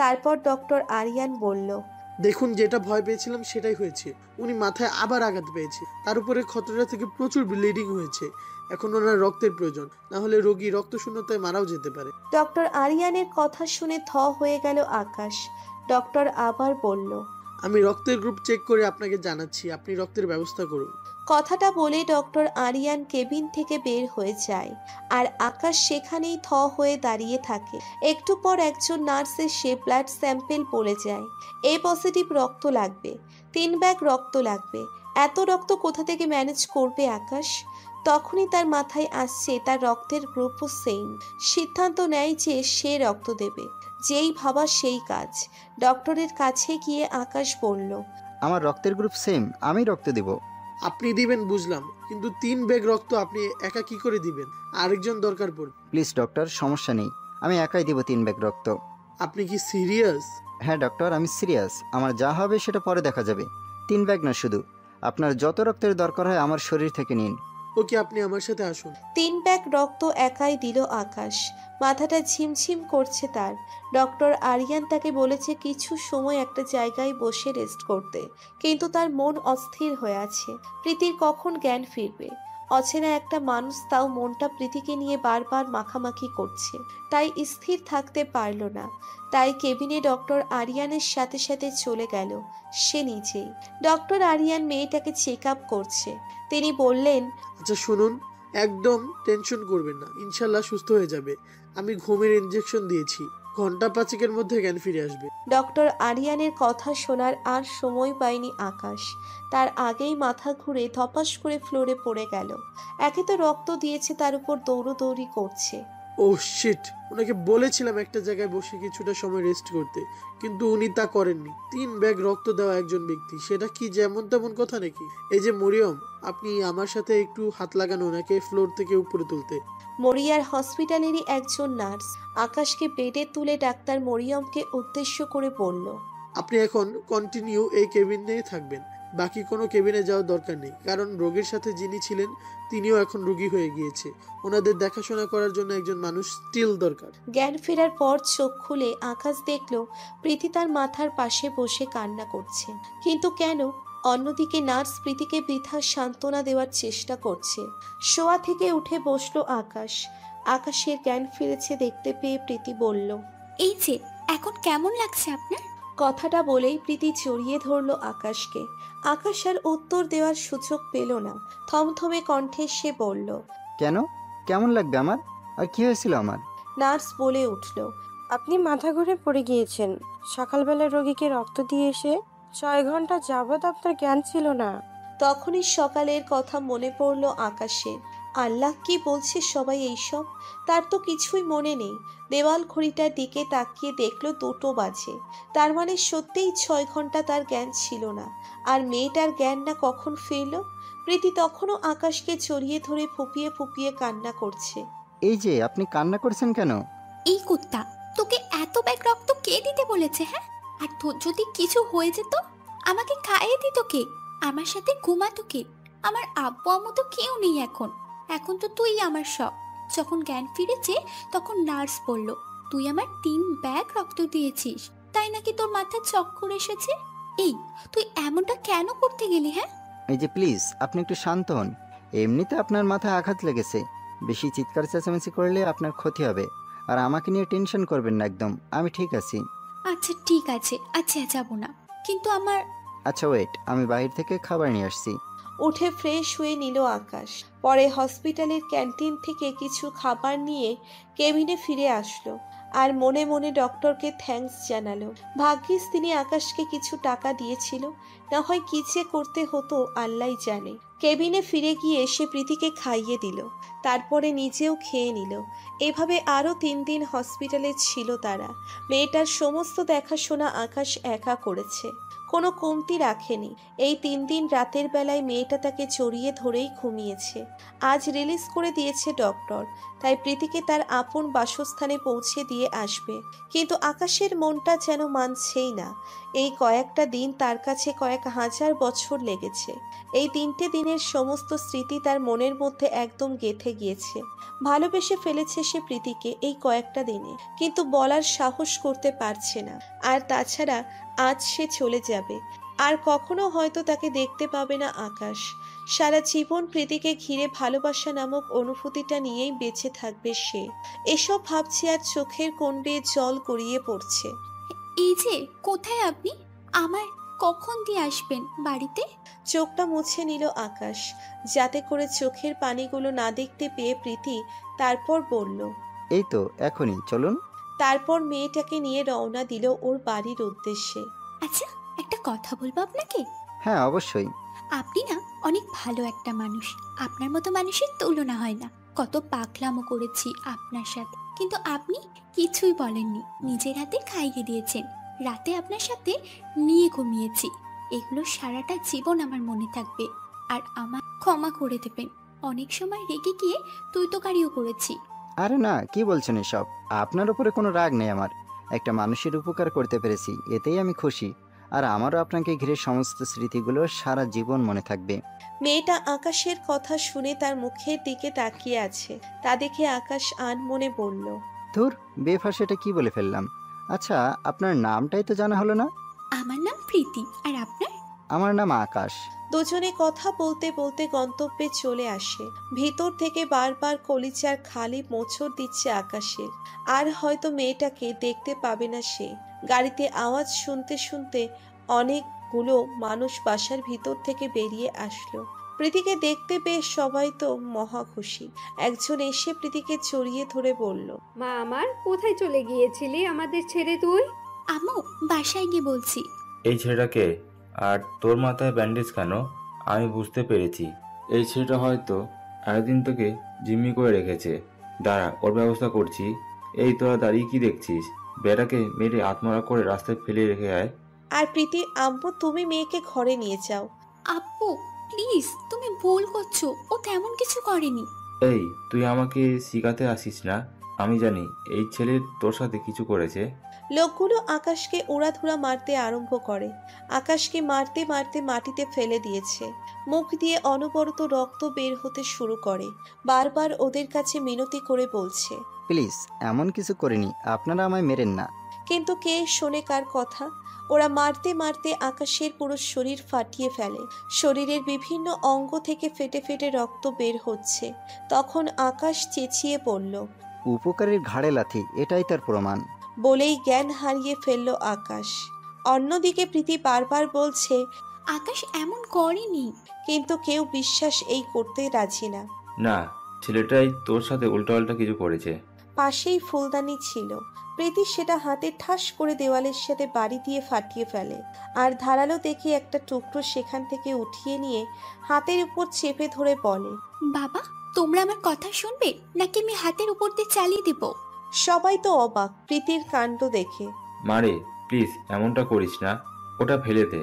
তারপর ডক্টর আরিয়ান বলল, দেখুন, যেটা ভয় পেয়েছিলাম সেটাই হয়েছে। উনি মাথায় আবার আঘাত পেয়েছে, তার উপরে ক্ষতটা থেকে প্রচুর ব্লিডিং হয়েছে। এখন ওনার রক্তের প্রয়োজন, না হলে রোগী রক্তশূন্যতায় মারাও যেতে পারে। ডক্টর আরিয়ানের কথা শুনে থ হয়ে গেল আকাশ। ডক্টর আবার বলল, আমি রক্তের গ্রুপ চেক করে আপনাকে জানাচ্ছি, আপনি রক্তের ব্যবস্থা করুন। কথাটা বলে ডক্টর আরিয়ান কেবিন থেকে বের হয়ে যায়, আর আকাশ সেখানেই থ হয়ে দাঁড়িয়ে থাকে। একটু পর একজন নার্স এসে ব্লাড স্যাম্পেল বলে যায়, এ পজিটিভ রক্ত লাগবে, 3 ব্যাগ রক্ত লাগবে। এত রক্ত কোথা থেকে ম্যানেজ করবে আকাশ? তখনই তার মাথায় আসছে তার রক্তের গ্রুপও সেম। সিদ্ধান্ত নেয় যে সে রক্ত দেবে। যেই ভাবা সেই কাজ। ডক্টরের কাছে গিয়ে আকাশ বলল, আমার রক্তের গ্রুপ সেম, আমি রক্ত দেব। আপনি দিবেন বুঝলাম, কিন্তু 3 ব্যাগ রক্ত আপনি একা কি করে দিবেন? আরেকজন দরকার পড়বে। প্লিজ ডক্টর, সমস্যা নেই, আমি একাই দেব 3 ব্যাগ রক্ত। আপনি কি সিরিয়াস? হ্যাঁ ডক্টর, আমি সিরিয়াস। আমার যা হবে সেটা পরে দেখা যাবে। 3 ব্যাগ না, শুধু আপনার যত রক্তের দরকার হয় আমার শরীর থেকে নিন। ওকে, আপনি আমার সাথে আসুন। 3 ব্যাগ রক্ত একাই দিল আকাশ। মাথাটা ঝিমঝিম করছে তার। ডক্টর আরিয়ান তাকে বলেছে কিছু সময় একটা জায়গায় বসে রেস্ট করতে, কিন্তু তার মন অস্থির হয়ে আছে। প্রীতির কখন জ্ঞান ফিরবে? অচেনা একটা মানুষ, তাও মনটা প্রীতিকে নিয়ে বারবার মাখামাখি করছে। তাই স্থির থাকতে পারল না। তাই কেবিনে ডক্টর আরিয়ানের সাথে সাথে চলে গেল সে নিজেই। ডক্টর আরিয়ান মেয়েটাকে চেক আপ করছে। তিনি বললেন, আচ্ছা শুনুন, একদম টেনশন করবেন না, ইনশাল্লাহ সুস্থ হয়ে যাবে। আমি ঘুমের ইনজেকশন দিয়েছি, ঘন্টা 5 মধ্যে জ্ঞান ফিরে আসবে। ডক্টর আরিয়ানের কথা শোনার আর সময় পায়নি আকাশ। তার আগেই মাথা ঘুরে ধপাস করে ফ্লোরে পড়ে গেল। একে তো রক্ত দিয়েছে, তার উপর দৌড়োদৌড়ি করছে। ও শিট, ওনাকে বলেছিলাম একটা জায়গায় বসে কিছুটা সময় রেস্ট করতে, কিন্তু উনি তা করেননি। 3 ব্যাগ রক্ত দেওয়া একজন ব্যক্তি, সেটা কি যেমন তেমন কথা নাকি? এই যে মরিয়ম, আপনি আমার সাথে একটু হাত লাগান ওনাকে ফ্লোর থেকে উপরে তুলতে। মরিয়ার হসপিটালেরই একজন নার্স আকাশকে বেডে তুলে ডাক্তার মরিয়মকে উদ্দেশ্য করে বলল, আপনি এখন কন্টিনিউ এই কেবিনে থাকবেন, বাকি কোনো কেবিনে যাওয়ার দরকার নেই, কারণ রোগীর সাথে যিনি ছিলেন তিনিও এখন রোগী হয়ে গিয়েছে। ওনাদের দেখাশোনা করার জন্য একজন মানুষ স্টিল দরকার। জ্ঞান ফেরার পর চোখ খুলে আকাশ দেখল প্রীতি তার মাথার পাশে বসে কান্না করছে। কিন্তু কেন? অন্যদিকে নার্স প্রীতিকে বৃথা সান্ত্বনা দেওয়ার চেষ্টা করছে। শোয়া থেকে উঠে বসলো আকাশ। আকাশের জ্ঞান ফিরেছে দেখতে পেয়ে প্রীতি বলল, এই যে, এখন কেমন লাগছে আপনার? কথাটা বলেই প্রীতি জড়িয়ে ধরল আকাশকে। আকাশ আর উত্তর দেওয়ার সুযোগ পেল না। থমথমে কণ্ঠে সে বলল, কেন, কেমন লাগবে আমার? আর কি হয়েছিল আমার? নার্স বলে উঠল, আপনি মাথা ঘুরে পড়ে গিয়েছেন। সকালবেলা রোগীকে রক্ত দিয়ে এসে 6 ঘন্টা যাবৎ আপনার জ্ঞান ছিল না। তখনই সকালের কথা মনে পড়ল আকাশের। আল্লাহ, কি বলছে সবাই এইসব? তার তো কিছুই মনে নেই। দেওয়াল ঘড়িটার দিকে তাকিয়ে দেখলো 2টো বাজে। তার মানে সত্যিই 6 ঘন্টা তার জ্ঞান ছিল না। আর মেয়েটার জ্ঞান না কখন ফিরল? প্রীতি তখনও আকাশকে জড়িয়ে ধরে ফুপিয়ে ফুপিয়ে কান্না করছে। এই যে, আপনি কান্না করছেন কেন? এই কুত্তা, তোকে এত ব্যাগ রক্ত কে দিতে বলেছে? হ্যাঁ, আর তোর যদি কিছু হয়ে যেত, আমাকে খাইয়ে দিত কে? আমার সাথে ঘুমাতো কে? আমার আব্বু আম্মু তো কেউ নেই এখন। এখন তো তুই আমার সব। যখন জ্ঞান ফিরেছে তখন নার্স বলল তুই আমার 3 ব্যাগ রক্ত দিয়েছিস, তাই নাকি তোর মাথায় চক্কর এসেছে। এই, তুই এমনটা কেন করতে গেলি? হ্যাঁ, এই যে প্লিজ, আপনি একটু শান্ত হন। এমনিতে আপনার মাথায় আঘাত লেগেছে, বেশি চিৎকার চেঁচামেচি করলে আপনার ক্ষতি হবে। আর আমাকে নিয়ে টেনশন করবেন না, একদম আমি ঠিক আছি। আচ্ছা ঠিক আছে, আচ্ছা যাবো না, কিন্তু আমার... আচ্ছা ওয়েট, আমি বাইরে থেকে খাবার নিয়ে আসছি। উঠে ফ্রেশ হয়ে নিল আকাশ। পরে হসপিটালের ক্যান্টিন থেকে কিছু খাবার নিয়ে কেবিনে ফিরে আসলো আর মনে মনে ডক্টরকে থ্যাঙ্কস জানালো। ভাগ্যিস তিনি আকাশকে কিছু টাকা দিয়েছিল, না হয় কি যে করতে হতো আল্লাহই জানে। কেবিনে ফিরে গিয়ে সে প্রীতিকে খাইয়ে দিল, তারপরে নিজেও খেয়ে নিল। এভাবে আরও 3 দিন হসপিটালে ছিল তারা। মেয়েটার সমস্ত দেখাশোনা আকাশ একা করেছে, কোনো কমতি রাখেনি। এই 3 দিন রাতের বেলায় মেয়েটা তাকে জড়িয়ে ধরেই ঘুমিয়েছে। আজ রিলিজ করে দিয়েছে ডক্টর, তাই প্রীতিকে তার আপন বাসস্থানে পৌঁছে দিয়ে আসবে। কিন্তু আকাশের মনটা যেন মানছেই না। এই কয়েকটা দিন তার কাছে 1000 বছর লেগেছে। এই 3টে দিনের সমস্ত স্মৃতি তার মনের মধ্যে একদম গেঁথে গিয়েছে। ভালোবেসে ফেলেছে সে প্রীতিকে এই কয়েকটা দিনে, কিন্তু বলার সাহস করতে পারছে না। আর তাছাড়া আজ সে চলে যাবে, আর কখনো হয়তো তাকে দেখতে পাবে না আকাশ। সারা জীবন প্রীতিকে ঘিরে ভালোবাসা নামক অনুভূতিটা নিয়েই বেঁচে থাকবে সে। এসব ভাবছে আর চোখের কোণ বেয়ে জল গড়িয়ে পড়ছে। এই যে, কোথায় আপনি? আমার কখন দিয়ে আসবেন বাড়িতে? চোখটা মুছে নিল আকাশ, যাতে করে চোখের পানিগুলো না দেখতে পেয়ে প্রীতি তারপর বলল, এই তো এখনই চলুন। তারপর মেয়েটাকে নিয়ে রওনা দিল ওর বাড়ির উদ্দেশ্যে। আচ্ছা, একটা কথা বলবো আপনাকে। হ্যাঁ অবশ্যই। আপনি না অনেক ভালো একটা মানুষ। আপনার মতো মানুষের তুলনা হয় না। কত পাগলামো করেছি আপনার সাথে, কিন্তু আপনি কিছুই বলেননি। নিজের হাতে খাইয়ে দিয়েছেন, রাতে আপনার সাথে নিয়ে ঘুমিয়েছি। এগুলো সারাটা জীবন আমার মনে থাকবে। আর আমার ক্ষমা করে দেবেন। অনেক সময় রেগে গিয়ে তুই তো কারিও করেছি। আরে না, কি বলছেন এসব? আপনার উপরে কোনো রাগ নেই আমার। একটা মানুষের উপকার করতে পেরেছি, এতেই আমি খুশি। আর আমারও আপনাকে ঘিরে সমস্ত স্মৃতিগুলো সারা জীবন মনে থাকবে। মেয়েটা আকাশের কথা শুনে তার মুখের দিকে তাকিয়ে আছে। তা দেখে আকাশ আনমনে বলল, ধুর, বেফাঁস এটা কি বলে ফেললাম। আচ্ছা, আপনার নামটাই তো জানা হলো না। আমার নাম প্রীতি, আর আপনার? আমার নাম আকাশ। দুজনে কথা বলতে বলতে গন্তব্যে চলে আসে। ভিতর থেকে বারবার কলিজার খালি মোচড় দিচ্ছে আকাশের। আর হয়তো মেয়েটাকে দেখতে পাবে না সে। গাড়িতে আওয়াজ শুনতে শুনতে অনেকগুলো মানুষ বাসার ভিতর থেকে বেরিয়ে আসলো। প্রীতিকে দেখতে পেয়ে সবাই তো মহা খুশি। একজন এসে প্রীতিকে জড়িয়ে ধরে বলল, মা আমার, কোথায় চলে গিয়েছিলি আমাদের ছেড়ে তুই? আম্মু, বাসায় গিয়ে বলছি। এই ছেলেটাকে? আর তোর মাথায় ব্যান্ডেজ কেন? আমি বুঝতে পেরেছি, এই ছেলেটা হয়তো একদিন তোকে জিম্মি করে রেখেছে। দাঁড়া, ওর ব্যবস্থা করছি। এই তোরা দাঁড়িয়ে কি দেখছিস? বেটাকে মেরে আত্মহত্যা করে রাস্তায় ফেলে রেখে আয়। আর প্রীতি আম্মু, তুমি মেয়েকে ঘরে নিয়ে যাও। আব্বু প্লিজ, তুমি ভুল করছো। ও তেমন কিছু করেনি। এই, তুই আমাকে শিখাতে আসিস না। আমি জানি এই ছেলে তোর সাথে কিছু করেছে। লোকগুলো আকাশকে উড়াধুরা মারতে আরম্ভ করে। আকাশকে মারতে মারতে মাটিতে ফেলে দিয়েছে। মুখ দিয়ে অনবরত রক্ত বের হতে শুরু করে। বারবার ওদের কাছে মিনতি করে বলছে, প্লিজ, এমন কিছু করিনি, আপনারা আমায় মেরেন না। কিন্তু কে শোনে কার কথা? ওরা মারতে মারতে আকাশের পুরো শরীর ফাটিয়ে ফেলে। শরীরের বিভিন্ন অঙ্গ থেকে ফেটে ফেটে রক্ত বের হচ্ছে। তখন আকাশ চেঁচিয়ে পড়ল, উপকারীর ঘাড়ে লাথি, এটাই তার প্রমাণ। বলেই জ্ঞান হারিয়ে ফেলল আকাশ। অন্যদিকে প্রীতি বারবার বলছে, আকাশ এমন করেনি। কিন্তু কেউ বিশ্বাস এই করতে রাজি না। না, ছেলেটাই তোর সাথে উল্টোপাল্টা কিছু করেছে। পাশেই ফুলদানি ছিল। প্রীতি সেটা হাতে ঠাস করে দেওয়ালের সাথে বাড়ি দিয়ে ফাটিয়ে ফেলে। আর ধারালো দেখে একটা টুকরো সেখান থেকে উঠিয়ে নিয়ে হাতের উপর চেপে ধরে বলে, বাবা, তোমরা আমার কথা শুনবে নাকি আমি হাতের উপর দিয়ে চালিয়ে দেব? সবাই তো অবাক প্রীতির কাণ্ড দেখে। মারে, প্লিজ এমনটা করিস না, ওটা ফেলে দে।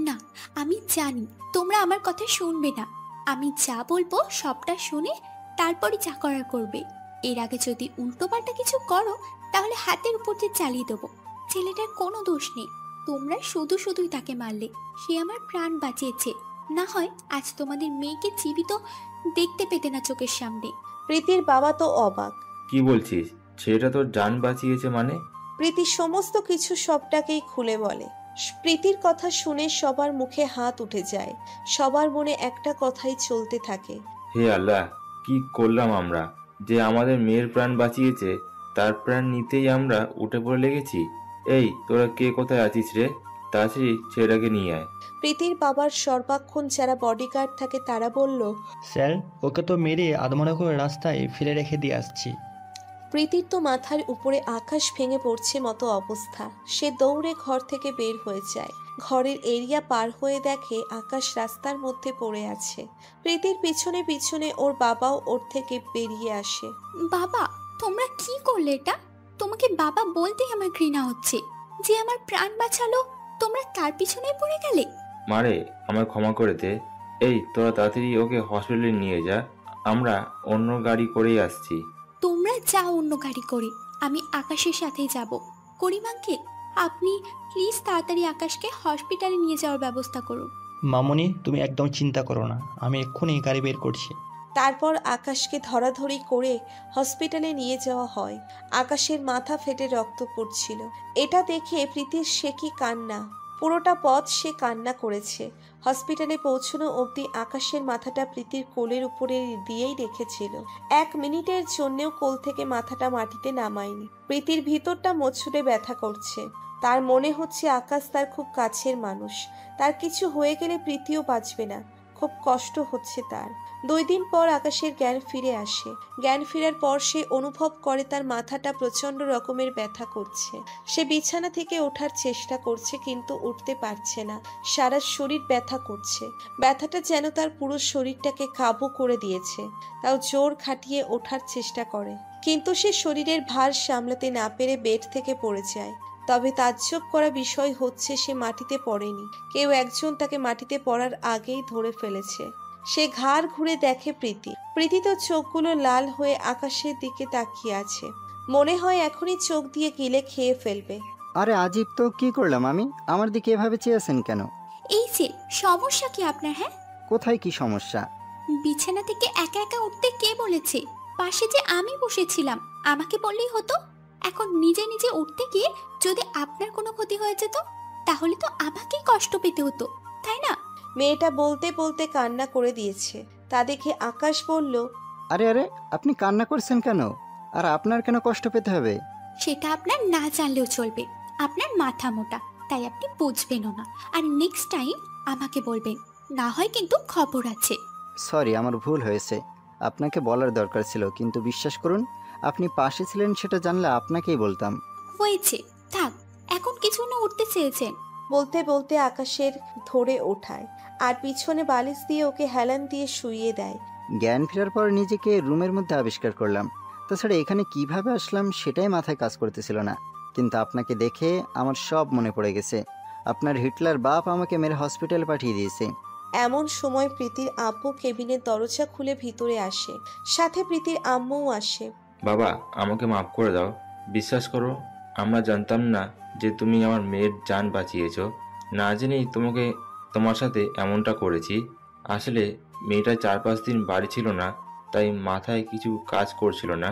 না, আমি জানি তোমরা আমার কথা শুনবে না। আমি যা বলবো সবটা শুনে তারপরে যা করার করবে। এর আগে যদি উল্টোপাল্টা কিছু করো তাহলে হাতের উপর দিয়ে চালিয়ে দেবো। ছেলেটার কোনো দোষ নেই। তোমরা শুধু শুধুই তাকে মারলে। সে আমার প্রাণ বাঁচিয়েছে। না হয় আজ তোমাদের মেয়েকে জীবিত দেখতে পেতে না চোখের সামনে। প্রীতির বাবা তো অবাক। কি বলছিস? ছেলেটা তোর জান বাঁচিয়েছে মানে? প্রীতি সমস্ত কিছু সবটাকেই খুলে বলে। প্রীতির কথা শুনে সবার মুখে হাত উঠে যায়। সবার মনে একটা কথাই চলতে থাকে, হে আল্লাহ, কি করলাম আমরা? যে আমাদের মেয়ের প্রাণ বাঁচিয়েছে তার প্রাণ নিতেই আমরা উঠে পড়ে লেগেছি। এই, তোরা কে কোথায় আছিস রে? তাড়াতাড়ি ছেলেটাকে নিয়ে আয়। প্রীতির বাবার সর্বাক্ষণ যারা বডিগার্ড থাকে তারা বলল, স্যার, ওকে তো মেরে আধমরা করে রাস্তায় ফেলে রেখে দিয়ে আসছি। প্রীতির তো মাথার উপরে আকাশ ভেঙে পড়ছে মতো অবস্থা। সে দৌড়ে ঘর থেকে বের হয়ে যায়। ঘরের এরিয়া পার হয়ে দেখে আকাশ রাস্তার মধ্যে পড়ে আছে। প্রীতির পিছনে পিছনে ওর বাবাও ওর থেকে বেরিয়ে আসে। বাবা, তোমরা কি করলে এটা? তোমাকে বাবা বলতেই আমার ঘৃণা হচ্ছে। যে আমার প্রাণ বাঁচালো, তোমরা তার পিছনে পড়ে গেলে। মারে, আমায় ক্ষমা করে দে। এই, তোরা তাড়াতাড়ি ওকে হসপিটালে নিয়ে যা, আমরা অন্য গাড়ি করেই আসছি। তোমরা যাও অন্য গাড়ি করে, আমি আকাশের সাথেই যাব। করিমাকে আপনি প্লিজ তাড়াতাড়ি আকাশকে হসপিটালে নিয়ে যাওয়ার ব্যবস্থা করুন। মামনি, তুমি একদম চিন্তা করো না, আমি এক্ষুনি গাড়ি বের করছি। তারপর আকাশকে ধরাধরি করে হসপিটালে নিয়ে যাওয়া হয়। আকাশের মাথা ফেটে রক্ত পড়ছিল। এটা দেখে প্রীতির সে কি কান্না! পুরোটা পথ সে কান্না করেছে। হসপিটালে পৌঁছানো অবধি আকাশের মাথাটা প্রীতির কোলের উপরে দিয়েই রেখেছিল। 1 মিনিটের জন্যেও কোল থেকে মাথাটা মাটিতে নামায়নি। প্রীতির ভিতরটা মোচড়ে ব্যথা করছে। তার মনে হচ্ছে আকাশ তার খুব কাছের মানুষ। তার কিছু হয়ে গেলে প্রীতিও বাঁচবে না। খুব কষ্ট হচ্ছে তার। 2 দিন পর আকাশের জ্ঞান ফিরে আসে। জ্ঞান ফেরার পর সে অনুভব করে তার মাথাটা প্রচন্ড রকমের ব্যথা করছে। সে বিছানা থেকে ওঠার চেষ্টা করছে কিন্তু উঠতে পারছে না। সারা শরীর ব্যথা করছে। ব্যথাটা যেন তার পুরো শরীরটাকে কাবু করে দিয়েছে। তাও জোর খাটিয়ে ওঠার চেষ্টা করে, কিন্তু সে শরীরের ভার সামলাতে না পেরে বেড থেকে পড়ে যায়। তবে তাজ্জব করা বিষয় হচ্ছে সে মাটিতে পড়েনি। কেউ একজন তাকে মাটিতে পড়ার আগেই ধরে ফেলেছে। সে ঘাড় ঘুরে দেখে প্রীতি তো চোখগুলো লাল হয়ে আকাশের দিকে তাকিয়ে আছে। মনে হয় এখনই চোখ দিয়ে গিলে খেয়ে ফেলবে। আরে আজীব তো, কি করলাম আমি? আমার দিকে এভাবে চেয়েছেন কেন? এই যে সমস্যা কি আপনার? হ্যাঁ, কোথায় কি সমস্যা? বিছানা থেকে একা একা উঠতে কে বলেছে? পাশে যে আমি বসেছিলাম, আমাকে বললেই হতো। এখন নিজে নিজে উঠতে গিয়ে যদি আপনার কোনো ক্ষতি হয়ে যেত, তাহলে তো আমাকেই কষ্ট পেতে হতো, তাই না? মেয়েটা বলতে বলতে কান্না করে দিয়েছে। তা দেখে আকাশ বলল, আরে আরে, আপনি কান্না করছেন কেন? আর আপনার কেন কষ্ট পেতে হবে? সেটা আপনার না জানলেও চলবে। আপনার মাথা মোটা, তাই আপনি বুঝবেনও না। আর নেক্সট টাইম আমাকে বলবেন, না হয় কিন্তু খবর আছে। সরি, আমার ভুল হয়েছে। আপনাকে বলার দরকার ছিল, কিন্তু বিশ্বাস করুন, আপনি পাশে ছিলেন সেটা জানলে আপনাকেই বলতাম। হয়েছে, থাক। এখন কিছু না উঠতে চেয়েছেন। বলতে বলতে আকাশের ধরে ওঠায় আর পিছনে বালিশ দিয়ে ওকে হেলান দিয়ে শুইয়ে দেয়। জ্ঞান ফেরার পর নিজেকে রুমের মধ্যে আবিষ্কার করলাম। তাছাড়া এখানে কিভাবে আসলাম সেটাই মাথায় কাজ করতেছিল না। কিন্তু আপনাকে দেখে আমার সব মনে পড়ে গেছে। আপনার হিটলার বাপ আমাকে মেরে হসপিটালে পাঠিয়ে দিয়েছে। এমন সময় প্রীতির আব্বু কেবিনের দরজা খুলে ভিতরে আসে। সাথে প্রীতির আম্মুও আসে। বাবা, আমাকে মাফ করে দাও। বিশ্বাস করো, আমরা জানতাম না যে তুমি আমার মেয়ের জান বাঁচিয়েছ। না জেনেই তোমার সাথে এমনটা করেছি। আসলে মেয়েটা 4-5 দিন বাড়ি ছিল না, তাই মাথায় কিছু কাজ করছিল না।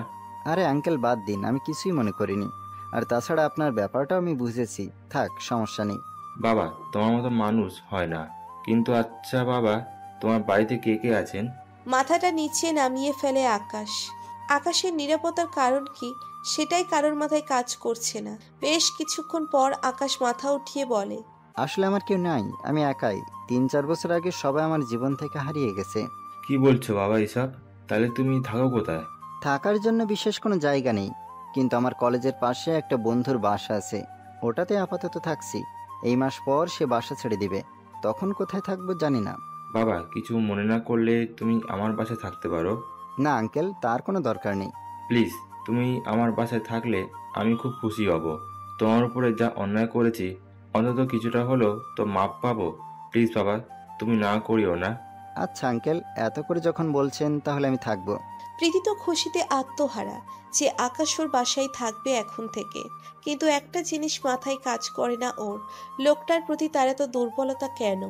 আরে আঙ্কেল, বাদ দিন, আমি কিছুই মনে করিনি। আর তাছাড়া আপনার ব্যাপারটাও আমি বুঝেছি। থাক, সমস্যা নেই। বাবা, তোমার মতো মানুষ হয় না। কিন্তু আচ্ছা বাবা, তোমার বাড়িতে কে কে আছেন? মাথাটা নিচে নামিয়ে ফেলে আকাশ। আকাশের নিরাপত্তার কারণ কি সেটাই কারোর মাথায় কাজ করছে না। বেশ কিছুক্ষণ পর আকাশ মাথা উঠিয়ে বলে, আসলে আমার কেউ নাই, আমি একাই। 3-4 বছর আগে সবাই আমার জীবন থেকে হারিয়ে গেছে। কি বলছো বাবা এসব? তাহলে তুমি থাকো কোথায়? থাকার জন্য বিশেষ কোনো জায়গা নেই, কিন্তু আমার কলেজের পাশে একটা বন্ধুর বাসা আছে, ওটাতে আপাতত থাকছি। এই মাস পর সে বাসা ছেড়ে দিবে, তখন কোথায় থাকবো জানি না। বাবা, কিছু মনে না করলে তুমি আমার বাসায় থাকতে পারো। না আঙ্কেল, তার কোনো দরকার নেই। প্লিজ, তুমি আমার বাসায় থাকলে আমি খুব খুশি হব। তোমার উপরে যা অন্যায় করেছি, অন্তত কিছুটা হলেও তো মাপ পাবো। প্লিজ বাবা, তুমি না করিও না। আচ্ছা আঙ্কেল, এত করে যখন বলছেন তাহলে আমি থাকবো। প্রীতি তো খুশিতে আত্মহারা যে আকাশ ওর বাসায় থাকবে এখন থেকে। কিন্তু একটা জিনিস মাথায় কাজ করে না ওর, লোকটার প্রতি তার এত দুর্বলতা কেন?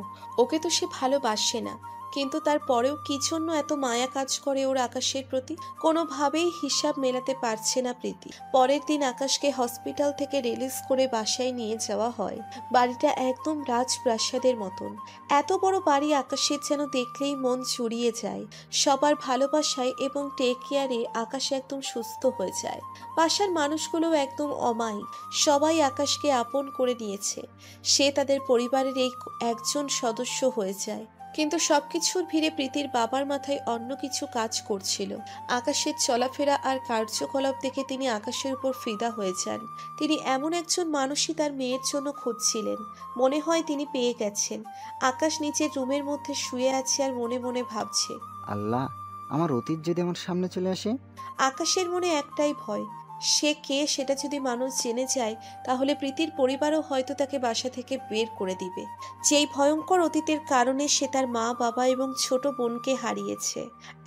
ওকে তো সে ভালোবাসে না, কিন্তু তারপরেও কি জন্য এত মায়া কাজ করে ওর আকাশের প্রতি? কোনোভাবেই হিসাব মেলাতে পারছে না প্রীতি। পরের দিন আকাশকে হসপিটাল থেকে রিলিজ করে বাসায় নিয়ে যাওয়া হয়। বাড়িটা একদম রাজপ্রাসাদের মতন। এত বড় বাড়ি আকাশের যেন দেখলেই মন জুড়িয়ে যায়। সবার ভালোবাসায় এবং টেক কেয়ারে আকাশ একদম সুস্থ হয়ে যায়। বাসার মানুষগুলো একদম অমায়িক। সবাই আকাশকে আপন করে নিয়েছে। সে তাদের পরিবারের একজন সদস্য হয়ে যায়। কিন্তু সবকিছুর ভিড়ে প্রীতির বাবার মাথায় অন্য কিছু কাজ করছিল। আকাশের চলাফেরা আর কার্যকলাপ দেখে তিনি আকাশের উপর ফিদা হয়ে যান। তিনি এমন একজন মানুষই তার মেয়ের জন্য খুঁজছিলেন। মনে হয় তিনি পেয়ে গেছেন। আকাশ নিচের রুমের মধ্যে শুয়ে আছে আর মনে মনে ভাবছে, আল্লাহ, আমার অতীত যদি আমার সামনে চলে আসে। আকাশের মনে একটাই ভয়, সে কে সেটা যদি মানুষ জেনে যায় তাহলে প্রীতির পরিবারও হয়তো তাকে বাসা থেকে বের করে দিবে। যেই ভয়ঙ্কর অতীতের কারণে সে তার মা, বাবা এবং ছোট বোনকে হারিয়েছে।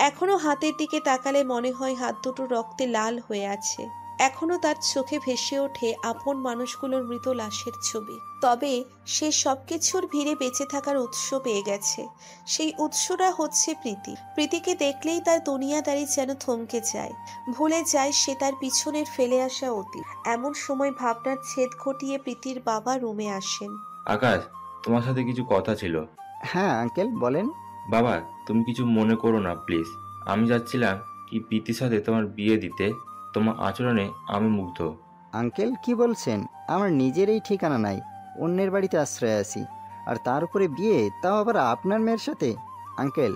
এখনো হাতের দিকে তাকালে মনে হয় হাত দুটো রক্তে লাল হয়ে আছে। এখনো তার চোখে ভেসে ওঠে আপন মানুষগুলোর মৃত লাশের ছবি। তবে সে সবকিছুর ভিড়ে বেঁচে থাকার উৎস পেয়ে গেছে। সেই উৎসটা হচ্ছে প্রীতি। প্রীতিকে দেখলেই তার দুনিয়াদারি যেন থমকে যায়, ভুলে যায় সে তার পিছনের ফেলে আসা অতীত। এমন সময় ভাবনার ছেদ ঘটিয়ে প্রীতির বাবা রুমে আসেন। আকাশ, তোমার সাথে কিছু কথা ছিল। হ্যাঁ আঙ্কেল বলেন। বাবা, তুমি কিছু মনে করো না প্লিজ। আমি যাচ্ছিলাম কি প্রীতির সাথে তোমার বিয়ে দিতে। তোমার আচরণে আমি মুগ্ধ। আঙ্কেল কি বলছেন? আমার নিজেরই ঠিকানা নাই, অন্যের বাড়িতে আশ্রয় আছি, আর তার উপরে বিয়ে, তাও আবার আপনার মেয়ের সাথে। আঙ্কেল,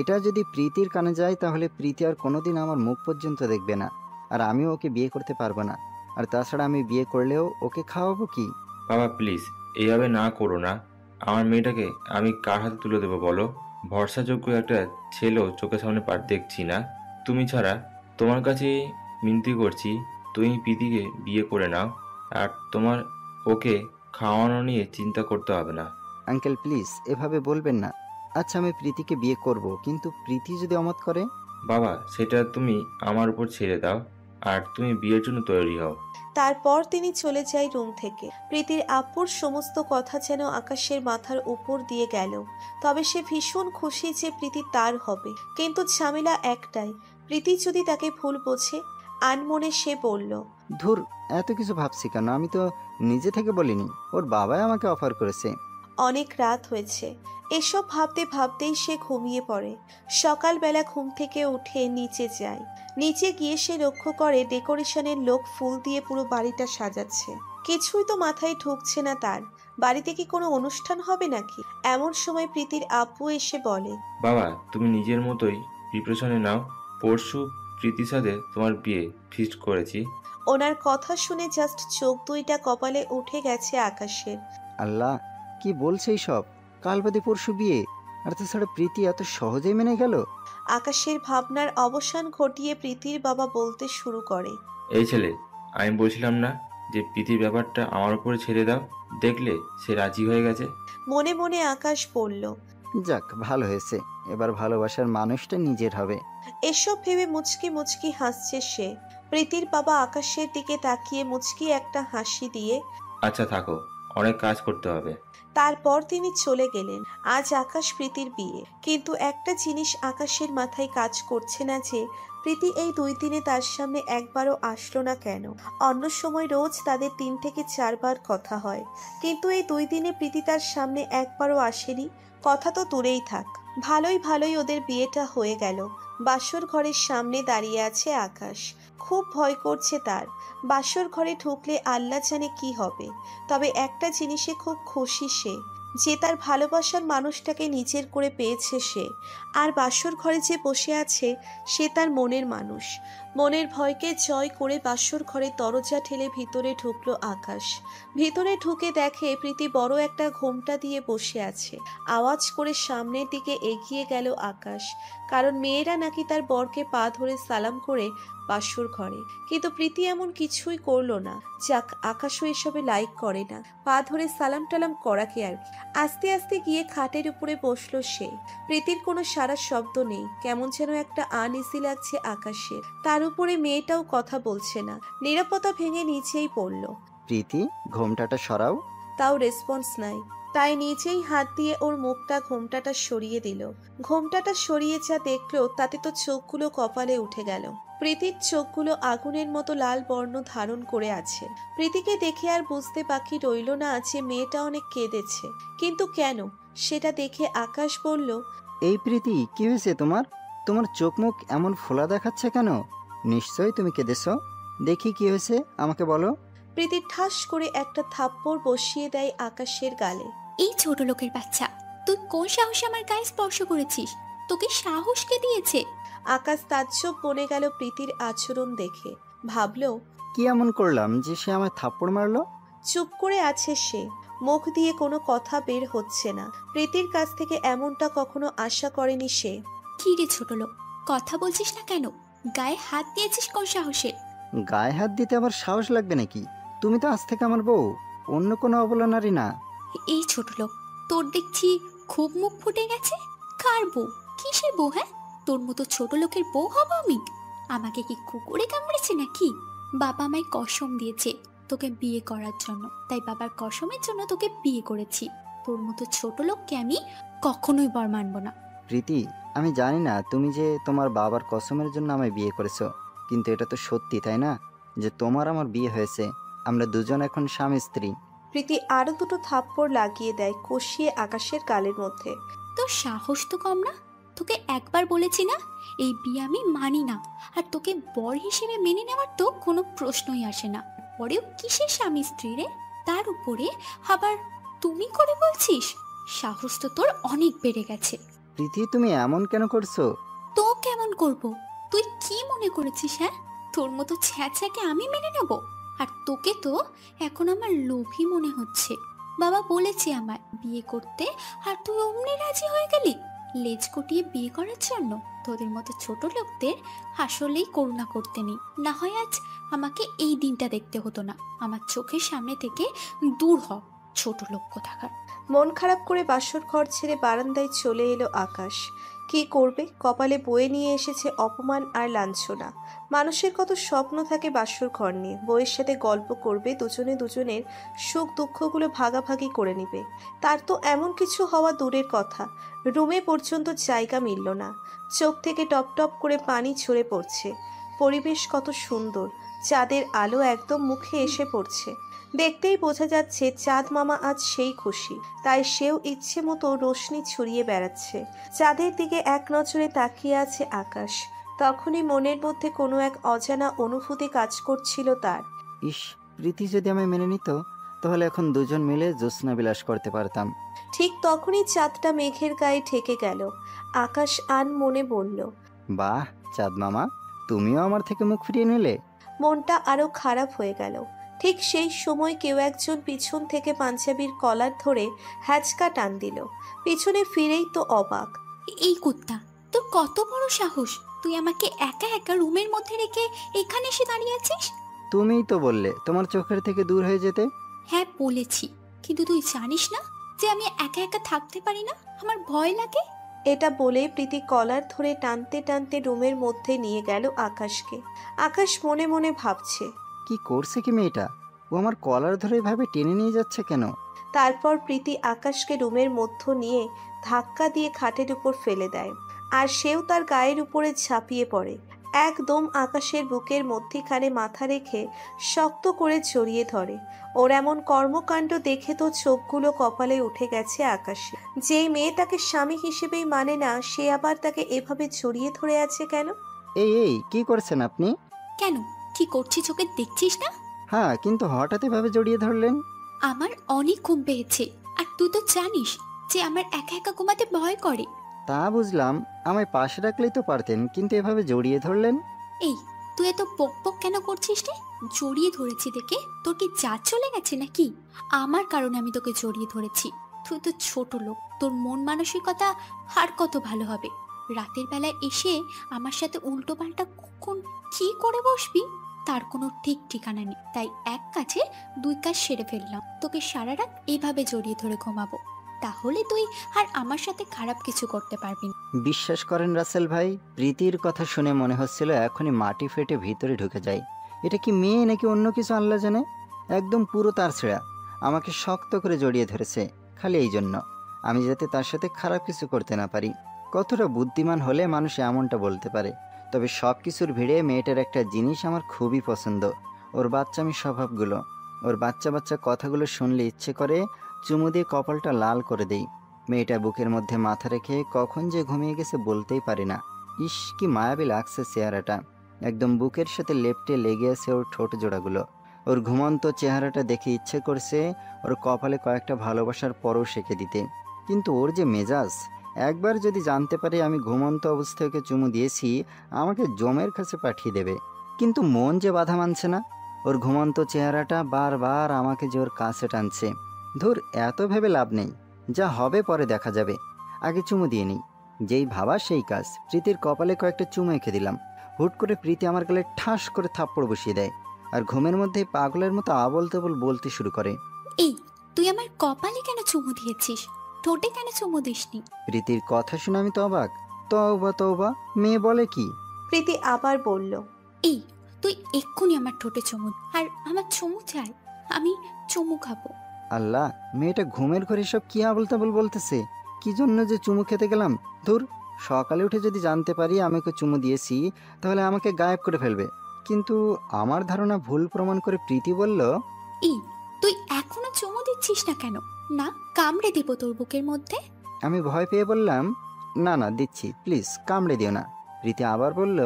এটা যদি প্রীতির কানে যায় তাহলে প্রীতি আর কোনোদিন আমার মুখ পর্যন্ত দেখবে না, আর আমিও ওকে বিয়ে করতে পারবো না। আর তাছাড়া আমি বিয়ে করলেও ওকে খাওয়াবো কি? বাবা প্লিজ, এইভাবে না করো না। আমার মেয়েটাকে আমি কার হাতে তুলে দেবো বলো? ভরসাযোগ্য একটা ছেলেও চোখের সামনে দেখছি না। তুমি ছাড়া তোমার কাছে মিনতি করছি, তুমি প্রীতিকে বিয়ে করে নাও, আর তোমার ওকে খাওয়ানো নিয়ে চিন্তা করতে হবে না। আঙ্কেল প্লিজ এভাবে বলবেন না। আচ্ছা আমি প্রীতিকে বিয়ে করব, কিন্তু প্রীতি যদি অমত করে? বাবা, সেটা তুমি আমার উপর ছেড়ে দাও, আর তুমি বিয়ের জন্য তৈরি হও। তারপর তিনি চলে যায় রুম থেকে। প্রীতির আপুর সমস্ত কথা যেন আকাশের মাথার উপর দিয়ে গেল। তবে সে ভীষণ খুশি যে প্রীতি তার হবে, কিন্তু ঝামেলা একটাই, প্রীতি যদি তাকে ভুল বোঝে। আনমনে সে বলল, ধুর, এত কিছু ভাবছি কেন? আমি তো নিজে থেকে বলিনি, ওর বাবাই আমাকে অফার করেছে। অনেক রাত হয়েছে। এসব ভাবতে ভাবতেই সে ঘুমিয়ে পড়ে। সকালবেলা ঘুম থেকে উঠে নিচে যায়। নিচে গিয়ে সে লক্ষ্য করে ডেকোরেশনের লোক ফুল দিয়ে পুরো বাড়িটা সাজাচ্ছে। কিছুই তো মাথায় ঢুকছে না তার। বাড়িতে কি কোনো অনুষ্ঠান হবে নাকি? এমন সময় প্রীতির আব্বু এসে বলে, বাবা, তুমি নিজের মতোই প্রিপারেশনে নাও। পরশু প্রীতির সাথে তোমার বিয়ে ফিক্সড করেছি। ওনার কথা শুনে জাস্ট চোখ দুইটা কপালে উঠে গেছে আকাশের। আল্লাহ, কি বলছে সব? কাল বাদে পরশু বিয়ে, আর তাছাড়া প্রীতি এত সহজেই মেনে গেল? আকাশের ভাবনার অবসান ঘটিয়ে প্রীতির বাবা বলতে শুরু করে, এই ছেলে, আমি বলছিলাম না যে প্রীতির ব্যাপারটা আমার উপরে ছেড়ে দাও? দেখলে সে রাজি হয়ে গেছে। মনে মনে আকাশ বলল, যাক ভালো হয়েছে, এবার ভালোবাসার মানুষটা নিজের হবে। এসব ভেবে মুচকি মুচকি হাসছে সে। প্রীতির বাবা আকাশের দিকে তাকিয়ে মুচকি একটা হাসি দিয়ে আচ্ছা থাকো, অনেক কাজ করতে হবে। তারপর তিনি চলে গেলেন। আজ আকাশ প্রীতির বিয়ে, কিন্তু একটা জিনিস আকাশের মাথায় কাজ করছে না, যে প্রীতি এই 2 দিনে তার সামনে একবারও আসলো না কেন? অন্য সময় রোজ তাদের 3 থেকে 4 বার কথা হয়, কিন্তু এই 2 দিনে প্রীতি তার সামনে একবারও আসেনি। কথা তো দূরেই থাক, ভালোই ভালোই ওদের বিয়েটা হয়ে গেল। বাসর ঘরের সামনে দাঁড়িয়ে আছে আকাশ। খুব ভয় করছে তার। বাসর ঘরে ঢুকলে আল্লাহ জানে কি হবে। তবে একটা জিনিসে খুব খুশি সে, যে তার ভালোবাসার মানুষটাকে নিজের করে পেয়েছে সে। আর বাসর ঘরে যে বসে আছে সে তার মনের মানুষ। মনের ভয়কে জয় করে বাসর ঘরে দরজা ঠেলে ভিতরে ঢুকলো আকাশ। ভিতরে ঢুকে দেখে প্রীতি বড় একটা ঘোমটা দিয়ে বসে আছে। আওয়াজ করে সামনের দিকে এগিয়ে গেল আকাশ, কারণ মেয়েরা নাকি তার বরকে পা ধরে সালাম করে বাসর ঘরে। কিন্তু প্রীতি এমন কিছুই করলো না। যাক, আকাশও এসবে লাইক করে না, পা ধরে সালাম টালাম করাকে আর কি। আস্তে আস্তে গিয়ে খাটের উপরে বসলো সে। প্রীতির কোনো সারা শব্দ নেই, কেমন যেন একটা আনইজি লাগছে আকাশের। তার উপরে মেয়েটাও কথা বলছে না, নিরাপত্তা ভেঙে নিচেই পড়ল। প্রীতি, ঘোমটাটা সরাও। তাও রেসপন্স নাই। তাই নিচেই হাত দিয়ে ওর মুখটা ঘোমটাটা সরিয়ে দিল। ঘোমটাটা সরিয়ে যা দেখলো তাতে তো চোখগুলো কপালে উঠে গেল। প্রীতির চোখগুলো আগুনের মতো লাল বর্ণ ধারণ করে আছে। প্রীতিকে দেখে আর বুঝতে বাকি রইল না যে মেয়েটা অনেক কেঁদেছে, কিন্তু কেন সেটা দেখে আকাশ বলল, এই প্রীতি, কি হয়েছে তোমার? তোমার চোখ মুখ এমন ফোলা দেখাচ্ছে কেন? নিশ্চয়ই তুমি কেঁদেছো। দেখি কি হয়েছে, আমাকে বলো। প্রীতি ঠাস করে একটা থাপ্পড় বসিয়ে দেয় আকাশের গালে। এই ছোট লোকের বাচ্চা, তুই কোন সাহসে আমার গায়ে স্পর্শ করেছিস? তোকে সাহস কে দিয়েছে? আকাশ তাজ্জব বনে গেল প্রীতির আচরণ দেখে। ভাবলো, কি এমন করলাম যে সে আমায় থাপ্পড় মারলো? চুপ করে আছে সে, মুখ দিয়ে কোনো কথা বের হচ্ছে না। প্রীতির কাছ থেকে এমনটা কখনো আশা করেনি সে। কি রে ছোট লোক, কথা বলছিস না কেন? গায়ে হাত দিয়েছিস কোন সাহসে? গায়ে হাত দিতে আবার সাহস লাগবে নাকি? তুমি তো আজ থেকে আমার বউ, অন্য কোনো অবলা নারী না। এই ছোট লোক, তোর দেখছি খুব মুখ ফুটে গেছে। কার বউ? কিসের বউ? হ্যাঁ, তোর মতো ছোট লোকের বউ হব আমি? আমাকে কি কুকুরে কামড়েছে নাকি? বাবা আমায় কসম দিয়েছে তোকে বিয়ে করার জন্য, তাই বাবার কসমের জন্য তোকে বিয়ে করেছি। তোর মতো ছোট লোককে আমি কখনোই বর মানব না। প্রীতি, আমি জানি না তুমি যে তোমার বাবার কসমের জন্য আমায় বিয়ে করেছো, কিন্তু এটা তো সত্যি তাই না, যে তোমার আমার বিয়ে হয়েছে, আমরা দুজন এখন স্বামী স্ত্রী। প্রীতি আরো দুটো থাপ্পড় লাগিয়ে দেয় কষিয়ে আকাশের গালের মধ্যে। তোর সাহস তো কম না? তোকে একবার বলেছি না এই বিয়ে আমি মানি না, আর তোকে বর হিসেবে মেনে নেওয়ার তো কোনো প্রশ্নই আসে না। পরেও কিসের স্বামী স্ত্রী রে? তার উপরে আবার তুমি করে বলছিস? সাহস তো তোর অনেক বেড়ে গেছে। প্রীতি, তুমি এমন কেন করছো? তো কেমন করব? তুই কি মনে করেছিস? হ্যাঁ, তোর মতো ছ্যাঁচাকে আমি মেনে নেব? আর তোকে তো এখন আমার লোভী মনে হচ্ছে। বাবা বলেছে আমায় বিয়ে করতে, আর তুই অমনি রাজি হয়ে গেলি লেজ গুটিয়ে বিয়ে করার জন্য। তোদের মতো ছোট লোকদের আসলেই করুণা করতে নেই। না হয় আজ আমাকে এই দিনটা দেখতে হতো না। আমার চোখের সামনে থেকে দূর হ, ছোট লোক কোথাকার। মন খারাপ করে বাসর ঘর ছেড়ে বারান্দায় চলে এলো আকাশ। কি করবে, কপালে বয়ে নিয়ে এসেছে অপমান আর লাঞ্ছনা। মানুষের কত স্বপ্ন থাকে বাসর ঘর নিয়ে, বউয়ের সাথে গল্প করবে, দুজনে দুজনের সুখ দুঃখগুলো ভাগাভাগি করে নিবে। তার তো এমন কিছু হওয়া দূরের কথা, রুমে পর্যন্ত জায়গা মিলল না। চোখ থেকে টপ টপ করে পানি ঝরে পড়ছে। পরিবেশ কত সুন্দর, চাঁদের আলো একদম মুখে এসে পড়ছে। দেখতেই বোঝা যাচ্ছে চাঁদ মামা আজ সেই খুশি, তাই সেও ইচ্ছে মতো রোশনি ছড়িয়ে বেড়াচ্ছে। চাঁদের দিকে এক নজরে তাকিয়ে আছে আকাশ। তখনই মনের মধ্যে কোনো এক অজানা অনুভূতি কাজ করছিল তার। ইস, প্রীতি যদি আমায় মেনে নিত, তাহলে এখন দুজন মিলে জ্যোৎস্না বিলাস করতে পারতাম। ঠিক তখনই চাঁদটা মেঘের গায়ে ঠেকে গেল। আকাশ আন মনে বলল, বাহ চাঁদ মামা, তুমিও আমার থেকে মুখ ফিরিয়ে নিলে। মনটা আরো খারাপ হয়ে গেল। ঠিক সেই সময় কেউ একজন পিছন থেকে পাঞ্জাবির কলার ধরে হ্যাচকা টান দিল। পিছনে ফিরেই তো অবাক। এই কুত্তা, তোর কত বড় সাহস! তুই আমাকে একা একা রুমের মধ্যে রেখে এখানে এসে দাঁড়িয়ে আছিস? তুমিই তো বললে তোমার চোখের থেকে দূর হয়ে যেতে। হ্যাঁ বলেছি, কিন্তু তুই জানিস না যে আমি একা একা থাকতে পারি না, আমার ভয় লাগে। এটা বলে প্রীতি কলার ধরে টানতে টানতে রুমের মধ্যে নিয়ে গেল আকাশকে। আকাশ মনে মনে ভাবছে, কি করছে কি মেয়েটা? ও আমার কলার ধরে এভাবে টেনে নিয়ে যাচ্ছে কেন? তারপর প্রীতি আকাশকে রুমের মধ্য নিয়ে ধাক্কা দিয়ে খাটের উপর ফেলে দেয়, আর সেও তার গায়ের উপরে ঝাঁপিয়ে পড়ে। একদম আকাশের বুকের মধ্যিখানে মাথা রেখে শক্ত করে জড়িয়ে ধরে। ওর এমন কর্মকাণ্ড দেখে তো চোখগুলো কপালে উঠে গেছে আকাশে। যেই মেয়ে তাকে স্বামী হিসেবেই মানে না, সে আবার তাকে এভাবে জড়িয়ে ধরে আছে কেন? এই এই, কি করছেন আপনি? কেন, কি করছি চোখে দেখছিস না? হ্যাঁ, কিন্তু হঠাৎ এভাবে জড়িয়ে ধরলেন। আমার অনেক ঘুম পেয়েছে, আর তুই তো জানিস যে আমার একা একা ঘুমাতে ভয় করে। তা বুঝলাম, আমায় পাশে রাখলেই তো পারতেন, কিন্তু এভাবে জড়িয়ে ধরলেন। এই, তুই এত বক বক কেন করছিস রে? জড়িয়ে ধরেছি দেখে তোর কি যা চলে গেছে নাকি? আমার কারণে আমি তোকে জড়িয়ে ধরেছি। তুই তো ছোট লোক, তোর মন মানসিকতা আর কত ভালো হবে। রাতের বেলায় এসে আমার সাথে উল্টো পাল্টা কখন কি করে বসবি তার কোনো ঠিক ঠিকানা নেই। তাই এক কাজে দুই কাজ সেরে ফেললাম, তোকে সারা রাত এইভাবে জড়িয়ে ধরে ঘুমাবো। তাহলে তুই আর আমার সাথে খারাপ কিছু করতে পারবি না। বিশ্বাস করেন রাসেল ভাই, প্রীতির কথা শুনে মনে হচ্ছিল এখনই মাটি ফেটে ভিতরে ঢুকে যায়। এটা কি মেয়ে নাকি অন্য কিছু আল্লাহ জানে। একদম পুরো তার ছেঁড়া আমাকে শক্ত করে জড়িয়ে ধরেছে, খালি এই জন্য আমি যাতে তার সাথে খারাপ কিছু করতে না পারি। কতটা বুদ্ধিমান হলে মানুষ এমনটা বলতে পারে। তবে সব কিছুর ভিড়ে মেয়েটার একটা জিনিস আমার খুবই পছন্দ, ওর বাচ্চামি স্বভাবগুলো। ওর বাচ্চা বাচ্চা কথাগুলো শুনলে ইচ্ছে করে চুমু দিয়ে কপালটা লাল করে দেই। মেয়েটা বুকের মধ্যে মাথা রেখে কখন যে ঘুমিয়ে গেছে বলতেই পারি না। ইস, কি মায়াবী লাগছে চেহারাটা, একদম বুকের সাথে লেপ্টে লেগে আছে ওর ঠোঁট জোড়াগুলো। ওর ঘুমন্ত চেহারাটা দেখে ইচ্ছে করছে ওর কপালে কয়েকটা ভালোবাসার পরও সেঁকে দিতে। কিন্তু ওর যে মেজাজ, একবার যদি জানতে পারে আমি ঘুমন্ত অবস্থায় ওকে চুমু দিয়েছি, আমাকে জমের কাছে পাঠিয়ে দেবে। কিন্তু মন যে বাধা মানছে না, ওর ঘুমন্ত চেহারাটা বারবার আমাকে যে ওর কাছে টানছে। ধুর, এত ভেবে লাভ নেই, যা হবে পরে দেখা যাবে, আগে চুমু দিয়ে নিই। যেই ভাবা সেই কাজ। প্রীতির কপালে কয়েকটা চুমু এঁকে দিলাম। হুট করে প্রীতি আমার গালে ঠাস করে থাপ্পড় বসিয়ে দেয়, আর ঘুমের মধ্যে পাগলের মতো আবল তাবল বলতে শুরু করে। এই, তুই আমার কপালে কেন চুমু দিয়েছিস? ঠোঁটে কেন চুমু দিসনি? প্রীতির কথা শুনে আমি তো অবাক। তওবা তওবা, মেয়ে বলে কি? প্রীতি আবার বলল, এই, তুই এক্ষুনি আমার ঠোঁটে চুমু দে। আর আমার চুমু চাই, আমি চুমু খাবো। আল্লাহ, মেয়েটা ঘুমের ঘরে সব কি আবল তাবল বলতেছে। কি জন্য যে চুমু খেতে গেলাম? ধুর, সকালে উঠে যদি জানতে পারি আমাকে চুমু দিয়েছি তাহলে আমাকে গায়েব করে ফেলবে। কিন্তু আমার ধারণা ভুল প্রমাণ করে প্রীতি বলল, এই, তুই এখনো চুমু দিচ্ছিস না কেন? না, কামড়ে দিব তোর বুকের মধ্যে। আমি ভয় পেয়ে বললাম, না না দিচ্ছি, প্লিজ কামড়ে দিও না। প্রীতি আবার বলল,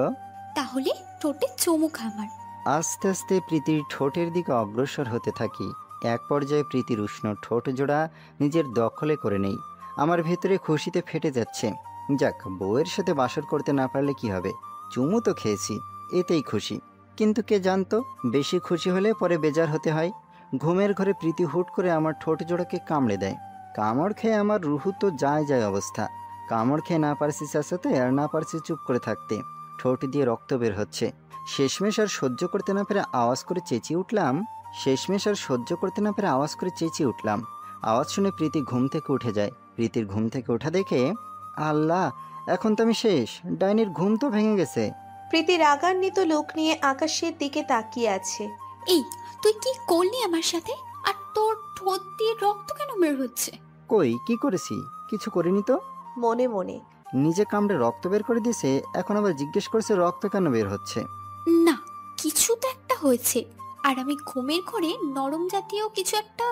তাহলে ঠোঁটে চুমু খা আমার। আস্তে আস্তে প্রীতির ঠোঁটের দিকে অগ্রসর হতে থাকি। এক পর্যায়ে প্রীতির উষ্ণ ঠোঁট জোড়া নিজের দখলে করে নেই। আমার ভেতরে খুশিতে ফেটে যাচ্ছে। যাক, বউয়ের সাথে বাসর করতে না পারলে কি হবে, চুমু তো খেয়েছি, এতেই খুশি। কিন্তু কে জানতো বেশি খুশি হলে পরে বেজার হতে হয়। ঘুমের ঘরে প্রীতি হুট করে আমার ঠোঁট জোড়াকে কামড়ে দেয়। কামড় খেয়ে আমার রুহু তো যায় যায় অবস্থা। কামড় খেয়ে না পারছি চেঁচাতে, আর না পারছি চুপ করে থাকতে। ঠোঁট দিয়ে রক্ত বের হচ্ছে। শেষমেশ আর সহ্য করতে না পেরে আওয়াজ করে চেঁচিয়ে উঠলাম। আওয়াজ শুনে প্রীতি ঘুম থেকে উঠে যায়। প্রীতির ঘুম থেকে ওঠা দেখে, আল্লাহ, এখন তো আমি শেষ, ডাইনির ঘুম তো ভেঙে গেছে। প্রীতি রাগান্বিত লোক নিয়ে আকাশের দিকে তাকিয়ে আছে। এই, তুই কি করলি আমার সাথে? আর তোর ঠোঁট দিয়ে রক্ত কেন বের হচ্ছে? কই, কি করেছি? কিছু করিনি তো। মনে মনে। নিজে কামড়ে রক্ত বের করে দিয়েছে, এখন আবার জিজ্ঞেস করছে রক্ত কেন বের হচ্ছে। না, কিছু তো একটা হয়েছে। আর আমি ঘুমের ঘরে নরম জাতীয় কিছু একটা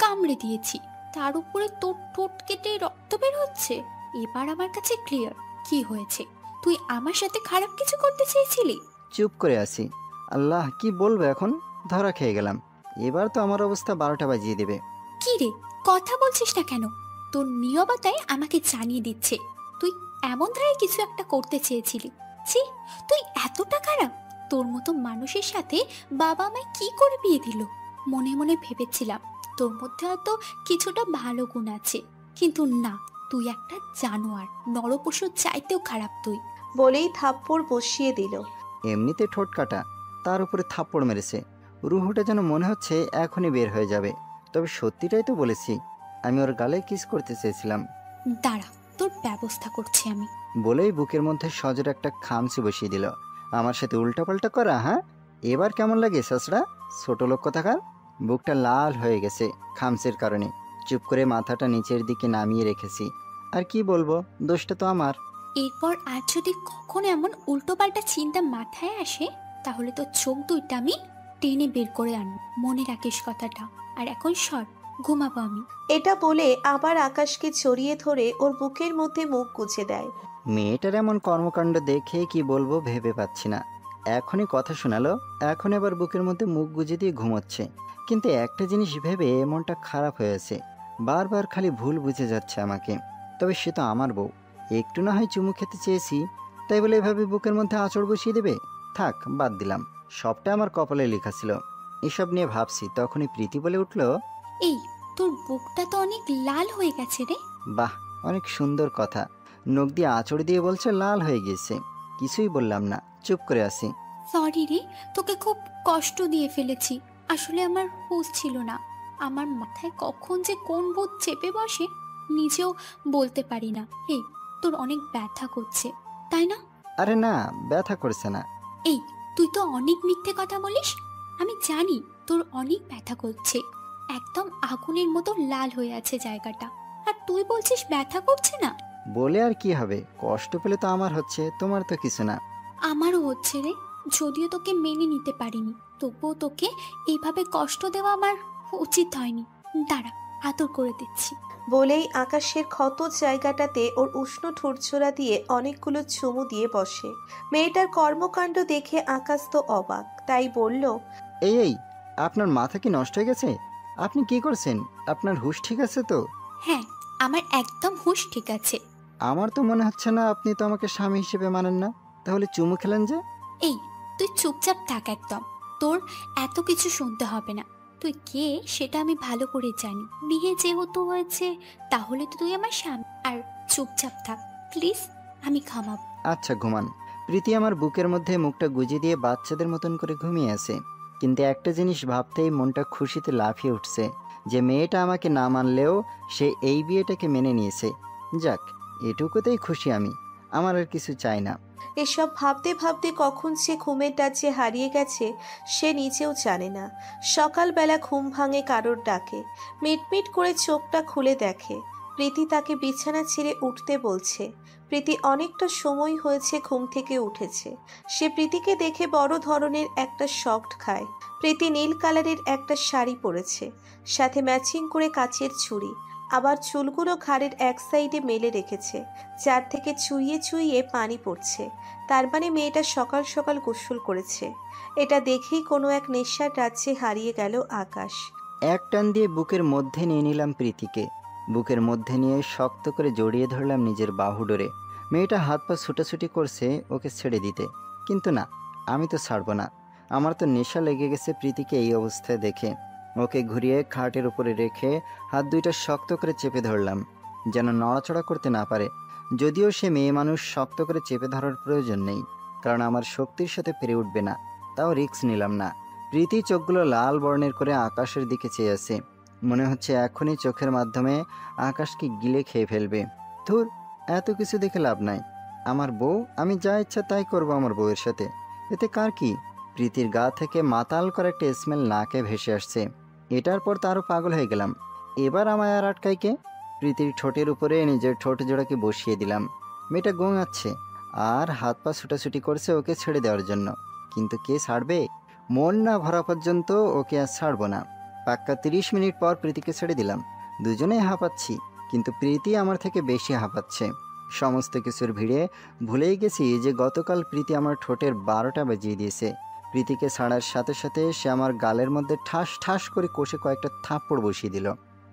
কামড়ে দিয়েছি, তার উপরে তোর ঠোঁট কেটে রক্ত বের হচ্ছে। এবার আমার কাছে ক্লিয়ার কি হয়েছে। তুই আমার সাথে খারাপ কিছু করতে চেয়েছিলি। চুপ করে আছি। আল্লাহ, কি বলবো এখন? ধরা খেয়ে গেলাম। এবার তো আমার অবস্থা 12টা বাজিয়ে দেবে। কি রে, কথা বলছিস না কেন? তোর নীরবতায় আমাকে জানিয়ে দিচ্ছে তুই এমন ধারে কিছু একটা করতে চেয়েছিলি। ছি, তুই এতটা খারাপ? তোর মতো মানুষের সাথে বাবা আমায় কি করে বিয়ে দিল? মনে মনে ভেবেছিলাম তোর মধ্যে হয়তো কিছুটা ভালো গুণ আছে, কিন্তু না, তুই একটা জানোয়ার, নরপশুর চাইতেও খারাপ তুই। বলেই থাপ্পড় বসিয়ে দিল। এমনিতে ঠোঁট কাটা, তার উপরে থাপ্পড় মেরেছে। রুহুটা যেন মনে হচ্ছে এখনই বের হয়ে যাবে। তবে সত্যিটাই তো বলেছি, আমি ওর গালে কিস করতে চেয়েছিলাম। দাঁড়া, তোর ব্যবস্থা করছি আমি। বলেই বুকের মধ্যে সজোর একটা খামচি বসিয়ে দিল। আমার সাথে উল্টাপাল্টা করা, হ্যাঁ? এবার কেমন লাগে সসরা? ছোট লোক কোথাকার। বুকটা লাল হয়ে গেছে খামচির কারণে। চুপ করে মাথাটা নিচের দিকে নামিয়ে রেখেছি। আর কি বলবো, দোষটা তো আমার। এরপর আর যদি কখনো এমন উল্টোপাল্টা চিন্তা মাথায় আসে, তাহলে তো চোখ দুইটা আমি টেনে বের করে আনবো। মনে রাখিস কথাটা। আর এখন সর, ঘুমাবো আমি। এটা বলে আবার আকাশকে জড়িয়ে ধরে ওর বুকের মধ্যে মুখ গুজে দেয়। মেয়েটার এমন কর্মকাণ্ড দেখে কি বলবো ভেবে পাচ্ছি না। এখনই কথা শোনালো, এখন এবার বুকের মধ্যে মুখ গুজে দিয়ে ঘুমোচ্ছে। কিন্তু একটা জিনিস ভেবে মনটা খারাপ হয়েছে। বারবার খালি ভুল বুঝে যাচ্ছে আমাকে। তবে সে তো আমার বউ, একটু না হয় চুমু খেতে চেয়েছি, তাই বলে এভাবে বুকের মধ্যে আঁচড় বসিয়ে দেবে? থাক, বাদ দিলাম। সবটা আমার কপালে লেখা ছিল। এসব নিয়ে ভাবছি, তখনই প্রীতি বলে উঠল, এই, তোর বুকটা তো অনেক লাল হয়ে গেছে রে। বাহ, অনেক সুন্দর কথা। নখ দিয়ে আঁচড় দিয়ে বলছে লাল হয়ে গিয়েছে। কিছুই বললাম না, চুপ করে আছি। সরি রে, তোকে খুব কষ্ট দিয়ে ফেলেছি। আসলে আমার হুঁশ ছিল না। আমার মাথায় কখন যে কোন ভূত চেপে বসে নিজেও বলতে পারি না। এই, তোর অনেক ব্যথা করছে, তাই না? আরে না, ব্যথা করছে না। এই, তুই তো অনেক মিথ্যে কথা বলিস। আমি জানি তোর অনেক ব্যথা করছে। একদম আগুনের মতো লাল হয়ে আছে জায়গাটা, আর তুই বলছিস ব্যথা করছে না। বলে আর কি হবে, কষ্ট পেলে তো আমার হচ্ছে, তোমার তো কিছু না। আমারও হচ্ছে রে। যদিও তোকে মেনে নিতে পারিনি, তবুও তোকে এইভাবে কষ্ট দেওয়া আমার উচিত হয়নি। দাঁড়া, আদর করে দিচ্ছি। বলেই আকাশের ক্ষত জায়গাটাতে ওর উষ্ণ ঠোঁটছোড়া দিয়ে অনেকগুলো চুমু দিয়ে বসে। মেয়েটার কর্মকাণ্ড দেখে আকাশ তো অবাক, তাই বলল, এই এই, আপনার মাথা কি নষ্ট হয়ে গেছে? আপনি কি করছেন? আপনার হুঁশ ঠিক আছে তো? হ্যাঁ, আমার একদম হুঁশ ঠিক আছে। আমার তো মনে হচ্ছে না, আপনি তো আমাকে স্বামী হিসেবে মানেন না। তাহলে চুমু খেলেন যে? এই, তুই চুপচাপ থাক একদম। তোর এত কিছু শুনতে হবে না। তুই কে সেটা আমি ভালো করে জানি। বিয়ে যেহেতু হয়েছে, তাহলে তো তুই আমার স্বামী। আর চুপচাপ থাক প্লিজ, আমি ঘুমাবো। আচ্ছা, ঘুমান। প্রীতি আমার বুকের মধ্যে মুখটা গুজে দিয়ে বাচ্চাদের মতন করে ঘুমিয়ে আছে। কিন্তু একটা জিনিস ভাবতেই মনটা খুশিতে লাফিয়ে উঠছে, যে মেয়েটা আমাকে না মানলেও সে এই বিয়েটাকে মেনে নিয়েছে। যাক, এটুকুতেই খুশি আমি। আমার আর কিছু চাই না। এসব ভাবতে ভাবতে কখন সে ঘুমের রাজ্যে হারিয়ে গেছে সে নিজেও জানে না। সকালবেলা ঘুম ভাঙে কারোর ডাকে। মিটমিট করে চোখটা খুলে দেখে প্রীতি তাকে বিছানা ছেড়ে উঠতে বলছে। প্রীতি অনেকটা সময় হয়েছে ঘুম থেকে উঠেছে। সে প্রীতিকে দেখে বড় ধরনের একটা শক খায়। প্রীতি নীল কালারের একটা শাড়ি পরেছে, সাথে ম্যাচিং করে কাচের চুড়ি, আবার চুলগুলো ঘাড়ের এক সাইডে মেলে রেখেছে, যার থেকে চুইয়ে চুইয়ে পানি পড়ছে। তার মানে মেয়েটা সকাল সকাল গোসল করেছে। এটা দেখেই কোনো এক নেশার রাজ্যে হারিয়ে গেল আকাশ। এক টান দিয়ে বুকের মধ্যে নিয়ে নিলাম প্রীতিকে। বুকের মধ্যে নিয়ে শক্ত করে জড়িয়ে ধরলাম নিজের বাহু ডোরে। মেয়েটা হাত পা ছুটাছুটি করছে ওকে ছেড়ে দিতে, কিন্তু না, আমি তো ছাড়বো না। আমার তো নেশা লেগে গেছে প্রীতিকে এই অবস্থায় দেখে। ওকে ঘুরিয়ে খাটের উপরে রেখে হাত দুইটা শক্ত করে চেপে ধরলাম, যেন নড়াচড়া করতে না পারে। যদিও সে মেয়ে মানুষ, শক্ত করে চেপে ধরার প্রয়োজন নেই, কারণ আমার শক্তির সাথে পেরে উঠবে না। তাও রিস্ক নিলাম না। প্রীতি চোখগুলো লাল বর্ণের করে আকাশের দিকে চেয়ে আছে। মনে হচ্ছে এখনই চোখের মাধ্যমে আকাশকে গিলে খেয়ে ফেলবে। ধুর, এত কিছু দেখে লাভ নাই। আমার বউ, আমি যা ইচ্ছা তাই করবো আমার বউয়ের সাথে, এতে কার কি? প্রীতির গা থেকে মাতাল করে একটা স্মেল নাকে ভেসে আসছে। এটার পর তারও পাগল হয়ে গেলাম। এবার আমায় আর আটকাই কে? প্রীতির ঠোঁটের উপরে নিজের ঠোঁট জোড়াকে বসিয়ে দিলাম। মেয়েটা গোঙাচ্ছে আর হাত পা ছুটাছুটি করছে ওকে ছেড়ে দেওয়ার জন্য, কিন্তু কে ছাড়বে? মন না ভরা পর্যন্ত ওকে আর ছাড়বো না। পাক্কা 30 মিনিট পর প্রীতিকে ছেড়ে দিলাম। দুজনেই হাঁপাচ্ছি, কিন্তু প্রীতি আমার থেকে বেশি হাঁপাচ্ছে। সমস্ত কিছুর ভিড়ে ভুলেই গেছি যে গতকাল প্রীতি আমার ঠোঁটের 12টা বাজিয়ে দিয়েছে। প্রীতিকে ছাড়ার সাথে সাথে সে আমার গালের মধ্যে ঠাস ঠাস করে কষে কয়েকটা থাপ্পড় বসিয়ে দিল।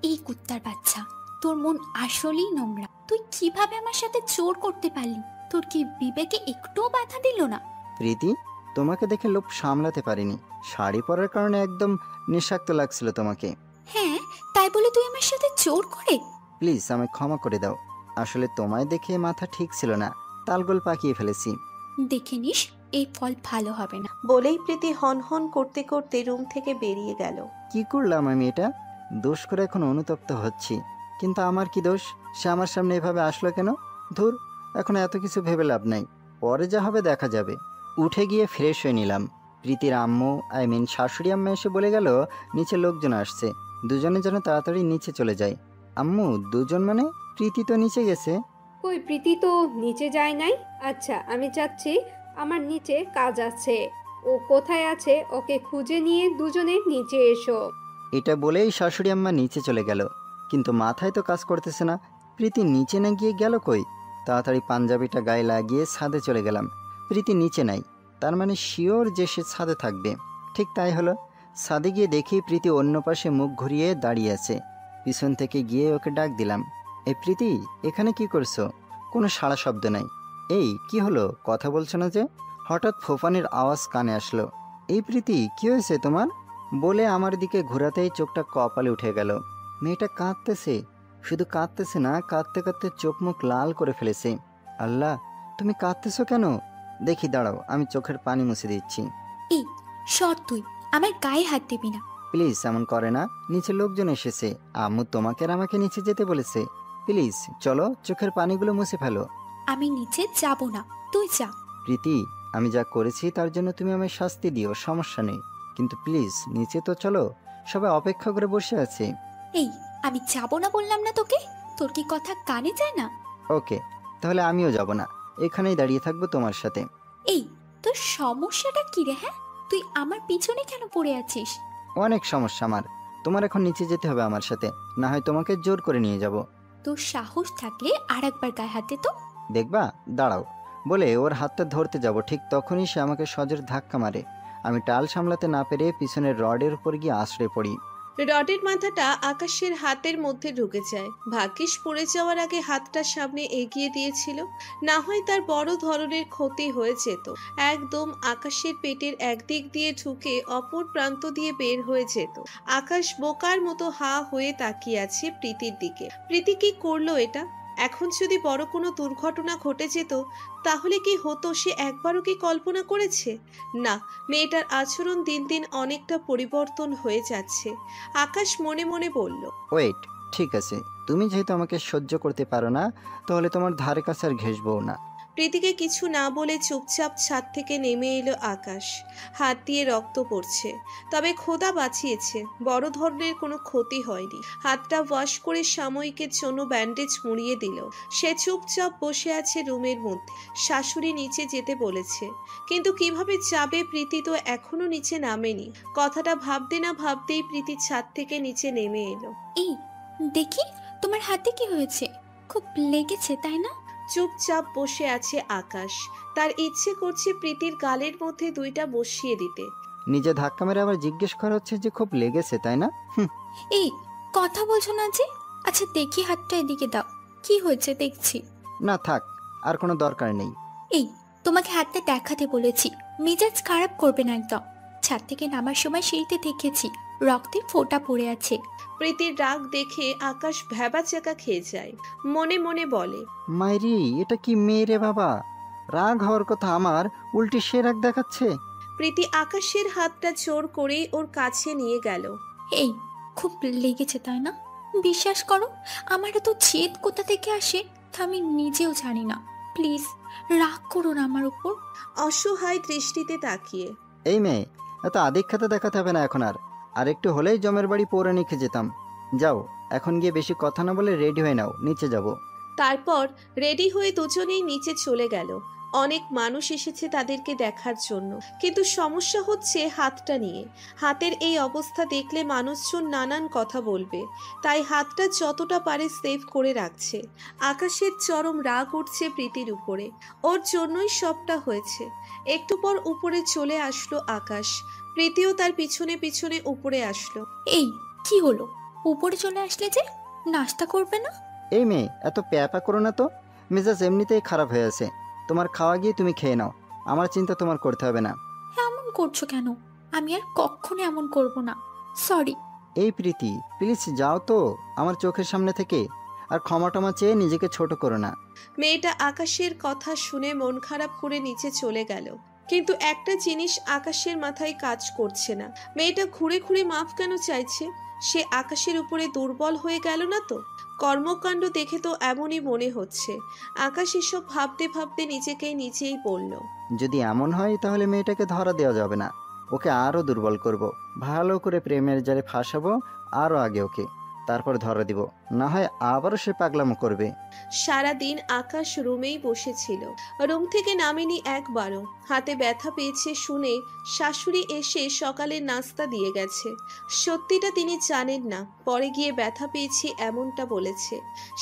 এই কুত্তার বাচ্চা, তোর মন আসলেই নোংরা। তুই কিভাবে আমার সাথে জোর করতে পারলি? তোর কি বিবেকে একটুও বাধা দিল না? প্রীতি, তোমাকে দেখে লোভ সামলাতে পারিনি। শাড়ি পরার কারণে একদম নিঃশাক্ত লাগছিল তোমাকে। হ্যাঁ, তাই বলে তুই আমার সাথে জোর করে? প্লিজ আমায় ক্ষমা করে দাও। আসলে তোমায় দেখে মাথা ঠিক ছিল না, তালগোল পাকিয়ে ফেলেছি। দেখে নিস, এই ফল ভালো হবে না। বলেই প্রীতি হন হন করতে করতে রুম থেকে বেরিয়ে গেল। কি করলাম আমি এটা? দোষ করে এখন অনুতপ্ত হচ্ছি, কিন্তু আমার কি দোষ? সে আমার সামনে এভাবে আসলো কেন? ধুর, এখন এত কিছু ভেবে লাভ নাই, পরে যা হবে দেখা যাবে। উঠে গিয়ে ফ্রেশ হয়ে নিলাম। প্রীতির আম্মু, শাশুড়ি আম্মা এসে বলে গেল নিচে লোকজন আসছে, দুজনে যেন তাড়াতাড়ি নিচে চলে যায়। আম্মু, দুজন মানে? প্রীতি তো নিচে গেছে। কই, প্রীতি তো নিচে যায় নাই। আচ্ছা, আমি যাচ্ছি, আমার নিচে কাজ আছে। ও কোথায় আছে ওকে খুঁজে নিয়ে দুজনে নিচে এসো। এটা বলেই শাশুড়ি আম্মা নিচে চলে গেল, কিন্তু মাথায় তো কাজ করতেছে না। প্রীতি নিচে না গিয়ে গেল কই? তাড়াতাড়ি পাঞ্জাবিটা গায়ে লাগিয়ে ছাদে চলে গেলাম। প্রীতি নিচে নাই, তার মানে শিওর যে সে ছাদে থাকবে। ঠিক তাই হলো। ছাদে গিয়ে দেখি প্রীতি অন্য পাশে মুখ ঘুরিয়ে দাঁড়িয়ে আছে। পিছন থেকে গিয়ে ওকে ডাক দিলাম, এই প্রীতি, এখানে কি করছো? কোনো সাড়া শব্দ নাই। এই কি হলো, কথা বলছো না যে? হঠাৎ ফোফানির আওয়াজ কানে আসলো। এই প্রীতি, কি হয়েছে তোমার? বলে আমার দিকে ঘোরাতেই চোখটা কপালে উঠে গেল। মেয়েটা কাঁদতেছে, শুধু কাঁদতেছে না, কাঁদতে কাঁদতে চোখ মুখ লাল করে ফেলেছে। আল্লাহ, তুমি কাঁদতেছো কেন? দেখি, দাঁড়াও, আমি চোখের পানি মুছে দিচ্ছি। এই সর, তুই আমার গায়ে হাত দিবি না। প্লিজ এমন করে না, নিচে লোকজন এসেছে। আম্মু তোমাকে আর আমাকে নিচে যেতে বলেছে। প্লিজ চলো, চোখের পানিগুলো মুছে ফেলো। আমি নিচে যাব না, তুই যা। প্রীতি, আমি যা করেছি তার জন্য তুমি আমায় শাস্তি দিও, সমস্যা নেই, কিন্তু প্লিজ নিচে তো চলো, সবাই অপেক্ষা করে বসে আছে। এই, আমি যাব না বললাম না তোকে? তোর কি কথা কানে যায় না? ওকে, তাহলে আমিও যাব না, এখানেই দাঁড়িয়ে থাকবো তোমার সাথে। এই, তোর সমস্যাটা কি রে? হ্যাঁ, তুই আমার পিছনে কেন পড়ে আছিস? অনেক সমস্যা আমার। তোমার এখন নিচে যেতে হবে আমার সাথে, না হয় তোমাকে জোর করে নিয়ে যাব। তোর সাহস থাকলে আর একবার গায়ে হাত দে তো। দেখবা, দাঁড়াও। বলে ওর হাতটা ধরতে যাব, ঠিক তখনই সে আমাকে সজোর ধাক্কা মারে। আমি টাল সামলাতে না পেরে পিছনের রডের উপর গিয়ে আশ্রয় পড়ি। রডের মাথাটা আকাশের হাতের মধ্যে ঢুকে যায়। ভাগ্যিস পড়ে যাওয়ার আগে হাতটা সামনে এগিয়ে দিয়েছিল, না হয় তার বড় ধরনের ক্ষতি হয়ে যেত। একদম আকাশের পেটের একদিক দিয়ে ঢুকে অপর প্রান্ত দিয়ে বের হয়ে যেত। আকাশ বোকার মতো হা হয়ে তাকিয়ে আছে প্রীতির দিকে। প্রীতি কি করলো এটা? এখন যদি বড় কোনো দুর্ঘটনা ঘটে যেত তাহলে কি হতো সে একবারও কি কল্পনা করেছে? না, মেয়েটার আচরণ দিন দিন অনেকটা পরিবর্তন হয়ে যাচ্ছে। আকাশ মনে মনে বলল, ওয়েট, ঠিক আছে, তুমি যেহেতু আমাকে সহ্য করতে পারো না, তাহলে তোমার ধারে কাছে আর ঘেসবো না। প্রীতিকে কিছু না বলে চুপচাপ ছাদ থেকে নেমে এলো আকাশ। হাত দিয়ে রক্ত পড়ছে, তবে খোদা বাঁচিয়েছে, বড় ধরনের কোনো ক্ষতি হয়নি। হাতটা ওয়াশ করে সাময়িকের জন্য ব্যান্ডেজ মুড়িয়ে দিল। সে চুপচাপ বসে আছে রুমের মধ্যে। শাশুড়ি নিচে যেতে বলেছে, কিন্তু কিভাবে যাবে? প্রীতি তো এখনো নিচে নামেনি। কথাটা ভাবতে না ভাবতেই প্রীতি ছাদ থেকে নিচে নেমে এলো। এই দেখি তোমার হাতে কি হয়েছে, খুব লেগেছে তাই না? চুপচাপ বসে আছে আকাশ। তার ইচ্ছে করছে প্রীতির গালের মধ্যে দুইটা বসিয়ে দিতে। নিজে ধাক্কা মেরে আবার জিজ্ঞেস করা হচ্ছে যে খুব লেগেছে তাই না? এই কথা বলছো না যে? আচ্ছা দেখি হাতটা এদিকে দাও, কি হয়েছে দেখছি। না থাক, আর কোনো দরকার নেই। এই তোমাকে হাতটা দেখাতে বলেছি, মেজাজ খারাপ করবে না একদম। ছাদ থেকে নামার সময় সিঁড়িতে দেখেছি রক্তের ফোঁটা পড়ে আছে। প্রীতির রাগ দেখে আকাশ ভ্যাবাচ্যাকা খেয়ে যায়। মনে মনে বলে, মাইরি, এটা কি মেয়ে রে বাবা? রাগ হওয়ার কথা আমার, উল্টে সে রাগ দেখাচ্ছে। প্রীতি আকাশের হাতটা জোর করেই ওর কাছে নিয়ে গেল। এই খুব লেগেছে তাই না? বিশ্বাস করো, আমার তো ছেদ কোথা থেকে আসে তা আমি নিজেও জানি না। প্লিজ রাগ করো না আমার উপর। অসহায় দৃষ্টিতে তাকিয়ে, এই মেয়ে, এত আদিক্ষাতে দেখাতে হবে না এখন। আর একটু হলেই জমের বাড়ি পৌঁছে নিখে যেতাম। যাও, এখন গিয়ে বেশি কথা না বলে রেডি হয়ে নাও, নিচে যাব। তারপর রেডি হয়ে দুজনেই নিচে চলে গেল। অনেক মানুষ এসেছে তাদেরকে দেখার জন্য, কিন্তু সমস্যা হচ্ছে হাতটা নিয়ে। হাতের এই অবস্থা দেখলে মানুষজন নানান কথা বলবে, তাই হাতটা যতটা পারে সেভ করে রাখছে। আকাশের চরম রাগ উঠছে প্রীতির উপরে, ওর জন্যই সবটা হয়েছে। একটু পর উপরে চলে আসলো আকাশ। প্রীতিও তার পিছনে পিছনে উপরে আসলো। এই কি হলো, উপরে চলে আসলে যে? নাস্তা করবে না? এই মেয়ে, এত প্যাপা করো না তো। মেজাজ এমনিতেই খারাপ হয়ে আছে। তোমার খাওয়া গিয়ে তুমি খেয়ে নাও, আমার চিন্তা তোমার করতে হবে না। এমন করছো কেন? আমি আর কখনো এমন করব না, সরি। এই প্রীতি, প্লিজ যাও তো আমার চোখের সামনে থেকে। আর ক্ষমা টমা চেয়ে নিজেকে ছোট করো না। মেয়েটা আকাশের কথা শুনে মন খারাপ করে নিচে চলে গেল। কিন্তু একটা জিনিস আকাশের মাথায় কাজ করছে না, মেয়েটা ঘুরে ঘুরে মাফ কেন চাইছে? সে আকাশের উপরে দুর্বল হয়ে গেল না তো? কর্মকাণ্ড দেখে তো এমনই মনে হচ্ছে। আকাশ এসব ভাবতে ভাবতে নিজেকেই নিজেই বলল, যদি এমন হয় তাহলে মেয়েটাকে ধরা দেওয়া যাবে না, ওকে আরও দুর্বল করব। ভালো করে প্রেমের জালে ফাঁসাবো আরও আগে ওকে, তারপর ধরা দিব। না হয় আবারও সে পাগলামো করবে। সারাদিন আকাশ রুমেই বসেছিল, রুম থেকে নামেনি একবারও। হাতে ব্যথা পেয়েছে শুনে শাশুড়ি এসে সকালের নাস্তা দিয়ে গেছে। সত্যিটা তিনি জানেন না, পরে গিয়ে ব্যথা পেয়েছি এমনটা বলেছে।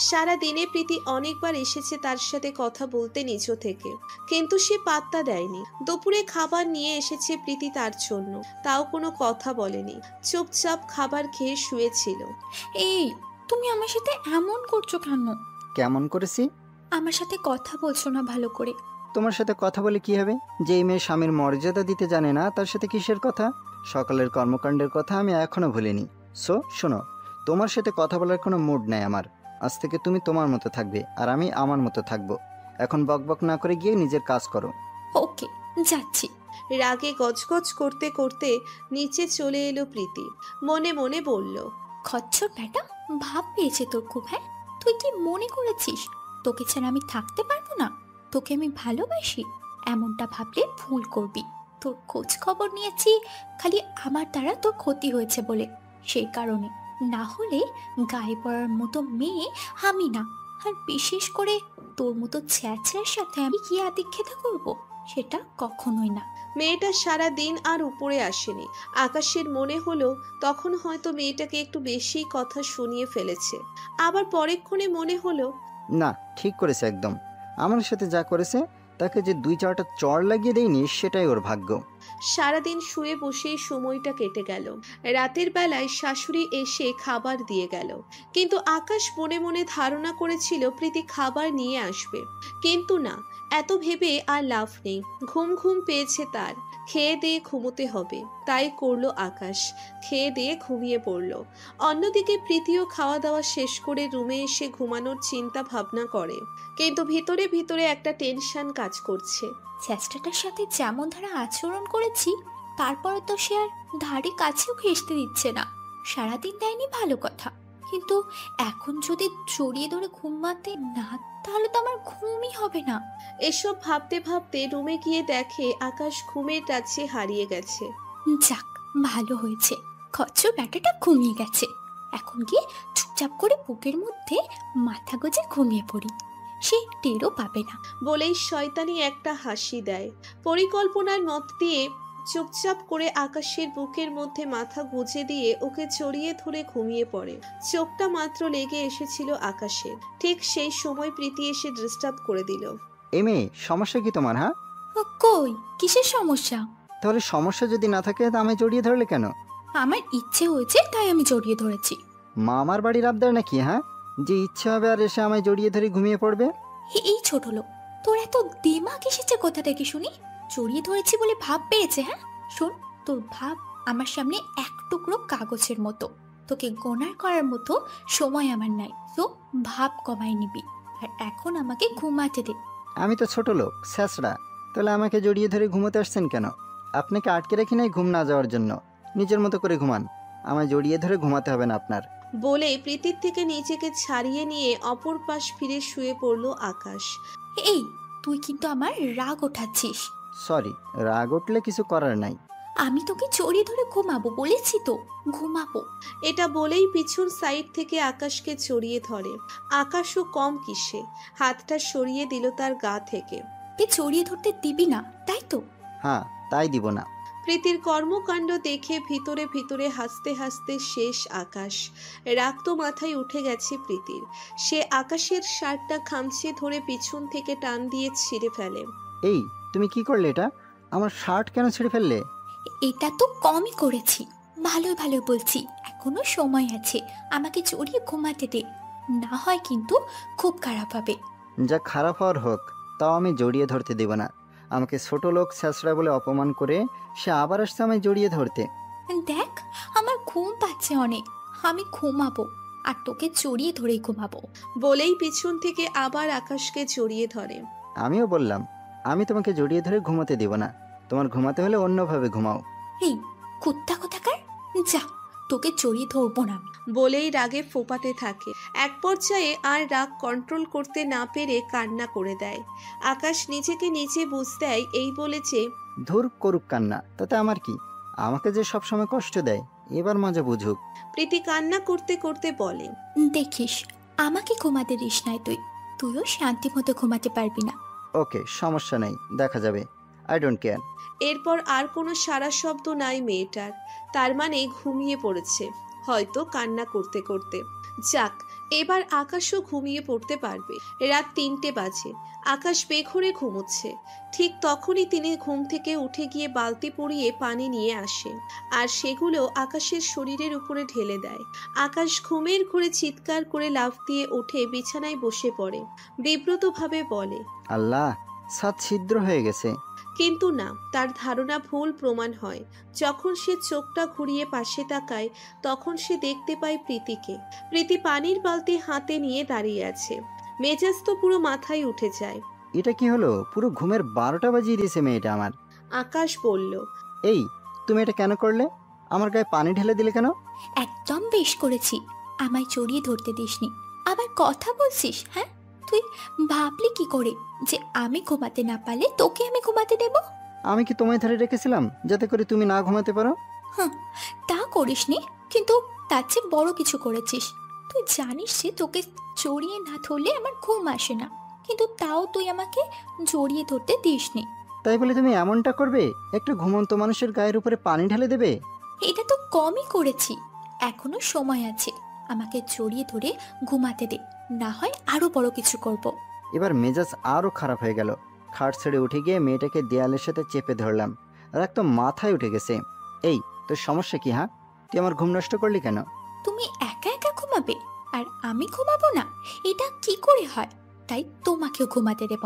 সারা দিনে প্রীতি অনেকবার এসেছে তার সাথে কথা বলতে নিজ থেকে, কিন্তু সে পাত্তা দেয়নি। দুপুরে খাবার নিয়ে এসেছে প্রীতি তার জন্য, তাও কোনো কথা বলেনি, চুপচাপ খাবার খেয়ে শুয়েছিল। এই তুমি আমার সাথে এমন করছো কেন? কেমন করেছি? আমার সাথে কথা বলছো না ভালো করে। তোমার সাথে কথা বলে কি হবে? যেই মেয়ে স্বামীর মর্যাদা দিতে জানে না, তার সাথে কিসের কথা? সকালের কর্মকাণ্ডের কথা আমি এখনো ভুলিনি। শোনো, তোমার সাথে কথা বলার কোনো মুড নাই আমার। আজ থেকে তুমি তোমার মতো থাকবে আর আমি আমার মতো থাকবো। এখন বকবক না করে গিয়ে নিজের কাজ করো। ওকে, যাচ্ছি। রাগে গজগজ করতে করতে নিচে চলে এলো প্রীতি। মনে মনে বলল, খচ্চর বেটা, ভাব পেয়েছে তোর খুব। হ্যাঁ, তুই কি মনে করেছিস তোকে ছাড়া আমি থাকতে পারবো না? তোকে আমি ভালোবাসি, এমনটা ভাবলে ভুল করবি। তোর খোঁজ খবর নিয়েছি খালি আমার দ্বারা তোর ক্ষতি হয়েছে বলে, সেই কারণে। না হলে গায়ে পড়ার মতো মেয়ে আমি না। আর বিশেষ করে তোর মতো ছ্যাঁচড়ার সাথে আমি কি আদিক্ষেতা করবো, সেটা কখনোই না। মেয়েটা সারা দিন আর উপরে আসেনি। আকাশের মনে হলো তখন হয়তো মেয়েটাকে একটু বেশি কথা শুনিয়ে ফেলেছে। আবার পরেক্ষণে মনে হলো, না, ঠিক করেছে একদম। আমার সাথে যা করেছে, তাকে যে 2-4টা চড় লাগিয়ে দেয়নি সেটাই ওর ভাগ্য। সারাদিন শুয়ে বসেই সময়টা কেটে গেল। রাতের বেলায় শাশুড়ি এসে খাবার দিয়ে গেল, কিন্তু আকাশ মনে মনে ধারণা করেছিল প্রীতি খাবার নিয়ে আসবে। কিন্তু না, এত ভেবে আর লাভ নেই। ঘুম ঘুম পেয়েছে তার, খেয়ে দিয়ে ঘুমোতে হবে। তাই করলো আকাশ, খেয়ে দিয়ে ঘুমিয়ে পড়ল। অন্যদিকে প্রীতিও খাওয়া দাওয়া শেষ করে রুমে এসে ঘুমানোর চিন্তা ভাবনা করে, কিন্তু ভিতরে ভিতরে একটা টেনশন কাজ করছে। চেষ্টাটার সাথে যেমন ধারা আচরণ করেছি, তারপরে তো সে আর ধারে কাছেও ঘেঁষতে দিচ্ছে না। সারাদিন দেয়নি ভালো কথা, কিন্তু এখন যদি জড়িয়ে ধরে ঘুমাতে না, তাহলে তো আমার ঘুমই হবে না। এসব ভাবতে ভাবতে রুমে গিয়ে দেখে আকাশ ঘুমের কাছে হারিয়ে গেছে। যাক, ভালো হয়েছে, খচ্চর ব্যাটাটা ঘুমিয়ে গেছে। এখন গিয়ে চুপচাপ করে বুকের মধ্যে মাথা গুজে ঘুমিয়ে পড়ি, সে টেরও পাবে না। বলেই শয়তানি একটা হাসি দেয়। পরিকল্পনার মত দিয়ে চুপচাপ করে আকাশের বুকের মধ্যে মাথা গুজে দিয়ে ওকে জড়িয়ে ধরে ঘুমিয়ে পড়ে। চোখটা মাত্র লেগে এসেছিল আকাশের, ঠিক সেই সময় প্রীতি এসে ডিস্টার্ব করে দিল। এই মেয়ে, সমস্যা কি তোমার? হ্যাঁ, ও কই, কিসের সমস্যা? তাহলে সমস্যা যদি না থাকে তা আমায় জড়িয়ে ধরলে কেন? আমার ইচ্ছে হয়েছে তাই আমি জড়িয়ে ধরেছি। মামার বাড়ির আবদার নাকি? হ্যাঁ, যে ইচ্ছে হবে আর এসে আমায় জড়িয়ে ধরে ঘুমিয়ে পড়বে? এই ছোট লোক, তোর এত দিমাগ এসেছে কোথা থেকে শুনি? জড়িয়ে ধরেছি বলে ভাব পেয়েছে? হ্যাঁ শোন, তোর ভাব আমার সামনে এক টুকরো কাগজের মতো, তোকে গোনার করার মতো সময় আমার নাই। তো ভাব কমাই নিবি, আর এখন আমাকে ঘুমাতে দে। আমি তো ছোট লোক, স্যাঁচড়া, তাহলে আমাকে জড়িয়ে ধরে ঘুমোতে আসছেন কেন? আপনাকে আটকে রাখি নাই ঘুম না যাওয়ার জন্য, নিজের মতো করে ঘুমান, আমায় জড়িয়ে ধরে ঘুমাতে হবে না আপনার। বলে প্রীতির থেকে নিজেকে ছাড়িয়ে নিয়ে অপর পাশ ফিরে শুয়ে পড়ল আকাশ। এই, তুই কিন্তু আমার রাগ ওঠাচ্ছিস। সরি, রাগ উঠলে কিছু করার নাই। আমি তোকে জড়িয়ে ধরে ঘুমাবো বলেছি তো, ঘুমাবো। এটা বলেই পিছন সাইড থেকে আকাশকে জড়িয়ে ধরে। আকাশও কম কিসে, হাতটা সরিয়ে দিল তার গা থেকে। তুই জড়িয়ে ধরতে দিবি না, তাই তো? হ্যাঁ, তাই দিব না। প্রীতির কর্মকাণ্ড দেখে ভিতরে ভিতরে হাসতে হাসতে শেষ আকাশ। রাগ তো মাথায় উঠে গেছে প্রীতির। সে আকাশের শার্টটা খামচে ধরে পিছন থেকে টান দিয়ে ছিঁড়ে ফেলে। এই, তুমি কি করলে এটা? আমার শার্ট কেন ছিঁড়ে ফেললে? এটা তো কমই করেছি, ভালোই ভালো বলছি, এখনো সময় আছে, আমাকে জড়িয়ে ঘুমাতে দে, না হয় কিন্তু খুব খারাপ হবে। যা খারাপ হওয়ার হোক, তাও আমি জড়িয়ে ধরতে দেব না। আমাকে ছোট লোক স্যাঁচড়া বলে অপমান করে সে আবার আসছে আমায় জড়িয়ে ধরতে। দেখ, আমার ঘুম পাচ্ছে অনেক, আমি ঘুমাবো, আর তোকে জড়িয়ে ধরেই ঘুমাবো। বলেই পিছন থেকে আবার আকাশকে জড়িয়ে ধরে। আমিও বললাম, আমি তোমাকে জড়িয়ে ধরে ঘুমাতে দেব না, তোমার ঘুমাতে হলে অন্যভাবে ঘুমাও। এই কুত্তা কোথাকার, যা, তোকে জড়িয়ে ধরবো না। বলেই রাগে ফোপাতে থাকে। এক পর্যায়ে আর রাগ কন্ট্রোল করতে না পেরে কান্না করে দেয়। আকাশ নিজেকে নিজে বুঝ দেয় এই বলেছে, ধুর করুক কান্না, তাতে আমার কি? আমাকে যে সবসময় কষ্ট দেয়, এবার মজা বুঝুক। প্রীতি কান্না করতে করতে বলে, দেখিস, আমাকে ঘুমাতে দিস নাই তুইও শান্তি মতো ঘুমাতে পারবি না। ওকে, সমস্যা নেই, দেখা যাবে, আই ডোন্ট কেয়ার। এরপর আর কোনো সারা শব্দ নাই মেয়েটার। তার মানে ঘুমিয়ে পড়েছে, হয়তো কান্না করতে করতে। যাক, এবার আকাশও ঘুমিয়ে পড়তে পারবে। রাত 3টে বাজে, আকাশ বেঘরে ঘুমোচ্ছে। ঠিক তখনই তিনি ঘুম থেকে উঠে গিয়ে বালতি পরিয়ে পানি নিয়ে আসে, আর সেগুলো আকাশের শরীরের উপরে ঢেলে দেয়। আকাশ ঘুমের ঘোরে চিৎকার করে লাফ দিয়ে উঠে বিছানায় বসে পড়ে। বিব্রতভাবে বলে, আল্লাহ, ছাদ ছিদ্র হয়ে গেছে। কিন্তু না, তার ধারণা ভুল প্রমাণ হয়। যখন সে চোখটা ঘুরিয়ে পাশে তাকায়, তখন সে দেখতে পায় প্রীতিকে। প্রীতি পানির বালতি হাতে নিয়ে দাঁড়িয়ে আছে। মেজাজ তো পুরো মাথায় উঠে যায়। এটা কি হলো? পুরো ঘুমের 12টা বাজিয়ে দিয়েছে মেয়েটা আমার। আকাশ বলল, এই, তুমি এটা কেন করলে? আমার গায়ে পানি ঢেলে দিলে কেন? একদম বেশ করেছি, আমায় জড়িয়ে ধরতে দিসনি, আবার কথা বলছিস? হ্যাঁ, তুই ভাবলি কি করে যে আমি ঘুমাতে না পারলে তোকে আমি ঘুমাতে দেব? আমি কি তোমায় ধরে রেখেছিলাম যাতে করে তুমি না ঘুমাতে পারো? হ্যাঁ, তা করিসনি, কিন্তু তার চেয়ে বড় কিছু করেছিস। তুই জানিস যে তোকে জড়িয়ে না ধরলে আমার ঘুম আসে না, কিন্তু তাও তুই আমাকে জড়িয়ে ধরতে দিসনি। তাই বলে তুমি এমনটা করবে? একটা ঘুমন্ত মানুষের গায়ের উপরে পানি ঢেলে দেবে? এটা তো কমই করেছি, এখনো সময় আছে, আমাকে জড়িয়ে ধরে ঘুমাতে দে, না হয় আরো বড় কিছু করব। এবার মেজাজ আরো খারাপ হয়ে গেল। খাট ছেড়ে উঠে গিয়ে মেয়েটাকে দেয়ালের সাথে চেপে ধরলাম, আর একদম মাথায় উঠে গেছে। এই, তোর সমস্যা কি? হ্যাঁ, তুই আমার ঘুম নষ্ট করলি কেন? তুমি একা একা ঘুমাবে আর আমি ঘুমাবো না? এটা কি করে হয়? তাই তোমাকেও ঘুমাতে দেব।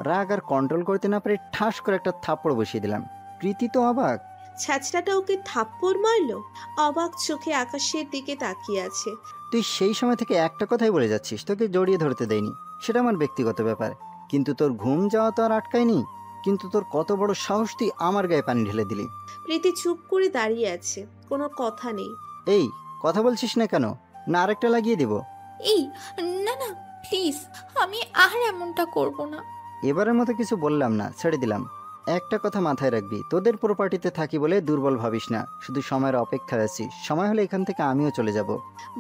রাগ আর কন্ট্রোল করতে না পেরে ঠাস করে একটা থাপ্পড় বসিয়ে দিলাম। প্রীতি তো অবাক। ছ্যাঁচড়াটা ওকে থাপ্পড় মারলো। অবাক চোখে আকাশের দিকে তাকিয়ে আছে। তুই সেই সময় থেকে একটা কথাই বলে যাচ্ছিস তোকে জড়িয়ে ধরতে দেয়নি, সেটা আমার ব্যক্তিগত ব্যাপার, কিন্তু তোর ঘুম যাওয়া তো আর আটকায়নি। কিন্তু তোর কত বড় সাহস, তুই আমার গায়ে পানি ঢেলে দিলি। প্রীতি চুপ করে দাঁড়িয়ে আছে, কোনো কথা নেই। এই, কথা বলছিস না কেন? না আরেকটা লাগিয়ে দেব? এই, না না, প্লিজ, আমি আর এমনটা করব না। এবারের মতো কিছু বললাম না, ছেড়ে দিলাম। একটা কথা মাথায় রাখবি, তোদের প্রপার্টিতে থাকি বলে দুর্বল ভাবিস না, শুধু সময়ের অপেক্ষায় আছি, সময় হলে এখান থেকে আমিও চলে যাব।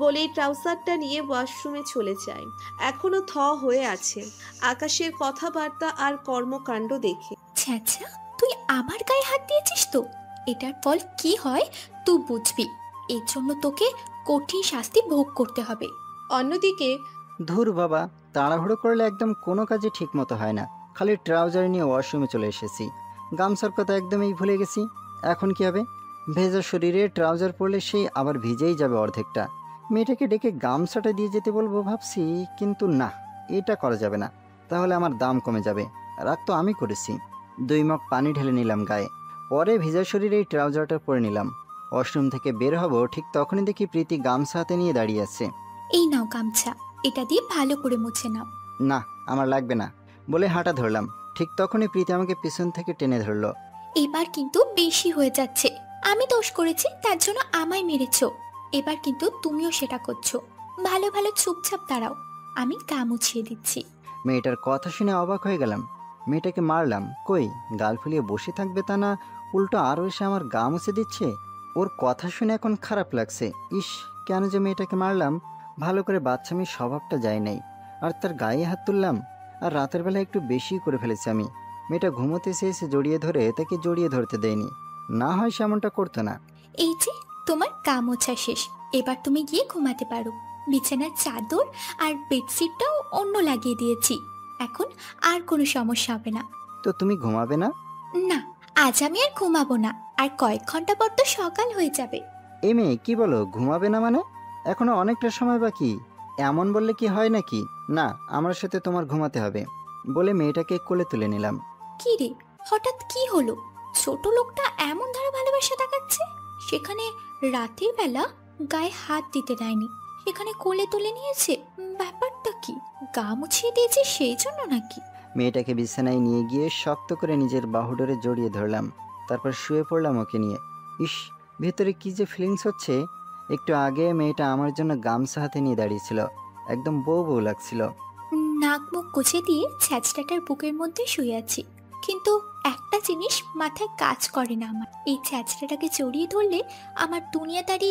বলেই ট্রাউজারটা নিয়ে ওয়াশরুমে চলে যায়। এখনো হয়ে আছে আকাশের কথাবার্তা আর কর্মকাণ্ড দেখে। আচ্ছা, তুই আমার গায়ে হাত দিয়েছিস তো, এটার ফল কি হয় তুই বুঝবি। এর জন্য তোকে কঠিন শাস্তি ভোগ করতে হবে। অন্যদিকে ধুর বাবা, তাড়াহুড়ো করলে একদম কোনো কাজই ঠিক মতো হয় না। খালি ট্রাউজার নিয়ে ওয়াশরুমে চলে এসেছি, গামছার কথা একদমই ভুলে গেছি। এখন কি হবে? ভেজা শরীরে ট্রাউজার পরলে সেই আবার ভিজেই যাবে অর্ধেকটা। মেয়েটাকে ডেকে গামছাটা দিয়ে যেতে বলবো ভাবছি, কিন্তু না, এটা করা যাবে না, তাহলে আমার দাম কমে যাবে। রাগ তো আমি করেছি। 2 মগ পানি ঢেলে নিলাম গায়ে, পরে ভেজা শরীরে এই ট্রাউজারটা পরে নিলাম। ওয়াশরুম থেকে বের হব, ঠিক তখনই দেখি প্রীতি গামছা হাতে নিয়ে দাঁড়িয়ে আছে। এই নাও গামছা, এটা দিয়ে ভালো করে মুছে নাও। না, আমার লাগবে না বলে হাঁটা ধরলাম, ঠিক তখনই প্রীতি আমাকে পিছন থেকে টেনে ধরলো। এবার কিন্তু বেশি হয়ে যাচ্ছে। আমি দোষ করেছি, তার জন্য আমায় মেরেছো। এবার কিন্তু তুমিও সেটা করছো। ভালো ভালো চুপচাপ দাঁড়াও, আমি গা মুছিয়ে দিচ্ছি। মেয়েটার কথা শুনে অবাক হয়ে গেলাম। মেয়েটাকে মারলাম কই, গাল ফুলিয়ে বসে থাকবে তা না, উল্টো আরও এসে আমার গা মুছে দিচ্ছে। ওর কথা শুনে এখন খারাপ লাগছে। ইস, কেন যে মেয়েটাকে মারলাম, ভালো করে বাচ্চামির স্বভাবটা যায় নাই, আর তার গায়ে হাত তুললাম। আর রাতের বেলা একটু বেশি করে ফেলেছি আমি। মেয়েটা ঘুমোতে চেয়েছে জড়িয়ে ধরে, তাকে জড়িয়ে ধরতে দেয়নি, না হয় সেমনটা করতো না। এই যে তোমার গা মোছা শেষ, এবার তুমি গিয়ে ঘুমাতে পারো। বিছানার চাদর আর বেডশিটটাও অন্য লাগিয়ে দিয়েছি, এখন আর কোনো সমস্যা হবে না। তো তুমি ঘুমাবে না? না, আজ আমি আর ঘুমাবো না, আর কয়েক ঘন্টা পর তো সকাল হয়ে যাবে। এই মেয়ে কি বলো, ঘুমাবে না মানে? এখনো অনেকটা সময় বাকি, এমন বললে কি হয় নাকি? না, আমার সাথে তোমার ঘুমাতে হবে বলে মেয়েটাকে কোলে তুলে নিলাম। কি রে, হঠাৎ কি হলো? ছোট লোকটা এমন ধারা ভালোবাসা দেখাচ্ছে, সেখানে রাতের বেলা গায়ে হাত দিতে দেয়নি, সেখানে কোলে তুলে নিয়েছে। ব্যাপারটা কি? গা মুছিয়ে দিয়েছে সেই জন্য নাকি? মেয়েটাকে বিছানায় নিয়ে গিয়ে শক্ত করে নিজের বাহুডোরে জড়িয়ে ধরলাম, তারপর শুয়ে পড়লাম ওকে নিয়ে। ইস, ভেতরে কি যে ফিলিংস হচ্ছে। একটু আগে মেয়েটা আমার জন্য গামছা হাতে নিয়ে দাঁড়িয়েছিল, একদম বউ বউ লাগছিল। নাক মুখ গুছে দিয়ে ছ্যাঁচড়াটার বুকের মধ্যে শুয়ে আছি, কিন্তু একটা জিনিস মাথায় কাজ করে না আমার। এই ছ্যাঁচড়াটাকে জড়িয়ে ধরলে আমার দুনিয়াদারি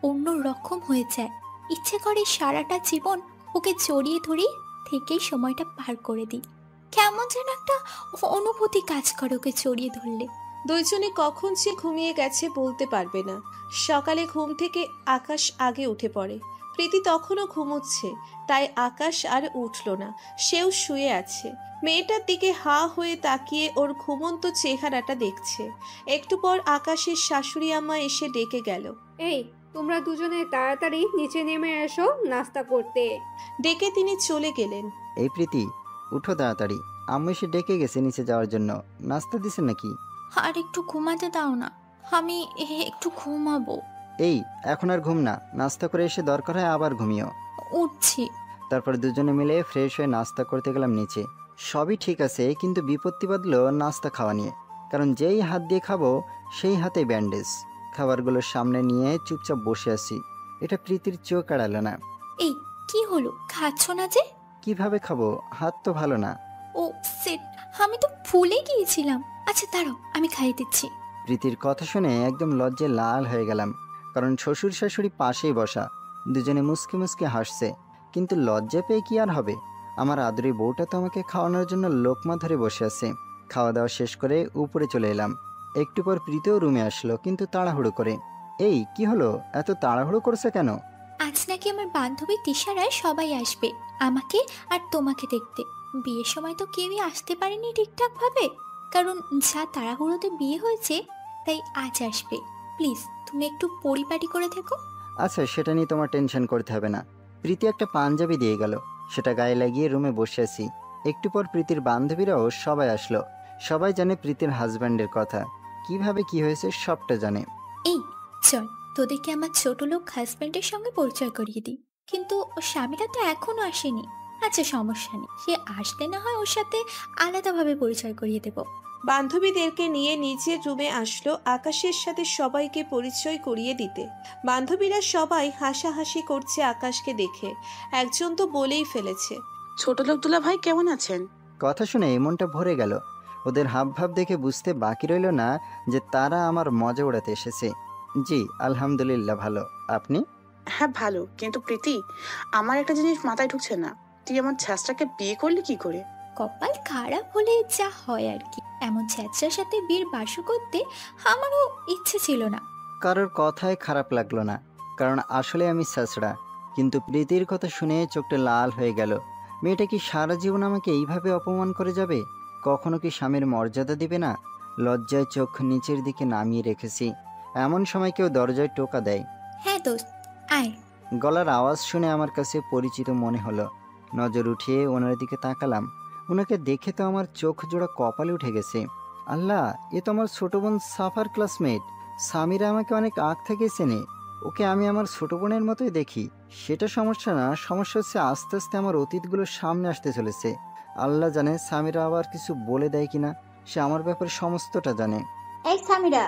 অন্য রকম হয়ে যায়। ইচ্ছে করে সারাটা জীবন ওকে জড়িয়ে ধরে থেকেই সময়টা পার করে দিই। কেমন যেন একটা অনুভূতি কাজ করে ওকে জড়িয়ে ধরলে। দুইজনে কখন সে ঘুমিয়ে গেছে বলতে পারবে না। সকালে ঘুম থেকে আকাশ আগে উঠে পড়ে। প্রীতি তখনও ঘুমোচ্ছে, তাই আকাশ আর উঠল না, সেও শুয়ে আছে। মেয়েটার দিকে হা হয়ে তাকিয়ে ওর ঘুমন্ত চেহারাটা দেখছে। একটু পর আকাশের শাশুড়ি আম্মা এসে ডেকে গেল। এই, তোমরা দুজনে তাড়াতাড়ি নিচে নেমে এসো নাস্তা করতে। ডেকে তিনি চলে গেলেন। এই প্রীতি, উঠো তাড়াতাড়ি, আম্মু এসে ডেকে গেছে নিচে যাওয়ার জন্য। নাস্তা দিছে নাকি? আর একটু ঘুমাতে দাও না, আমি একটু ঘুমাবো। এই, এখন আর ঘুম না, নাস্তা করে এসে দরকার হয় আবার ঘুমিও। উঠছি। তারপর দুজনে মিলে ফ্রেশ হয়ে নাস্তা করতে গেলাম নিচে। সবই ঠিক আছে, কিন্তু বিপত্তি বাঁধলো নাস্তা খাওয়া নিয়ে, কারণ যেই হাত দিয়ে খাবো সেই হাতে ব্যান্ডেজ। খাবারগুলো সামনে নিয়ে চুপচাপ বসে আছি, এটা প্রীতির চোখ এড়ালো না। এই, কি হলো, খাচ্ছ না যে? কিভাবে খাবো, হাত তো ভালো না। ও সেট, আমি তো ভুলে গিয়েছিলাম। আচ্ছা দাঁড়াও, আমি খাইয়ে দিচ্ছি। প্রীতির কথা শুনে একদম লজ্জায় লাল হয়ে গেলাম, কারণ শ্বশুর শাশুড়ি পাশেই বসা, দুজনে মুসকে মুসকে হাসছে। কিন্তু লজ্জা পেয়ে কি আর হবে, আমার আদুরি বউটা তো আমাকে খাওয়ানোর জন্য লোকমা ধরে বসে আছে। খাওয়া দাওয়া শেষ করে উপরে চলে এলাম। একটু পর প্রীতিও রুমে আসলো, কিন্তু তাড়াহুড়ো করে। এই, কি হলো, এত তাড়াহুড়ো করছে কেন? আজ নাকি আমার বান্ধবী তিশারায় সবাই আসবে আমাকে আর তোমাকে দেখতে। বিয়ের সময় তো কেউই আসতে পারেনি ঠিকঠাক ভাবে, কারণ যা তাড়াহুড়োতে বিয়ে হয়েছে, তাই আজ আসবে। প্লিজ তুমি একটু পরিপাটি করে থেকো। আচ্ছা, সেটা নিয়ে তোমার টেনশন করতে হবে না। প্রীতি একটা পাঞ্জাবি দিয়ে গেল, সেটা গায়ে লাগিয়ে রুমে বসে আছি। একটু পর প্রীতির বান্ধবীরাও সবাই আসলো। সবাই জানে প্রীতির হাজব্যান্ডের কথা, কিভাবে কি হয়েছে সবটা জানে। এই চল, তোদেরকে আমার ছোট লোক হাজব্যান্ডের সঙ্গে পরিচয় করিয়ে দিই। কিন্তু ওর স্বামীরা তো এখনো আসেনি। আচ্ছা সমস্যা নেই, সে আসলে না হয় ওর সাথে আলাদাভাবে পরিচয় করিয়ে দেব। বান্ধবীদেরকে নিয়ে নিজের রুমে আসলো আকাশের সাথে সবাইকে পরিচয় করিয়ে দিতে। বান্ধবীরা সবাই হাসাহাসি করছে আকাশকে দেখে। একজন তো বলেই ফেলেছে, ছোট লোক দুলা ভাই কেমন আছেন? কথা শুনে মনটা ভরে গেল। ওদের হাবভাব দেখে বুঝতে বাকি রইল না যে তারা আমার মজা উড়াতে এসেছে। জি আলহামদুলিল্লাহ ভালো, আপনি? হ্যাঁ ভালো, কিন্তু প্রীতি, আমার একটা জিনিস মাথায় ঢুকছে না। তুই আমার ছ্যাঁচটাকে বিয়ে করলি কি করে? কপাল খারাপ হলে যা হয় আর কি। এমন ছেঁচড়ার সাথে বিয়ের বাসর করতে আমারও ইচ্ছে ছিল না। কারোর কথায় খারাপ লাগলো না, কারণ আসলে আমি ছাছড়া। কিন্তু প্রীতির কথা শুনে চোখটা লাল হয়ে গেল। মেয়েটা কি সারা জীবন আমাকে এইভাবে অপমান করে যাবে? কখনো কি স্বামীর মর্যাদা দিবে না? লজ্জায় চোখ নিচের দিকে নামিয়ে রেখেছি। এমন সময় কেউ দরজায় টোকা দেয়। হ্যাঁ দোস্ত, আয়। গলার আওয়াজ শুনে আমার কাছে পরিচিত মনে হলো। নজর উঠিয়ে ওনার দিকে তাকালাম। ওনাকে দেখে তো আমার চোখ জোড়া কপালে উঠে গেছে। আল্লাহ, এ তো আমার ছোট বোন সাফার ক্লাসমেট। সামিরা আমাকে অনেক আগ থেকে চেনে। ওকে আমি আমার ছোট বোনের মতোই দেখি। সেটা সমস্যা না, সমস্যা হচ্ছে আস্তে আস্তে আমার অতীতগুলো সামনে আসতে চলেছে। আল্লাহ জানে সামিরা আবার কিছু বলে দেয় কিনা। সে আমার ব্যাপারে সমস্তটা জানে। এই সামিরা,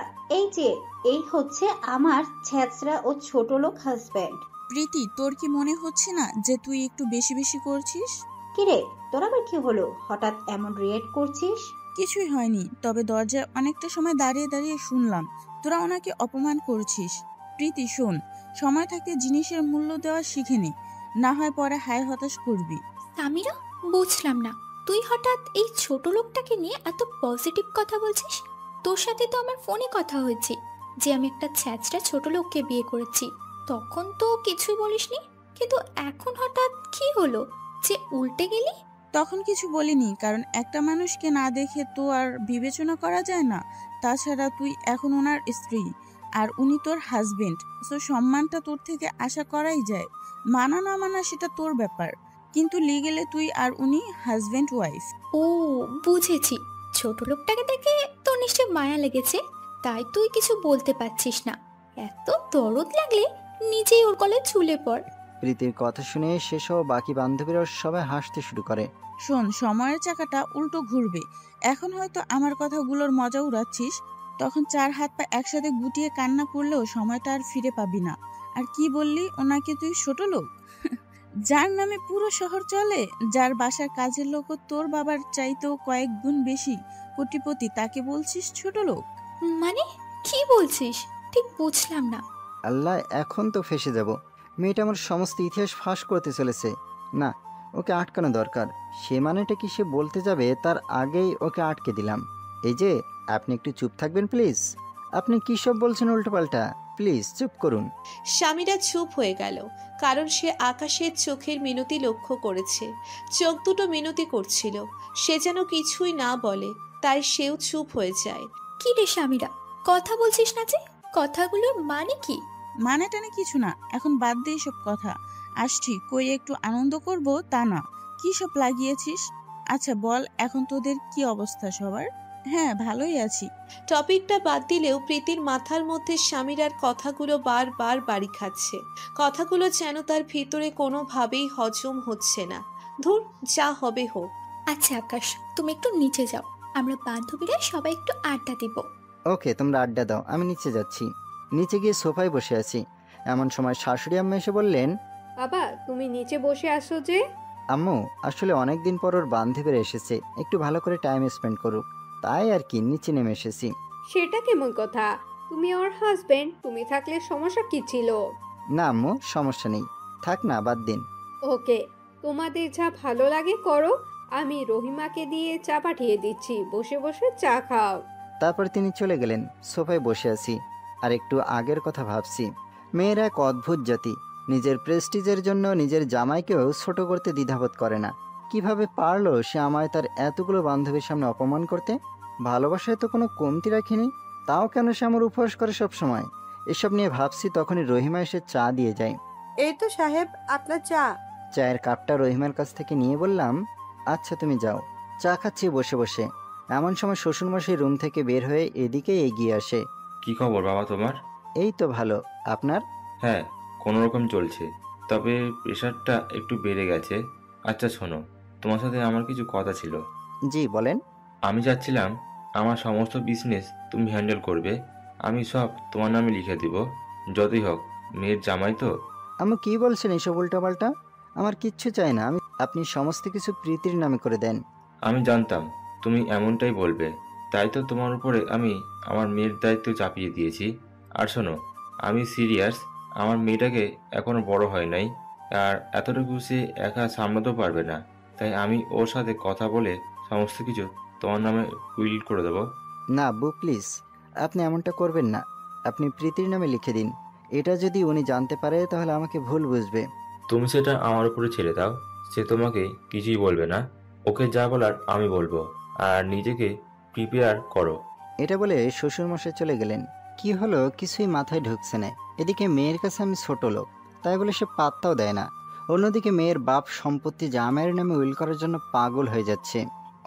এই হচ্ছে আমার ছ্যাঁচড়া ও ছোট লোক হাজব্যান্ড। প্রীতি, তোর কি মনে হচ্ছে না যে তুই একটু বেশি বেশি করছিস? কিরে, তোর আবার কি হলো? হঠাৎ এমন রিয়েক্ট করছিস? কিছুই হয়নি, তবে দরজায় অনেকটা সময় দাঁড়িয়ে দাঁড়িয়ে শুনলাম তোরা ওনাকে অপমান করছিস। প্রীতি শোন, সময় থাকতে জিনিসের মূল্য দেওয়া শিখে নে, না হয় পরে হায় হতাশ করবি। সামিরা, বুঝলাম না তুই হঠাৎ এই ছোট লোকটাকে নিয়ে এত পজিটিভ কথা বলছিস। তোর সাথে তো আমার ফোনে কথা হয়েছে যে আমি একটা ছ্যাঁচড়া ছোট লোককে বিয়ে করেছি। তখন তো কিছুই বলিসনি, কিন্তু এখন হঠাৎ কি হলো যে উল্টে গেলি? তখন কিছু বলিনি, কারণ একটা মানুষকে না দেখে তো আর বিবেচনা করা যায় না। তাছাড়া তুই এখন ওনার স্ত্রী আর উনি তোর হাজবেন্ড, সো সম্মানটা তোর থেকে আশা করাই যায়। মানা না মানা সেটা তোর ব্যাপার, কিন্তু লিগেলে তুই আর উনি হাজবেন্ড ওয়াইফ। ও বুঝেছি, ছোট লোকটাকে দেখে তোর নিশ্চয় মায়া লেগেছে, তাই তুই কিছু বলতে পারছিস না। এত দরদ লাগলে নিজেই ওর গলায় ঝুলে পড়। প্রীতির কথা শুনে সেসব বাকি বান্ধবীরা সবাই হাসতে শুরু করে। শোন, সময়ের চাকাটা উল্টো ঘুরবে। এখন হয়তো আমার কথাগুলোর মজা উড়াচ্ছিস, তখন চার হাত পা একসাথে গুটিয়ে কান্না করলেও সময়টা আর ফিরে পাবি না। আর কি বললি, ওনাকে তুই ছোট লোক? যার নামে পুরো শহর চলে, যার বাসার কাজের লোকও তোর বাবার চাইতেও কয়েক গুণ বেশি কোটিপতি, তাকে বলছিস ছোট লোক? মানে কি বলছিস? ঠিক বুঝলাম না। আল্লাহ, এখন তো ফেসে যাব। মেয়েটা আমার সমস্ত ইতিহাস ফাঁস করতে চলেছে। না, ওকে আটকানো দরকার। সে মানেটা কি সে বলতে যাবে তার আগেই ওকে আটকে দিলাম। এই যে, আপনি একটু চুপ থাকবেন প্লিজ। আপনি কী সব বলছেন উল্টোপাল্টা? প্লিজ চুপ করুন। স্বামীরা চুপ হয়ে গেল, কারণ সে আকাশের চোখের মিনতি লক্ষ্য করেছে। চোখ দুটো মিনতি করছিল, সে যেন কিছুই না বলে, তাই সেও চুপ হয়ে যায়। কি রে স্বামীরা, কথা বলছিস না যে? কথাগুলোর মানে কি? মানে টানে কিছু না, এখন বাদ দে সব কথা। আসছি কই একটু আনন্দ করব তা না, কি সব লাগিয়েছিস? আচ্ছা বল, এখন তোদের কি অবস্থা সবার? হ্যাঁ, ভালোই আছি। টপিকটা বাদ দিলেও প্রীতির মাথার মধ্যে স্বামীরার কথাগুলো বারবার বাড়ি খাচ্ছে। কথাগুলো যেন তার ভিতরে কোনোভাবেই হজম হচ্ছে না। ধুর, যা হবে হোক। আচ্ছা আকাশ, তুমি একটু নিচে যাও, আমরা বান্ধবীরা সবাই একটু আড্ডা দিব। ওকে, তোমরা আড্ডা দাও, আমি নিচে যাচ্ছি। নিচে গিয়ে সোফায় বসে আছি। এমন সময় শাশুড়ি আম্মা এসে বললেন, বাবা তুমি নিচে বসে আসো যে? আম্মু, আসলে অনেক দিন পর ওর বান্ধবীরা এসেছে, একটু ভালো করে টাইম স্পেন্ড করুক, তাই আর কি নিচে নেমে এসেছি। সেটা কেমন কথা? তুমি ওর হাজবেন্ড, তুমি থাকলে সমস্যা কি ছিল? না আম্মু, সমস্যা নেই, থাক না, বাদ দিন। ওকে, তোমাদের যা ভালো লাগে করো। আমি রহিমাকে দিয়ে চা পাঠিয়ে দিচ্ছি, বসে বসে চা খাও। তারপর তিনি চলে গেলেন। সোফায় বসে আছি আর একটু আগের কথা ভাবছি। মেয়েরা এক অদ্ভুত জাতি, নিজের প্রেস্টিজের জন্য নিজের জামাইকেও ছোট করতে দ্বিধাবোধ করে না। কিভাবে পারলো সে আমায় তার এতগুলো বান্ধবীর সামনে অপমান করতে? ভালোবাসায় তো কোনো কমতি রাখিনি, তাও কেন সে আমার উপহাস করে সব সময়? এসব নিয়ে ভাবছি, তখনই রহিমা এসে চা দিয়ে যায়। এই তো সাহেব, আপনার চা। চায়ের কাপটা রহিমার কাছ থেকে নিয়ে বললাম, আচ্ছা তুমি যাও। চা খাচ্ছি বসে বসে। এমন সময় শ্বশুরমশাই রুম থেকে বের হয়ে এদিকে এগিয়ে আসে। কি খবর বাবা তোমার? এই তো ভালো, আপনার? হ্যাঁ, কোনো রকম চলছে, তবে প্রেশারটা একটু বেড়ে গেছে। আচ্ছা শোনো, তোমার সাথে আমার কিছু কথা ছিল। জি বলেন। আমি চাচ্ছিলাম আমার সমস্ত বিজনেস তুমি হ্যান্ডেল করবে, আমি সব তোমার নামে লিখে দিব। যতই হোক মেয়ের জামাই তো। আম্মু কি বলছেন এসব উল্টাপাল্টা? আমার কিচ্ছু চাই না, আপনি সমস্ত কিছু প্রীতির নামে করে দেন। আমি জানতাম তুমি এমনটাই বলবে, তাই তো তোমার উপরে আমি আমার মেয়ের দায়িত্ব চাপিয়ে দিয়েছি। আর শোনো, আমি সিরিয়াস, আমার মেয়েটাকে এখনো বড় হয় নাই, আর এতটুকু সে একা সামলাতেও পারবে না। তাই আমি ওর সাথে কথা বলে সমস্ত কিছু তোমার নামে উইল করে দেবো। না আব্বু প্লিজ, আপনি এমনটা করবেন না। আপনি প্রীতির নামে লিখে দিন। এটা যদি উনি জানতে পারে তাহলে আমাকে ভুল বুঝবে। তুমি সেটা আমার উপরে ছেড়ে দাও, সে তোমাকে কিছুই বলবে না। ওকে যা বলার আমি বলবো, আর নিজেকে প্রিপেয়ার করো। এটা বলে শ্বশুরমশাই চলে গেলেন। কি হলো কিছুই মাথায় ঢুকছে না। এদিকে মেয়ের কাছে আমি ছোট লোক, তাই বলে সে পাত্তাও দেয় না। অন্যদিকে মেয়ের বাপ সম্পত্তি জামাইয়ের নামে উইল করার জন্য পাগল হয়ে যাচ্ছে।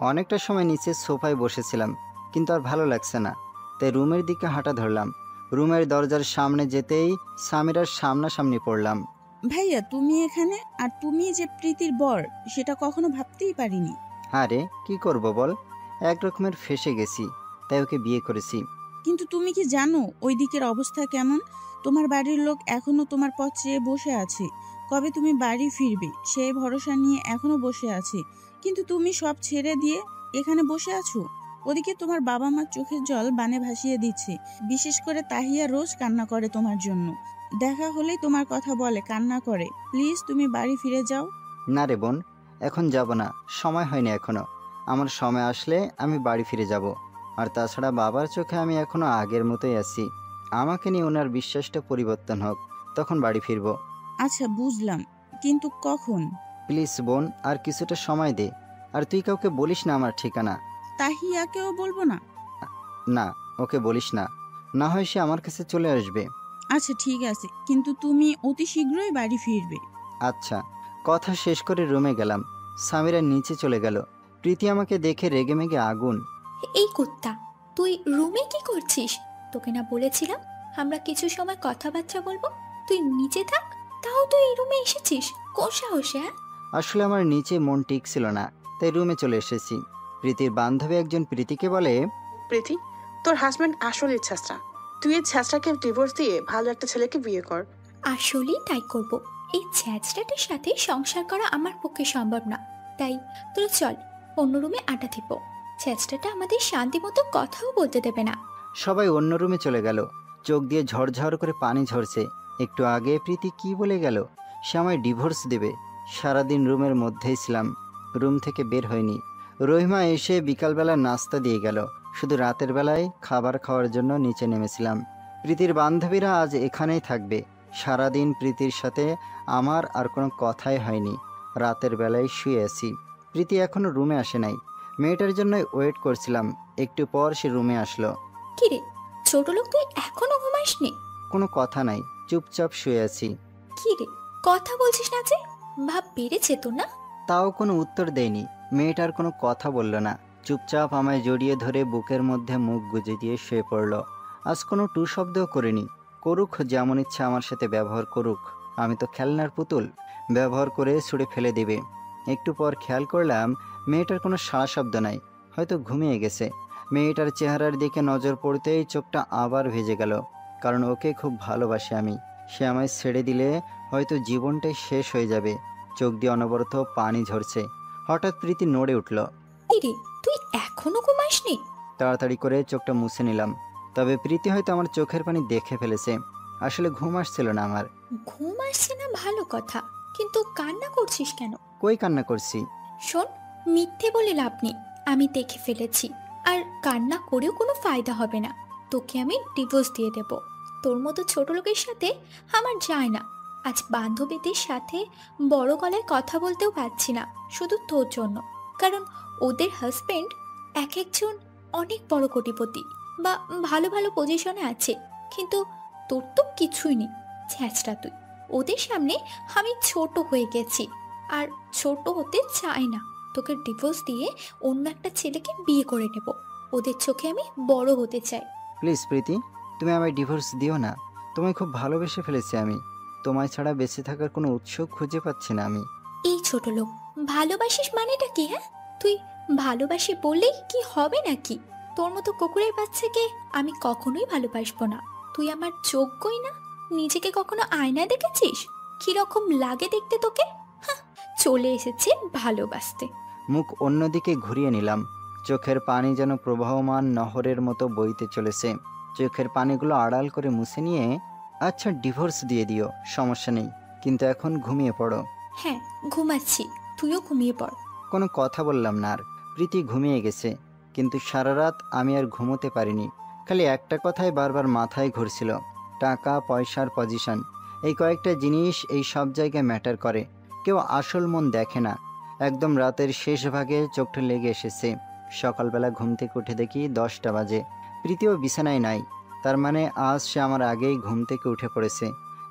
অনেকটা সময় নিচে সোফায় বসেছিলাম, কিন্তু আর ভালো লাগছে না, তাই রুমের দিকে হাঁটা ধরলাম। রুমের দরজার সামনে যেতেই সামিরার সামনাসামনি পড়লাম। ভাইয়া তুমি এখানে, আর তুমি যে প্রীতির বর সেটা কখনো ভাবতেই পারিনি। আরে কি করব বল, এক রকমের ফেসে গেছি, তাই ওকে বিয়ে করেছি। কিন্তু তুমি কি জানো ওই দিকের অবস্থা কেমন? তোমার বাড়ির লোক এখনো তোমার পথ চেয়ে বসে আছে, কবে তুমি বাড়ি ফিরবে সেই ভরসা নিয়ে এখনো বসে আছে। কিন্তু তুমি সব ছেড়ে দিয়ে এখানে বসে আছো। ওদিকে তোমার বাবা মা চোখের জল বানে ভাসিয়ে দিচ্ছে। বিশেষ করে তাহিয়া রোজ কান্না করে তোমার জন্য, দেখা হলেই তোমার কথা বলে, কান্না করে। প্লিজ তুমি বাড়ি ফিরে যাও। না রে বোন, এখন যাব না, সময় হয়নি এখনো। আমার সময় আসলে আমি বাড়ি ফিরে যাব। আর তাছাড়া বাবার চোখে আমি এখনো আগের মতোই আছি। আমাকে নিয়ে ওনার বিশ্বাসটা পরিবর্তন হোক, তখন বাড়ি ফিরব। আচ্ছা বুঝলাম, কিন্তু কখন? প্লিজ বোন, আর কিছুটা সময় দে। আর তুই কাউকে বলিস না আমার ঠিকানা। তাহিয়াকেও বলবো না? না, ওকে বলিস না, না হয় সে আমার কাছে চলে আসবে। আচ্ছা ঠিক আছে, কিন্তু তুমি অতি শীঘ্রই বাড়ি ফিরবে। আচ্ছা। কথা শেষ করে রুমে গেলাম। সামিরা নিচে চলে গেল। প্রীতি আমাকে দেখে রেগেমেগে আগুন। এই কুত্তা, তুই রুমে কি করছিস? তোকে না বলেছিলাম আমরা কিছু সময় কথাবার্তা বলবো, তুই নিচে থাক, তাও তুই এই রুমে এসেছিস কোন সাহসে? হ্যাঁ, আসলে আমার নিচে মন টিকছিল না, তাই রুমে চলে এসেছি। প্রীতির বান্ধবী একজন প্রীতিকে বলে, প্রীতি, তোর হাজবেন্ড আসলে ছাত্রা, তুই এই ছাত্রাকে ডিভোর্স দিয়ে ভালো একটা ছেলেকে বিয়ে কর। আসলেই তাই করব। এই ছ্যাঁচড়াটার সাথে সংসার করা আমার পক্ষে সম্ভব না। তাই তোর চল অন্য রুমে আড্ডা দিব। ছ্যাঁচড়াটা আমাদের শান্তি মতো কথাও বলতে দেবে না। সবাই অন্য রুমে চলে গেল। চোখ দিয়ে ঝরঝর করে পানি ঝরছে। একটু আগে প্রীতি কি বলে গেল, সে আমায় ডিভোর্স দেবে। সারাদিন রুমের মধ্যেই ছিলাম, রুম থেকে বের হয়নি। রহিমা এসে বিকালবেলা নাস্তা দিয়ে গেল। শুধু রাতের বেলায় খাবার খাওয়ার জন্য নিচে নেমেছিলাম। প্রীতির বান্ধবীরা আজ এখানেই থাকবে। সারাদিন প্রীতির সাথে আমার আর কোনো কথাই হয়নি। রাতের বেলায় শুয়ে আছি। প্রীতি এখনো রুমে আসে নাই। মেয়েটার জন্য ওয়েট করছিলাম। একটু পর সে রুমে আসলো। কিরে ছোট লোক, তুই এখনো ঘুমাসনি? কোনো কথা নাই, চুপচাপ শুয়ে আছি। কিরে কথা বলছিস না যে? ভাব বেড়েছে তো না? তাও কোনো উত্তর দেয়নি। মেয়েটার কোনো কথা বলল না, চুপচাপ আমায় জড়িয়ে ধরে বুকের মধ্যে মুখ গুজে দিয়ে শুয়ে পড়ল। আজ কোনো টু শব্দও করিনি। করুক যেমন ইচ্ছা আমার সাথে ব্যবহার করুক, আমি তো খেলনার পুতুল, ব্যবহার করে ছুঁড়ে ফেলে দেবে। একটু পর খেয়াল করলাম মেয়েটার কোনো সাড়া শব্দ নাই, হয়তো ঘুমিয়ে গেছে। মেয়েটার চেহারার দিকে নজর পড়তেই চোখটা আবার ভেজে গেল, কারণ ওকে খুব ভালোবাসি আমি। সে আমায় ছেড়ে দিলে হয়তো জীবনটাই শেষ হয়ে যাবে। চোখ দিয়ে অনবরত পানি ঝরছে। হঠাৎ প্রীতি নড়ে উঠল। কিরে তুই এখনো ঘুমাসনি? তাড়াতাড়ি করে চোখটা মুছে নিলাম, তবে প্রীতি হয়তো আমার চোখের পানি দেখে ফেলেছে। আসলে ঘুম আসছিল না আমার। ঘুম আসছে না ভালো কথা, কিন্তু কান্না করছিস কেন? কই কান্না করছি? শোন, মিথ্যে বলে লাভ নেই, আমি দেখে ফেলেছি। আর কান্না করেও কোনো ফায়দা হবে না। তোকে আমি ডিভোর্স দিয়ে দেব। তোর মতো ছোট লোকের সাথে আমার যায় না। আজ বান্ধবীদের সাথে বড় গলায় কথা বলতেও পারছি না, শুধু তোর জন্য। কারণ ওদের হাজবেন্ড এক একজন অনেক বড় কোটিপতি বা ভালো ভালো পজিশনে আছে, কিন্তু তোর তো কিছুই নেই। ছ্যাঁচড়া তুই। ওদের সামনে আমি ছোট হয়ে গেছি, আর ছোট হতে চাই না। তোকে ডিভোর্স দিয়ে অন্য একটা ছেলেকে বিয়ে করে নেব। ওদের চোখে আমি বড় হতে চাই। প্লিজ প্রীতি, তুমি আমায় ডিভোর্স দিও না। তোমায় খুব ভালোবেসে ফেলেছি আমি। তোমায় ছাড়া বেঁচে থাকার কোনো উৎস খুঁজে পাচ্ছি না আমি। এই ছোট লোক, ভালোবাসিস মানেটা কি? হ্যাঁ, তুই ভালোবাসি বললেই কি হবে নাকি? তোর মতো কুকুরের বাচ্চাকে আমি কখনোই ভালোবাসবো না। তুই আমার যোগ্যই না। নিজেকে কখনো আয়নায় দেখেছিস? কিরকম লাগে দেখতে তোকে? হাহ, চলে এসেছে ভালোবাসতে। মুখ অন্যদিকে ঘুরিয়ে নিলাম। চোখের পানি যেন প্রবাহমান নহরের মতো বইতে চলেছে। চোখের পানিগুলো আড়াল করে মুছে নিয়ে, আচ্ছা ডিভোর্স দিয়ে দিও, সমস্যা নেই, কিন্তু এখন ঘুমিয়ে পড়ো। হ্যাঁ, ঘুমাচ্ছি, তুইও ঘুমিয়ে পড়। কোনো কথা বললাম না আর। প্রীতি ঘুমিয়ে গেছে, কিন্তু সারা রাত আমি আর ঘুমোতে পারিনি। খালি একটা কথাই বারবার মাথায় ঘুরছিল, টাকা পয়সার পজিশন। এই কয়েকটা জিনিস এই সব জায়গায় ম্যাটার করে। কেউ আসল মন দেখে না। একদম রাতের শেষ ভাগে চোখটা লেগে এসেছে। সকালবেলা ঘুম থেকে উঠে দেখি 10টা বাজে। প্রীতিও বিছানায় নাই, তার মানে আজ সে আমার আগেই ঘুম থেকে উঠে পড়েছে।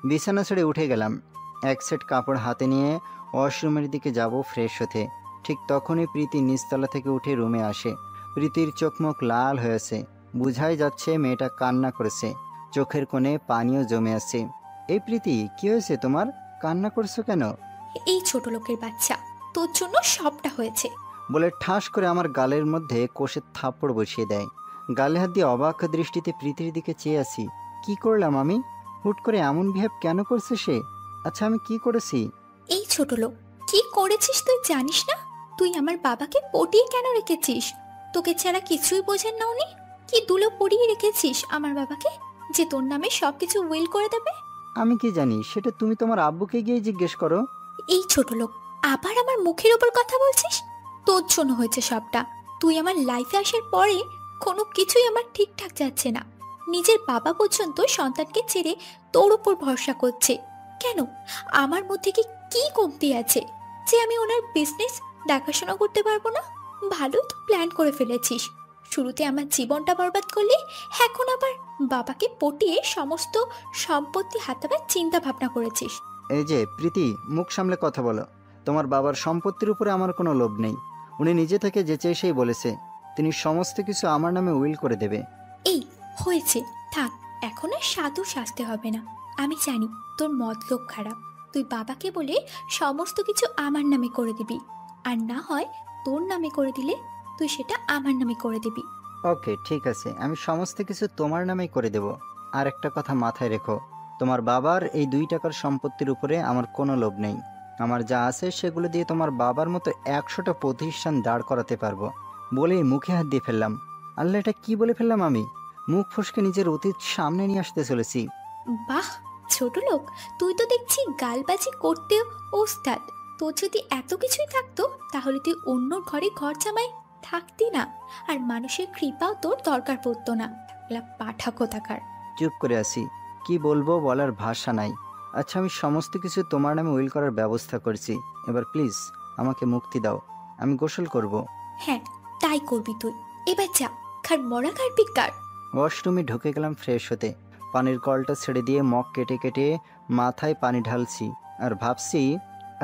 বিছানা ছেড়ে উঠে গেলাম। এক সেট কাপড় হাতে নিয়ে ওয়াশরুমের দিকে যাব ফ্রেশ হতে। ঠিক তখনই প্রীতি নিচতলা থেকে উঠে রুমে আসে। প্রীতির চোখ মুখ লাল হয়েছে, বুঝাই যাচ্ছে মেয়েটা কান্না করেছে। চোখের কোণে পানিও জমে আছে। এই প্রীতি, কি হয়েছে তোমার? কান্না করছো কেন? এই ছোট লোকের বাচ্চা, তোর জন্য সবটা হয়েছে বলে ঠাস করে আমার গালের মধ্যে কষে থাপ্পড় বসিয়ে দেয়। গালে হাত দিয়ে অবাক দৃষ্টিতে প্রীতির দিকে চেয়ে আছি। কি করলাম আমি? হুট করে এমন বিহেভ কেন করছে সে? আচ্ছা আমি কি করেছি? এই ছোট লোক, কি করেছিস তুই জানিস না? তুই আমার বাবাকে পটিয়ে কেন রেখেছিস? তোকে ছাড়া কিছুই বোঝেন না উনি। কি দুলো পড়িয়ে রেখেছিস আমার বাবাকে, যে তোর নামে সবকিছু উইল করে দেবে? আমি কি জানি? সেটা তুমি তোমার আব্বুকে গিয়ে জিজ্ঞেস করো। এই ছোট লোক, আবার আমার মুখের উপর কথা বলছিস? তোর জন্য হয়েছে সবটা। তুই আমার লাইফে আসার পরে কোনো কিছুই আমার ঠিকঠাক যাচ্ছে না। নিজের বাবা পর্যন্ত সন্তানকে ছেড়ে তোর উপর ভরসা করছে কেন? আমার মধ্যে কি কমতি আছে যে আমি ওনার বিজনেস দেখাশোনা করতে পারবো না? ভালোই তো প্ল্যান করে ফেলেছিস। শুরুতে আমার জীবনটা বরবাদ করলে এখন আবার বাবাকে পটিয়ে সমস্ত সম্পত্তি হাতাবার চিন্তা ভাবনা করেছিস। এই যে প্রীতি, মুখ সামলে কথা বলো। তোমার বাবার সম্পত্তির উপরে আমার কোনো লোভ নেই। উনি নিজে থেকে যে চেয়ে সেই বলেছে তিনি সমস্ত কিছু আমার নামে উইল করে দেবে। এই হয়েছে, থাক, এখন আর সাধু সাজতে হবে না। আমি জানি তোর মতলব খারাপ। তুই বাবাকে বলে সমস্ত কিছু আমার নামে করে দিবি, আর না হয় তোর নামে করে দিলে তুই সেটা আমার নামে করে দিবি। ওকে ঠিক আছে, আমি সমস্ত কিছু তোমার নামেই করে দেব। আর একটা কথা মাথায় রেখো, তোমার বাবার এই 2 টাকার সম্পত্তির উপরে আমার কোনো লোভ নেই। আমার যা আছে সেগুলো দিয়ে তোমার বাবার মতো 100টা প্রতিষ্ঠান দাঁড় করাতে পারবো। বলেই মুখে হাত দিয়ে ফেললাম। আল্লাহ, এটা কি বলে ফেললাম আমি? মুখ ফসকে নিজের অতীত সামনে নিয়ে আসতে চলেছি। বাহ ছোট লোক, তুই তো দেখছি গালবাজি করতেও ওস্তাদ। তোর যদি এত কিছুই থাকতো তাহলে তুই অন্য ঘরে ঘর জামাই থাকতি না, আর মানুষের কৃপাও তোর দরকার পড়তো না। পাঠা কোথাকার। চুপ করে আসি, কি বলবো বলার ভাষা নাই। আচ্ছা আমি সমস্ত কিছু তোমার নামে উইল করার ব্যবস্থা করছি, এবার প্লিজ আমাকে মুক্তি দাও, আমি গোসল করব। হ্যাঁ তাই করবি তুই। এবার যা, খার মরা খার পিকার। ওয়াশরুমে ঢুকে গেলাম ফ্রেশ হতে। পানির কলটা ছেড়ে দিয়ে মগ কেটে কেটে মাথায় পানি ঢালছি আর ভাবছি,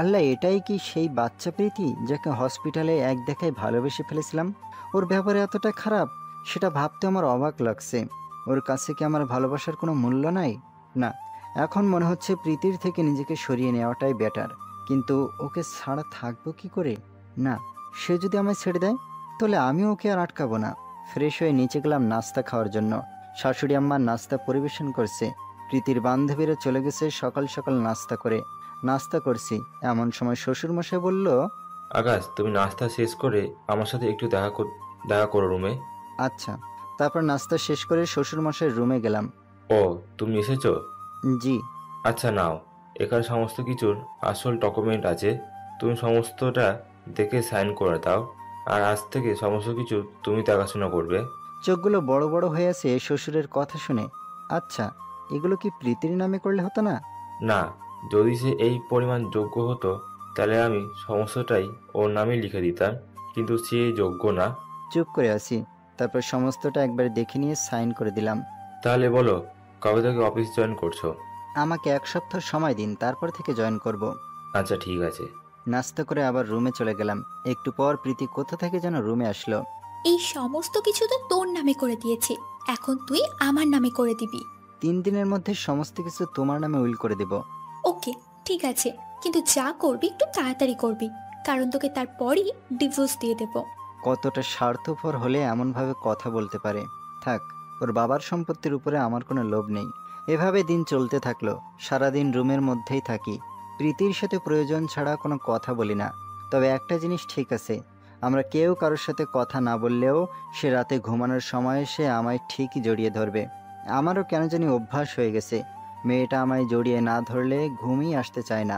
আল্লাহ, এটাই কি সেই বাচ্চা প্রীতি যাকে হসপিটালে এক দেখায় ভালোবেসে ফেলেছিলাম? ওর ব্যাপারে এতটা খারাপ, সেটা ভাবতে আমার অবাক লাগছে। ওর কাছে কি আমার ভালোবাসার কোনো মূল্য নাই? না, এখন মনে হচ্ছে প্রীতির থেকে নিজেকে সরিয়ে নেওয়াটাই বেটার। কিন্তু ওকে ছাড়া থাকবো কি করে? না, সে যদি আমায় ছেড়ে দেয় তাহলে আমি ওকে আর আটকাবো না। ফ্রেশ হয়ে নিচে গেলাম নাস্তা খাওয়ার জন্য। শাশুড়ি আম্মা নাস্তা পরিবেশন করছে। প্রীতির বান্ধবীরা চলে গেছে সকাল সকাল নাস্তা করে। নাস্তা করছি এমন সময় শ্বশুরমশাই বলল, আকাশ, তুমি নাস্তা শেষ করে আমার সাথে একটু দেখা করো রুমে। আচ্ছা। তারপর নাস্তা শেষ করে শ্বশুরমশাইয়ের রুমে গেলাম। ও, তুমি এসেছো? জি। আচ্ছা নাও, এখানে সমস্ত কিছুর আসল ডকুমেন্ট আছে। তুমি সমস্তটা দেখে সাইন করে দাও, আর আজ থেকে সমস্ত কিছু তুমি দেখাশোনা করবে। চোখগুলো বড় বড় হয়ে আছে শ্বশুরের কথা শুনে। আচ্ছা, এগুলো কি প্রীতির নামে করলে হতো না? না, যদি সে এই পরিমাণ যোগ্য হতো তাহলে আমি সমস্তটাই ওর নামে লিখে দিতাম, কিন্তু সে যোগ্য না। চুপ করে আছি। তারপর সমস্তটা একবার দেখে নিয়ে সাইন করে দিলাম। তাহলে বলো, কবে থেকে অফিস জয়েন করছো? আমাকে 1 সপ্তাহ সময় দিন, তারপর থেকে জয়েন করব। আচ্ছা ঠিক আছে। নাস্তা করে আবার রুমে চলে গেলাম। একটু পর প্রীতি কোথা থেকে যেন রুমে আসলো। এই সমস্ত কিছু তো তোর নামে করে দিয়েছি, এখন তুই আমার নামে করে দিবি। 3 দিনের মধ্যে সমস্ত কিছু তোমার নামে উইল করে দেব। ওকে ঠিক আছে, কিন্তু যা করবি একটু তাড়াতাড়ি করবি, কারণ তোকে তারপরই ডিভোর্স দিয়ে দেব। কতটা স্বার্থপর হলে এমনভাবে কথা বলতে পারে। থাক, ওর বাবার সম্পত্তির উপরে আমার কোনো লোভ নেই। এভাবে দিন চলতে থাকলো। সারাদিন রুমের মধ্যেই থাকি, প্রীতির সাথে প্রয়োজন ছাড়া কোনো কথা বলি না। তবে একটা জিনিস ঠিক আছে, আমরা কেউ কারোর সাথে কথা না বললেও সে রাতে ঘুমানোর সময় সে আমায় ঠিকই জড়িয়ে ধরবে। আমারও কেন জানি অভ্যাস হয়ে গেছে, মেয়েটা আমায় জড়িয়ে না ধরলে ঘুমই আসতে চায় না।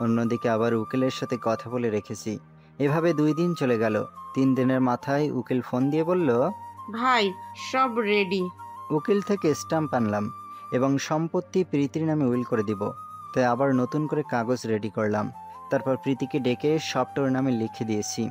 অন্যদিকে আবার উকিলের সাথে কথা বলে রেখেছি। এভাবে 2 দিন চলে গেল। 3 দিনের মাথায় উকিল ফোন দিয়ে বলল, ভাই সব রেডি। উকিল থেকে স্ট্যাম্প আনলাম এবং সম্পত্তি প্রীতির নামে উইল করে দিব। তাই আবার নতুন করে কাগজ রেডি করলাম। তারপর প্রীতিকে ডেকে সবটা ওর নামে লিখে দিয়েছি।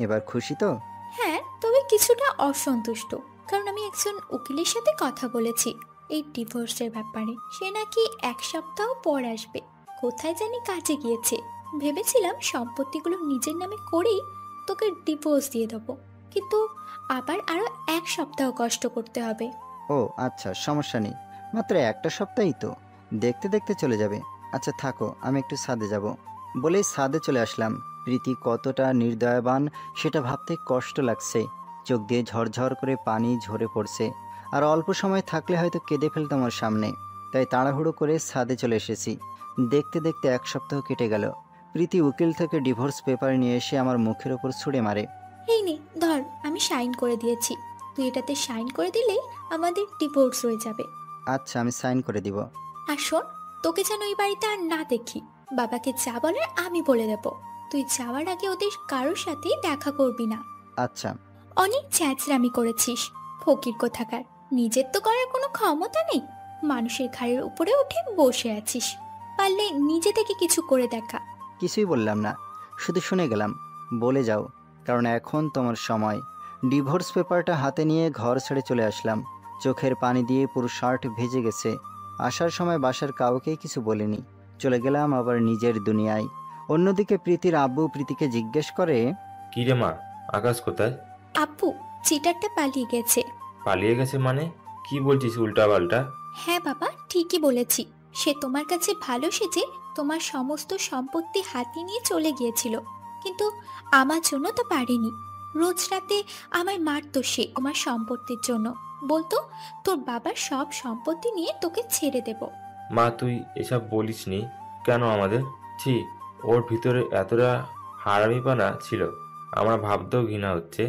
এবার খুশি তো? হ্যাঁ, তবে কিছুটা অসন্তুষ্ট, কারণ আমি একজন উকিলের সাথে কথা বলেছি এই ডিভোর্সের ব্যাপারে। সে নাকি 1 সপ্তাহ পর আসবে, কোথায় জানি কাজে গিয়েছে। ভেবেছিলাম সম্পত্তিগুলো নিজের নামে করেই তোকে ডিভোর্স দিয়ে দেবো, কিন্তু আবার আরো 1 সপ্তাহ কষ্ট করতে হবে। ও আচ্ছা, সমস্যা নেই, মাত্র একটা সপ্তাহই তো, দেখতে দেখতে চলে যাবে। আচ্ছা থাকো, আমি একটু ছাদে যাব। বলেই ছাদে চলে আসলাম। প্রীতি কতটা নির্দয়বান সেটা ভাবতে কষ্ট লাগছে। চোখ দিয়ে ঝরঝর করে পানি ঝরে পড়ছে। আর অল্প সময় থাকলে হয়তো কেঁদে ফেলতাম ওর সামনে। তাই তাড়াহুড়ো করে ছাদে চলে এসেছি। দেখতে দেখতে 1 সপ্তাহ কেটে গেল। প্রীতি উকিল থেকে ডিভোর্স পেপার নিয়ে এসে আমার মুখের ওপর ছুঁড়ে মারে। এই নে ধর, আমি সাইন করে দিয়েছি, তুই এটাতে সাইন করে দিলেই আমাদের ডিভোর্স হয়ে যাবে। আচ্ছা, আমি সাইন করে দিব। আর শোন, তোকে যেন ওই বাড়িতে আর না দেখি। বাবাকে যা বলার আমি বলে দেব। তুই যাওয়ার আগে ওদের কারোর সাথেই দেখা করবি না। আচ্ছা। অনেক ছ্যাঁচড়ামি করেছিস, ফকির কোথাকার। নিজের তো করার কোনো ক্ষমতা নেই, মানুষের ঘাড়ের উপরে উঠে বসে আছিস। পারলে নিজে থেকে কিছু করে দেখা। কিছুই বললাম না, শুধু শুনে গেলাম। বলে যাও, কারণ এখন তোমার সময়। ডিভোর্স পেপারটা হাতে নিয়ে ঘর ছেড়ে চলে আসলাম। চোখের পানি দিয়ে পুরো শার্ট ভিজে গেছে। আসার সময় বাসার কাউকেই কিছু বলিনি। চলে গেলাম আবার নিজের দুনিয়ায়। অন্যদিকে প্রীতির আব্বু প্রীতিকে জিজ্ঞেস করে, কি রে মা, আকাশ কোথায়? আব্বু, চিটারটা পালিয়ে গেছে। পালিয়ে গেছে মানে? কি বলছিস উল্টা পাল্টা? হ্যাঁ বাবা, ঠিকই বলেছি। সে তোমার কাছে ভালো সেজে তোমার সমস্ত সম্পত্তি হাতিয়ে নিয়ে চলে গিয়েছিল, কিন্তু আমার জন্য তো পারেনি। রোজ রাতে আমায় মারতো সে তোমার সম্পত্তির জন্য। বলতো তোর বাবার সব সম্পত্তি নিয়ে তোকে ছেড়ে দেব। মা, তুই এসব বলিসনি কেন আমাদের? ছি, ওর ভিতরে এতটা হারামিপানা ছিল, আমার ভাবতেও ঘৃণা হচ্ছে।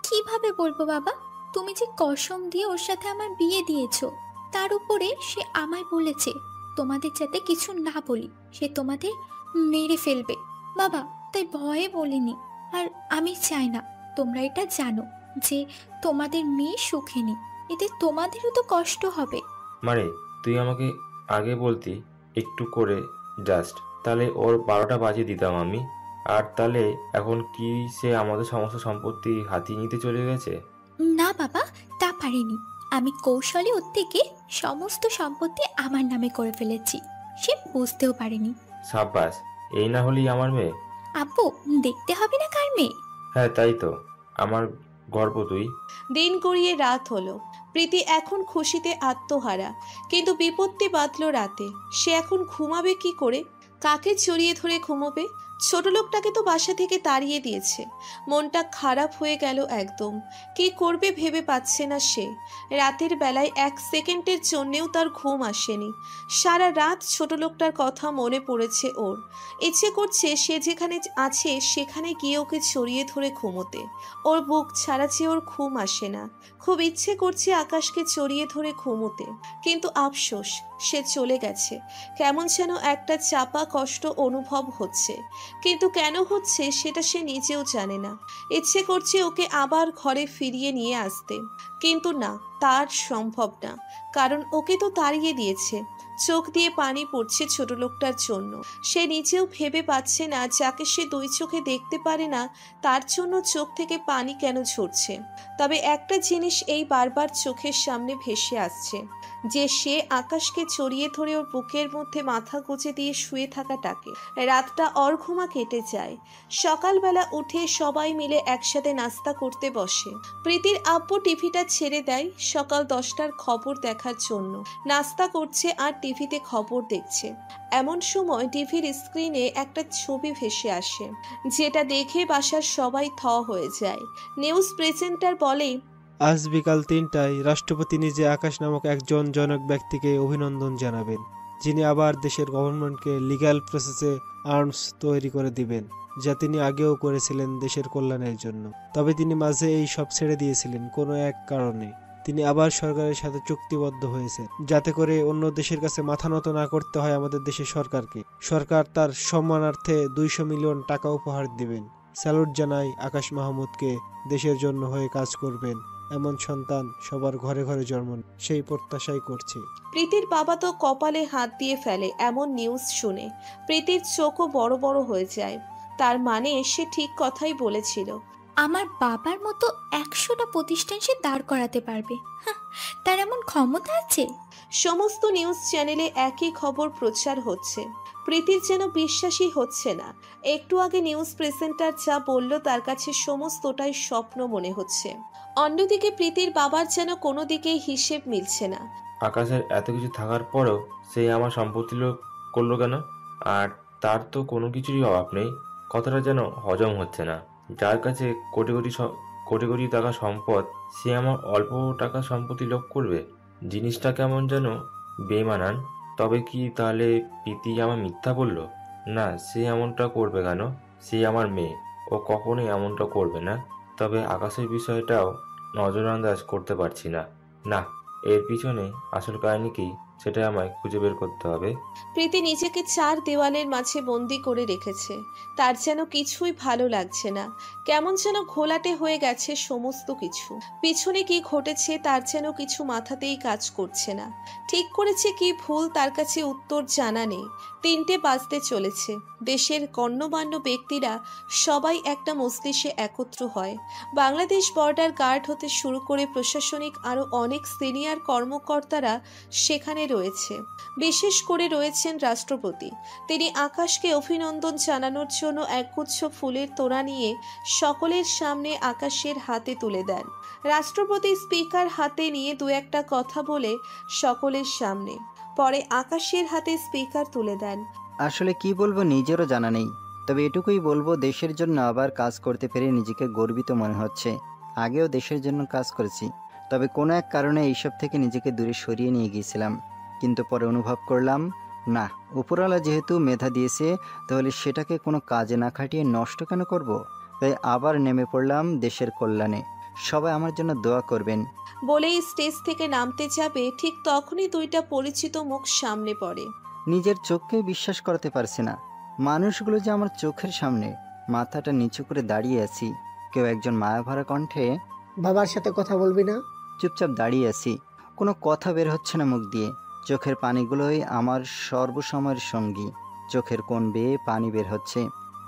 কিভাবে বলবো বাবা, তুমি যে কসম দিয়ে ওর সাথে আমার বিয়ে দিয়েছো, তার উপরে সে আমায় বলেছে তোমাদের যাতে কিছু না বলি, সে তোমাদের মেরে ফেলবে। বাবা, তাই ভয়ে বলিনি। আর আমি চাই না তোমরা এটা জানো যে তোমাদের মেয়ে সুখে নেই, এতে তোমাদেরও তো কষ্ট হবে। মানে তুই আমাকে আগে বলতি একটু করে জাস্ট, তাহলে ওর 12টা বাজিয়ে দিতাম আমি। আর তাহলে এখন কি সে আমাদের সমস্ত সম্পত্তি হাতিয়ে নিতে চলে গেছে? না বাবা, তা পারিনি। আমি কৌশলে ওর থেকে সমস্ত সম্পত্তি আমার নামে করে ফেলেছি, সে বুঝতেও পারেনি। সাব্বাস, এই না হলেই আমার মেয়ে। আব্বু, দেখতে হবে না কার মেয়ে? হ্যাঁ তাই তো, আমার গর্ব তুই। দিন গড়িয়ে রাত হলো। প্রীতি এখন খুশিতে আত্মহারা, কিন্তু বিপত্তি বাঁধলো রাতে। সে এখন ঘুমাবে কি করে? কাকে জড়িয়ে ধরে ঘুমোবে? ছোট লোকটাকে তো বাসা থেকে তাড়িয়ে দিয়েছে। মনটা খারাপ হয়ে গেল একদম। কি করবে ভেবে পাচ্ছে না সে। রাতের বেলায় 1 সেকেন্ডের জন্যেও তার ঘুম আসেনি। সারা রাত ছোট লোকটার কথা মনে পড়েছে ওর। ইচ্ছে করছে সে যেখানে আছে সেখানে গিয়ে ওকে জড়িয়ে ধরে ঘুমোতে। ওর বুক ছাড়া যে ওর ঘুম আসে না। খুব ইচ্ছে করছে আকাশকে জড়িয়ে ধরে ঘুমোতে, কিন্তু আফসোস, সে চলে গেছে। কেমন যেন একটা চাপা কষ্ট অনুভব হচ্ছে, কিন্তু কেন হচ্ছে সেটা সে নিজেও জানে না। ইচ্ছে করছে ওকে আবার ঘরে ফিরিয়ে নিয়ে আসতে, কিন্তু না, তার সম্ভব না, কারণ ওকে তো তাড়িয়ে দিয়েছে। চোখ দিয়ে পানি পড়ছে ছোট লোকটার জন্য। সে নিজেও ভেবে পাচ্ছে না, যাকে সে 2 চোখে দেখতে পারে না তার জন্য চোখ থেকে পানি কেন ঝরছে। তবে একটা জিনিস এই বারবার চোখের সামনে ভেসে আসছে, যে সে আকাশকে জড়িয়ে ধরে ওর বুকের মধ্যে মাথা গুঁজে দিয়ে শুয়ে থাকাটাকে। রাতটা অর্ঘুমা কেটে যায়। সকালবেলা উঠে সবাই মিলে একসাথে নাস্তা করতে বসে। প্রীতির আব্বু টিভিটা ছেড়ে দেয় সকাল 10টার খবর দেখার জন্য। নাস্তা করছে আর টিভিতে খবর দেখছে। এমন সময় টিভির স্ক্রিনে একটা ছবি ভেসে আসে, যেটা দেখে বাসার সবাই থ হয়ে যায়। নিউজ প্রেজেন্টার বলে, আজ বিকাল ৩টায় রাষ্ট্রপতি নিজে আকাশ নামক একজন জনক ব্যক্তিকে অভিনন্দন জানাবেন, যিনি আবার দেশের গভর্নমেন্টকে লিগ্যাল প্রসেসে আর্মস তৈরি করে দিবেন, যা তিনি আগেও করেছিলেন দেশের কল্যাণের জন্য। তবে তিনি মাঝে এই সব ছেড়ে দিয়েছিলেন কোনো এক কারণে। তিনি আবার সরকারের সাথে চুক্তিবদ্ধ হয়েছেন, যাতে করে অন্য দেশের কাছে মাথা নত না করতে হয় আমাদের দেশের সরকারকে। সরকার তার সম্মানার্থে 200 মিলিয়ন টাকা উপহার দিবেন। স্যালুট জানাই আকাশ মাহমুদকে, দেশের জন্য হয়ে কাজ করবেন এমন সন্তান সবার ঘরে ঘরে জন্ম সেই প্রত্যাশাই করছে। প্রীতির বাবা তো কপালে হাত দিয়ে ফেলে এমন নিউজ শুনে। প্রীতির চোখও বড় বড় হয়ে যায়। তার মানে সে ঠিক কথাই বলেছিল। আমার বাবার মতো 100টা প্রতিষ্ঠান সে দাঁড় করাতে পারবে। তার এমন ক্ষমতা আছে? সমস্ত নিউজ চ্যানেলে একই খবর প্রচার হচ্ছে। প্রীতির যেন বিশ্বাসই হচ্ছে না। একটু আগে নিউজ প্রেজেন্টার যা বলল তার কাছে সমস্তটাই স্বপ্ন মনে হচ্ছে। অন্যদিকে প্রীতির বাবার যেন কোনো দিকেই হিসেব মিলছে না। আকাশের এত কিছু থাকার পরও সে আমার সম্পত্তি লোভ করলো কেন? আর তার তো কোনো কিছুরই অভাব নেই। কথাটা যেন হজম হচ্ছে না। যার কাছে কোটি কোটি টাকা সম্পদ, সে আমার অল্প টাকা সম্পত্তি লোভ করবে? জিনিসটা কেমন যেন বেমানান। তবে কি তাহলে প্রীতি আমার মিথ্যা বলল? না, সে এমনটা করবে কেন? সে আমার মেয়ে, ও কখনোই এমনটা করবে না। তবে আকাশের বিষয়টাও নজরআন্দাজ করতে পারছি না। না, এর পিছনে আসল কাহিনী কি সেটা আমায় খুঁজে বের করতে হবে। প্রীতি নিজেকে 4 দেওয়ালের মাঝে বন্দি করে রেখেছে। তার যেন কিছুই ভালো লাগছে না। কেমন যেন ঘোলাটে হয়ে গেছে সমস্ত কিছু। পিছনে কি ঘটেছে তার যেন কিছু মাথাতেই কাজ করছে না। ঠিক করেছে কি ভুল তার কাছে উত্তর জানা নেই। 3টে বাজতে চলেছে। দেশের গণ্যমান্য ব্যক্তিরা সবাই একটা মজলিসে একত্র হয়। বাংলাদেশ বর্ডার গার্ড হতে শুরু করে প্রশাসনিক আরো অনেক সিনিয়র কর্মকর্তারা সেখানে রয়েছে। বিশেষ করে রয়েছেন রাষ্ট্রপতি। তিনি আকাশকে অভিনন্দন জানানোর জন্য একগুচ্ছ ফুলের তোড়া নিয়ে সকলের সামনে আকাশের হাতে তুলে দেন। রাষ্ট্রপতি স্পিকার হাতে নিয়ে 2-1টা কথা বলে সকলের সামনে, পরে আকাশের হাতে স্পিকার তুলে দেন। আসলে কি বলবো নিজেরও জানা নেই, তবে এটুকুই বলবো দেশের জন্য আবার কাজ করতে পেরে নিজেকে গর্বিত মনে হচ্ছে। আগেও দেশের জন্য কাজ করেছি, তবে কোনো এক কারণে এইসব থেকে নিজেকে দূরে সরিয়ে নিয়ে গিয়েছিলাম। কিন্তু পরে অনুভব করলাম, না, উপরওয়ালা যেহেতু মেধা দিয়েছে, তাহলে সেটাকে কোনো কাজে না খাটিয়ে নষ্ট কেন করব? তাই আবার নেমে পড়লাম দেশের কল্যাণে। সবাই আমার জন্য দোয়া করবেন। বলেই স্টেজ থেকে নামতে যাবে, ঠিক তখনই 2টা পরিচিত মুখ সামনে পড়ে। নিজের চোখকে বিশ্বাস করতে পারছি না। মানুষগুলো যে আমার চোখের সামনে। মাথাটা নিচু করে দাঁড়িয়ে আছি। কেউ একজন মায়াভরা কণ্ঠে, বাবার সাথে কথা বলবি না? চুপচাপ দাঁড়িয়ে আছি। কোনো কথা বের হচ্ছে না মুখ দিয়ে। চোখের পানিগুলোই আমার সর্বসময়ের সঙ্গী। চোখের কোণ বেয়ে পানি বের হচ্ছে।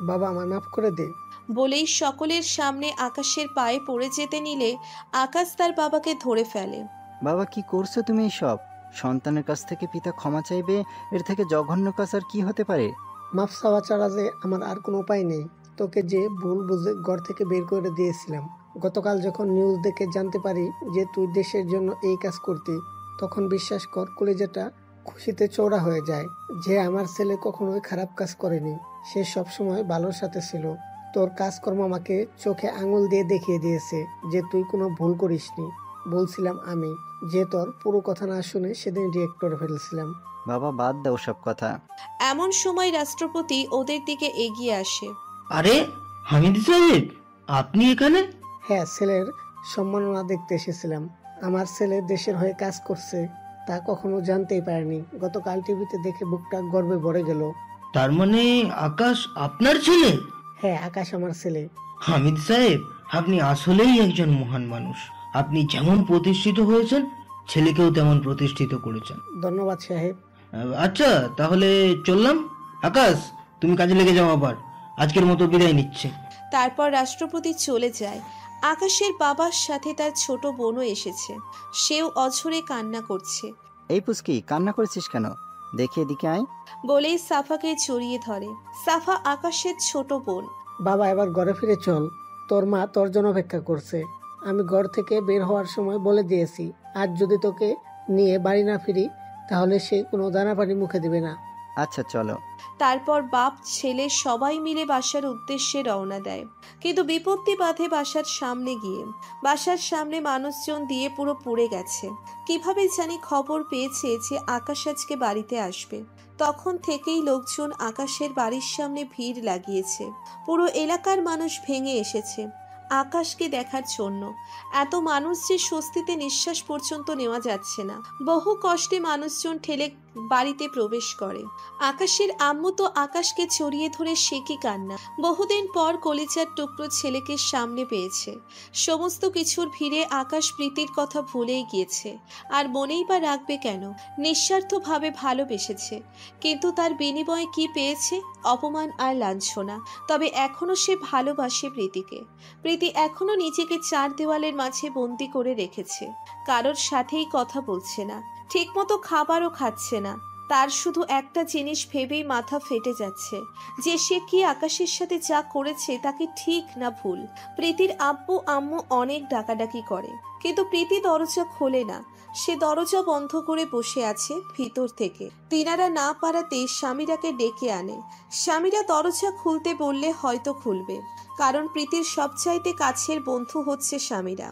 বাবা, আমায় মাফ করে দে। বলেই সকলের সামনে আকাশের পায়ে পড়ে যেতে নিলে আকাশ তার বাবাকে ধরে ফেলে। বাবা, কি করছো তুমি এসব? সন্তানের কাছ থেকে পিতা ক্ষমা চাইবে, এর থেকে জঘন্য কাজ আর কি হতে পারে? মাফ চাওয়া ছাড়া যে আমার আর কোনো উপায় নেই। তোকে যে ভুল বুঝে ঘর থেকে বের করে দিয়েছিলাম। গতকাল যখন নিউজ দেখে জানতে পারি যে তুই দেশের জন্য এই কাজ করতি, তখন বিশ্বাস কর কলিজাটা খুশিতে চওড়া হয়ে যায়। যে আমার ছেলে কখনোই খারাপ কাজ করেনি, সে সবসময় ভালোর সাথে ছিল। তোর কাজকর্ম আমাকে চোখে আঙুল দিয়ে দেখিয়ে দিয়েছে যে তুই কোনো ভুল করিসনি। বলছিলাম আমি, যে তোর পুরো কথা না শুনে সেদিন রিয়েক্ট করে ফেলেছিলাম। বাবা, বাদ দাও সব কথা। এমন সময় রাষ্ট্রপতি ওদের দিকে এগিয়ে আসে। আরে হামিদ সাহেব, আপনি এখানে? হ্যাঁ, ছেলের সম্মাননা দেখতে এসেছিলাম। আমার ছেলে দেশের হয়ে কাজ করছে তা কখনো জানতেই পারিনি। গতকাল টিভিতে দেখে বুকটা গর্বে ভরে গেল। তার মানে আকাশ আপনার ছেলে? হ্যাঁ, আকাশ আমার ছেলে। হামিদ সাহেব, আপনি আসলেই একজন মহান মানুষ। আপনি যেমন প্রতিষ্ঠিত হয়েছেন, ছেলেকেও তেমন প্রতিষ্ঠিত করেছেন। ধন্যবাদ সাহেব। আচ্ছা, তাহলে চললাম। আকাশ, তুমি কাজে লেগে যাও, আবার আজকের মতো বিদায় নিচ্ছে। তারপর রাষ্ট্রপতি চলে যায়। আকাশের বাবার সাথে তার ছোট বোনও এসেছে। সেও অঝরে কান্না করছে। এই পুচকি, কান্না করেছিস কেন? দেখি এদিকে আয়। বলেই সাফাকে জড়িয়ে ধরে। সাফা আকাশের ছোট বোন। বাবা, এবার ঘরে ফিরে চল। তোর মা তোর জন্য অপেক্ষা করছে। আমি ঘর থেকে বের হওয়ার সময় বলে দিয়েছি, আজ যদি তোকে নিয়ে বাড়ি না ফিরি তাহলে সে কোনো দানা পানি মুখে দেবে না। আচ্ছা চলো। তারপর বাপ ছেলে সবাই মিলে বাসার উদ্দেশ্যে রওনা দেয়। কিন্তু বিপত্তি বাধে বাসার সামনে গিয়ে। বাসার সামনে মানুষজন দিয়ে পুরো পুড়ে গেছে। কিভাবে জানি খবর পেয়েছে যে আকাশ আজকে বাড়িতে আসবে। তখন থেকেই লোকজন আকাশের বাড়ির সামনে ভিড় লাগিয়েছে। পুরো এলাকার মানুষ ভেঙে এসেছে আকাশকে দেখার জন্য। এত মানুষ যে স্বস্তিতে নিঃশ্বাস পর্যন্ত নেওয়া যাচ্ছে না। বহু কষ্টে মানুষজন ঠেলে বাড়িতে প্রবেশ করে। আকাশের আম্মু তো আকাশকে জড়িয়ে ধরে সে কি কান্না। বহুদিন পর কলিজার টুকরো ছেলেকে সামনে পেয়েছে। সমস্ত কিছুর ভিড়ে আকাশ প্রীতির কথা ভুলেই গিয়েছে। আর মনেই বা রাখবে কেন? নিঃস্বার্থভাবে ভালোবেসেছে, কিন্তু তার বিনিময়ে কি পেয়েছে? অপমান আর লাঞ্ছনা। তবে এখনো সে ভালোবাসে প্রীতিকে। প্রীতি এখনো নিজেকে চার দেওয়ালের মাঝে বন্দি করে রেখেছে। কারোর সাথেই কথা বলছে না, ঠিকমতো খাবারও খাচ্ছে না। তার শুধু একটা জিনিস ভেবেই মাথা ফেটে যাচ্ছে, যে সে কি আকাশের সাথে যা করেছে তাকে ঠিক না ভুল। প্রীতির আব্বু আম্মু অনেক ডাকাডাকি করে, কিন্তু প্রীতি দরজা খোলে না। সে দরজা বন্ধ করে বসে আছে ভিতর থেকে। তিনারা না পারাতে স্বামীরাকে ডেকে আনে। স্বামীরা দরজা খুলতে বললে হয়তো খুলবে, কারণ প্রীতির সবচাইতে কাছের বন্ধু হচ্ছে স্বামীরা।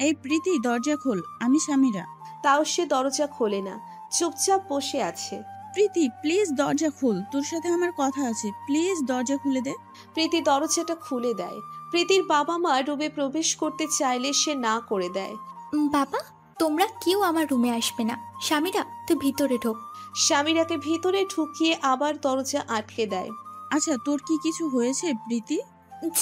এই প্রীতি, দরজা খোল, আমি স্বামীরা। তাও সে দরজা খোলে না, চুপচাপ বসে আছে। প্রীতি প্লিজ দরজা খোল, তোর সাথে আমার কথা আছে, প্লিজ দরজা খুলে দে। প্রীতি দরজাটা খুলে দেয়। প্রীতির বাবা মা রুমে প্রবেশ করতে চাইলে সে না করে দেয়। বাবা, তোমরা কেউ আমার রুমে আসবে না। স্বামীরা, তুই ভিতরে ঢোক। স্বামীরাকে ভিতরে ঢুকিয়ে আবার দরজা আটকে দেয়। আচ্ছা, তোর কি কিছু হয়েছে প্রীতি?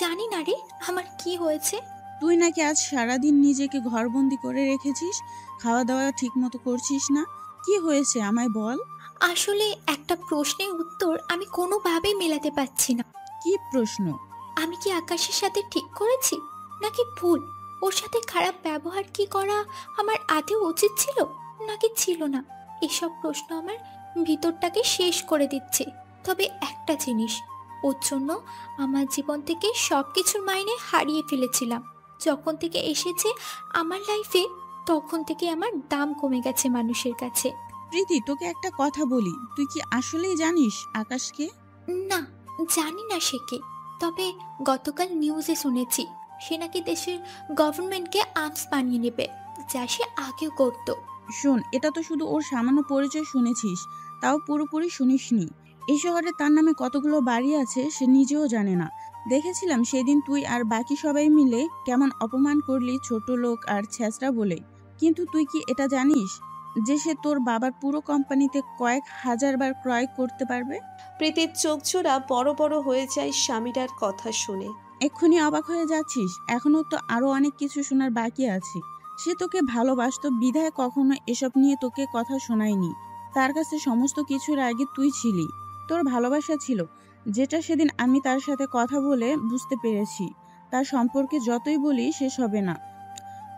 জানি না রে আমার কি হয়েছে। তুই নাকি আজ সারাদিন নিজেকে ঘরবন্দি করে রেখেছিস, খাওয়া দাওয়া ঠিক মতো করছিস না। কি হয়েছে আমায় বল। আসলে একটা প্রশ্নের উত্তর আমি কোনোভাবেই মেলাতে পারছি না। কি প্রশ্ন? আমি কি আকাশের সাথে ঠিক করেছি নাকি ভুল? ওর সাথে খারাপ ব্যবহার কি করা আমার আদৌ উচিত ছিল নাকি ছিল না? এসব প্রশ্ন আমার ভিতরটাকে শেষ করে দিচ্ছে। তবে একটা জিনিস, ওর জন্য আমার জীবন থেকে সব কিছুর মাইনে হারিয়ে ফেলেছিলাম। যখন থেকে এসেছে আমার লাইফে, তখন থেকে আমার দাম কমে গেছে মানুষের কাছে। প্রীতি, তোকে একটা কথা বলি, তুই কি আসলেই জানিস আকাশকে? না, জানি না সে কে। তবে গতকাল নিউজে শুনেছি সে নাকি দেশের গভর্নমেন্টকে আর্মস বানিয়ে নেবে, যা সে আগেও করতো। শোন, এটা তো শুধু ওর সামান্য পরিচয় শুনেছিস, তাও পুরোপুরি শুনিসনি। এই শহরে তার নামে কতগুলো বাড়ি আছে সে নিজেও জানে না। দেখেছিলাম সেদিন তুই আর বাকি সবাই মিলে কেমন অপমান করলি ছোট লোক আর ছেঁচড়া বলে। কিন্তু তুই কি এটা জানিস যে সে তোর বাবার পুরো কোম্পানিতে কয়েক হাজার বার ক্রয় করতে পারবে? প্রীতির চোখ জোড়া বড় বড় হয়ে যায় স্বামীরার কথা শুনে। এক্ষুনি অবাক হয়ে যাচ্ছিস? এখনো তো আরো অনেক কিছু শোনার বাকি আছে। সে তোকে ভালোবাসতো বিধায় কখনো এসব নিয়ে তোকে কথা শোনায়নি। তার কাছে সমস্ত কিছুর আগে তুই ছিলি। তোর ভালোবাসা ছিল, যেটা সেদিন আমি তার সাথে কথা বলে বুঝতে পেরেছি। তার সম্পর্কে যতই বলি শেষ হবে না।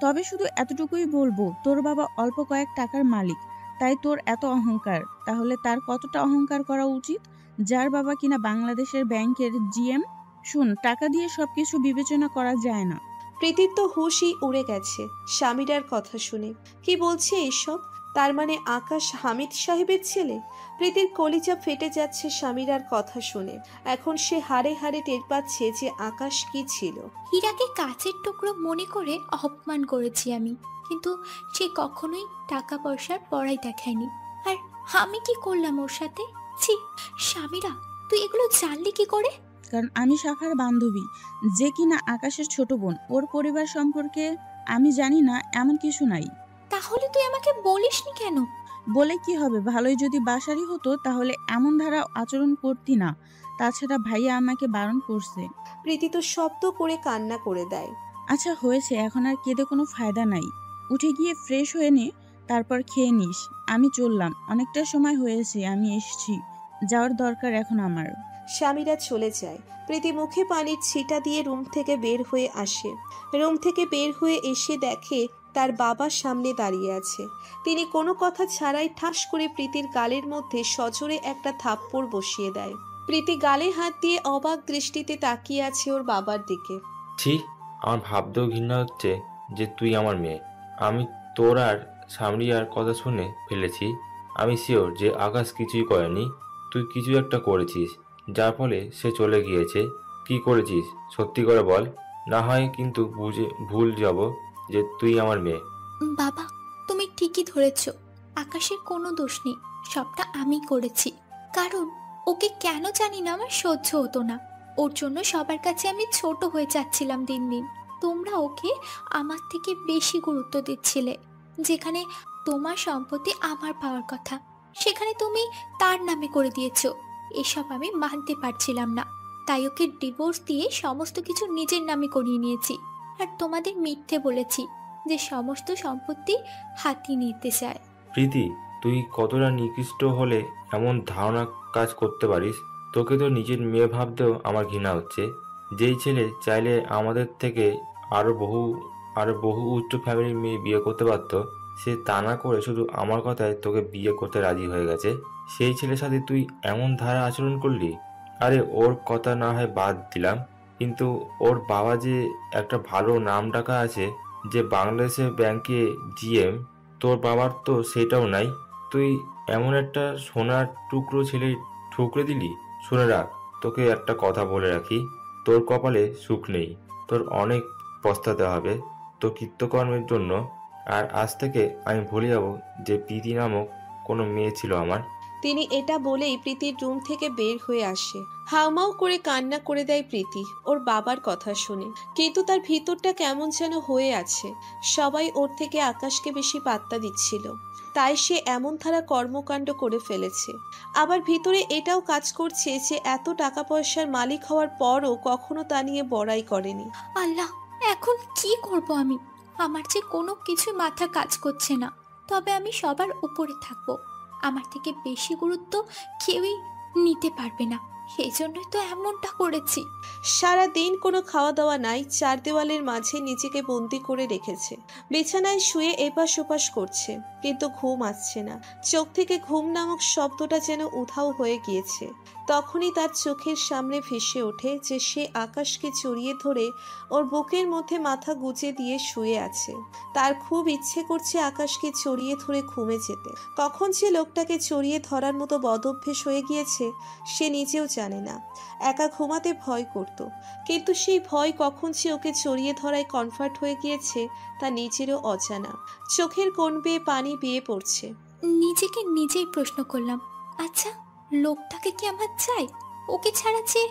তবে শুধু এতটুকুই বলবো, তোর বাবা অল্প কয়েক টাকার মালিক, তাই তোর এত অহংকার। তাহলে তার কতটা অহংকার করা উচিত, যার বাবা কিনা বাংলাদেশের ব্যাংকের জিএম। শুন, টাকা দিয়ে সবকিছু বিবেচনা করা যায় না। প্রীতির তো হুশই উড়ে গেছে স্বামীরার কথা শুনে। কি বলছে এইসব? তার মানে আকাশ হামিদ সাহেবের ছেলে? প্রীতির কলিজা ফেটে যাচ্ছে স্বামীরার কথা শুনে। এখন সে হাড়ে হাড়ে টের পাচ্ছে যে আকাশ কি ছিল। হীরাকে কাচের টুকরো মনে করে অপমান করেছি আমি, কিন্তু সে কখনোই টাকা পয়সার পড়াই দেখায়নি। আর আমি কি করলাম ওর সাথে? ছি, স্বামীরা তুই এগুলো জানলি কি করে? কারণ আমি শাখার বান্ধবী, যে কিনা আকাশের ছোট বোন। ওর পরিবার সম্পর্কে আমি জানি না এমন কিছু নাই। তাহলে তুই আমাকে বলিসনি কেন? বলে কি হবে, ভালোই যদি বাসারই হতো তাহলে এমন ধারা আচরণ করতি না। তাছাড়া ভাইয়া আমাকে বারণ করছে। প্রীতি তো শব্দ করে কান্না করে দেয়। আচ্ছা হয়েছে, এখন আর কেঁদে কোনো ফায়দা নাই। উঠে গিয়ে ফ্রেশ হয়ে নে, তারপর খেয়ে নিস। আমি চললাম, অনেকটা সময় হয়েছে আমি এসেছি, যাওয়ার দরকার এখন আমার। স্বামীরা চলে যায়। প্রীতি মুখে পানির ছিটা দিয়ে রুম থেকে বের হয়ে আসে। রুম থেকে বের হয়ে এসে দেখে তার বাবা সামনে দাঁড়িয়ে আছে। তিনি কোনো কথা ছাড়াই ঠাস করে প্রীতির গালের মধ্যে সজোরে একটা থাপ্পড় বসিয়ে দেয়। প্রীতি গালে হাত দিয়ে অবাক দৃষ্টিতে তাকিয়ে আছে ওর বাবার দিকে। ছি, আমার ভাবতেও ঘৃণা হচ্ছে যে তুই আমার মেয়ে। আমি তোর আর সামরিয়ার কথা শুনে ফেলেছি। আমি শিওর যে আকাশ কিছুই করেনি, তুই কিছু একটা করেছিস যার ফলে সে চলে গিয়েছে। কি করেছিস সত্যি করে বল, না হয় কিন্তু ভুল যাব যে তুই আমার মেয়ে। বাবা, তুমি ঠিকই ধরেছ, আকাশের কোনো দোষ নেই, সবটা আমি করেছি। কারণ ওকে কেন জানি না আমার সহ্য হতো না, ওর জন্য সবার কাছে আমি ছোট হয়ে যাচ্ছিলাম দিন দিন। তোমরা ওকে আমার থেকে বেশি গুরুত্ব দিচ্ছিলে। যেখানে তোমার সম্পত্তি আমার পাওয়ার কথা, সেখানে তুমি তার নামে করে দিয়েছো। এসব আমি মানতে পারছিলাম না, তাই ওকে ডিভোর্স দিয়ে সমস্ত কিছু নিজের নামে করিয়ে নিয়েছি। আর তোমাদের মিথ্যে বলেছি যে সমস্ত সম্পত্তি হাতিয়ে নিতে চায়। প্রীতি, তুই কতটা নিকৃষ্ট হলে এমন ধারণা কাজ করতে পারিস? তোকে তো নিজের মেয়ে ভাবতেও আমার ঘৃণা হচ্ছে। যেই ছেলে চাইলে আমাদের থেকে আরো বহু উচ্চ ফ্যামিলির মেয়ে বিয়ে করতে পারতো, সে তা না করে শুধু আমার কথায় তোকে বিয়ে করতে রাজি হয়ে গেছে। সেই ছেলের সাথে তুই এমন ধারা আচরণ করলি। আরে ওর কথা না হয় বাদ দিলাম, কিন্তু ওর বাবা যে একটা ভালো নাম ডাকা আছে, যে বাংলাদেশের ব্যাংকে জিএম, তোর বাবার তো সেটাও নাই। তুই এমন একটা সোনার টুকরো ছেলে ঠুকরে দিলি। শুনে রাখ, তোকে একটা কথা বলে রাখি, তোর কপালে সুখ নেই, তোর অনেক পস্তাতে হবে তোর কৃতকর্মের জন্য। আর আজ থেকে আমি ভুলে যাব যে প্রীতি নামক কোনো মেয়ে ছিল আমার। তিনি এটা বলেই প্রীতির রুম থেকে বের হয়ে আসে। হাউমাউ করে কান্না করে দেয় প্রীতি ওর বাবার কথা শুনে, কিন্তু তার ভিতরটা কেমন যেন হয়ে আছে। সবাই ওর থেকে আকাশকে বেশি পাত্তা দিচ্ছিল, তাই সে এমন ধারা কর্মকাণ্ড করে ফেলেছে। আবার ভিতরে এটাও কাজ করছে যে এত টাকা পয়সার মালিক হওয়ার পরও কখনো তা নিয়ে বড়াই করেনি। আল্লাহ, এখন কি করব আমি? আমার যে কোনো কিছু মাথা কাজ করছে না। তবে আমি সবার উপরে থাকবো, আমার থেকে বেশি গুরুত্ব কেউই নিতে পারবে না। সেই জন্যই তো এমনটা করেছি। সারা দিন কোনো খাওয়া দাওয়া নাই, চার দেওয়ালের মাঝে নিজেকে বন্দি করে রেখেছে। বিছানায় শুয়ে এপাশ ওপাশ করছে, কিন্তু ঘুম আসছে না। চোখ থেকে ঘুম নামক শব্দটা যেন উধাও হয়ে গিয়েছে। তখনই তার চোখের সামনে ভেসে ওঠে যে সে আকাশকে জড়িয়ে ধরে ওর বুকের মধ্যে মাথা গুজে দিয়ে শুয়ে আছে। তার খুব ইচ্ছে করছে আকাশকে জড়িয়ে ধরে ঘুমে যেতে। কখন যে লোকটাকে জড়িয়ে ধরার মতো বদঅভ্যেস হয়ে গিয়েছে সে নিজেও জানে না। একা ঘুমাতে ভয় করত, কিন্তু সেই ভয় কখন যে ওকে জড়িয়ে ধরায় কনভার্ট হয়ে গিয়েছে তা নিজেরও অজানা। চোখের কোণ বেয়ে পানি বেয়ে পড়ছে। নিজেকে নিজেই প্রশ্ন করলাম, আচ্ছা লোকটাকে কি আমার চাই? ওকে ছাড়া যে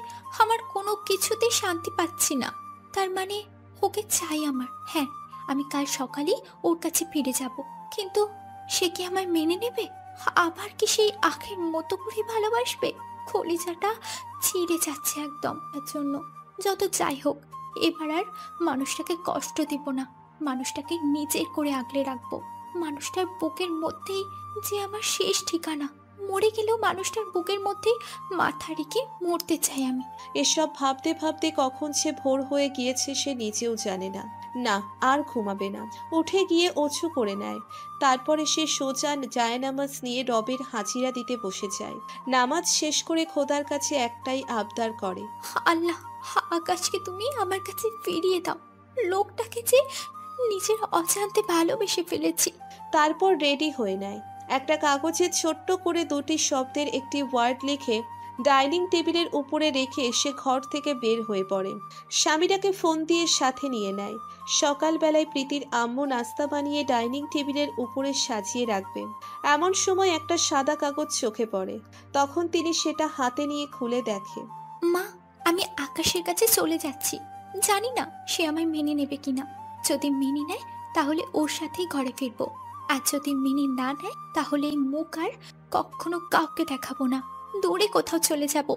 আমার কোনো কিছুতে শান্তি পাচ্ছি না, তার মানে ওকে চাই আমার। হ্যাঁ, আমি কাল সকালেই ওর কাছে ফিরে যাব, কিন্তু সে কি আমায় মেনে নেবে? আবার কি সেই আখের মতো করে ভালোবাসবে? কলিজাটা ছিঁড়ে যাচ্ছে একদম তার জন্য। যত যাই হোক, এবার আর মানুষটাকে কষ্ট দিব না, মানুষটাকে নিজের করে আগলে রাখবো। মানুষটার বুকের মধ্যেই যে আমার শেষ ঠিকানা। মরে গেলেও মানুষটার বুকের মধ্যেই মাথা রেখে মরতে চাই আমি। এসব ভাবতে ভাবতে কখন সে ভোর হয়ে গিয়েছে সে নিজেও জানে না। না, আর ঘুমাবে না। উঠে গিয়ে অজু করে নেয়। তারপরে সে সোজা জায়নামাজ নিয়ে রবের হাজিরা দিতে বসে যায়। নামাজ শেষ করে খোদার কাছে একটাই আবদার করে, আল্লাহ, আকাশকে তুমি আমার কাছে ফিরিয়ে দাও। লোকটাকে যে নিজের অজান্তে ভালোবেসে ফেলেছি। তারপর রেডি হয়ে নেয়। একটা কাগজে ছোট্ট করে দুটি শব্দের একটি ওয়ার্ড লিখে ডাইনিং টেবিলের উপরে রেখে সে ঘর থেকে বের হয়ে পড়ে। স্বামীটাকে ফোন দিয়ে সাথে নিয়ে নেয়। সকালবেলায় প্রীতির আম্মু নাস্তা বানিয়ে ডাইনিং টেবিলের উপরে সাজিয়ে রাখবে। এমন সময় একটা সাদা কাগজ চোখে পড়ে। তখন তিনি সেটা হাতে নিয়ে খুলে দেখে। মা, আমি আকাশের কাছে চলে যাচ্ছি। জানি না সে আমায় মেনে নেবে কিনা। যদি মেনে নেয় তাহলে ওর সাথেই ঘরে ফিরবো, আর যদি মেনে না নেয় তাহলে এই মুখ আর কখনো কাউকে দেখাবো না, দৌড়ে কোথাও চলে যাব।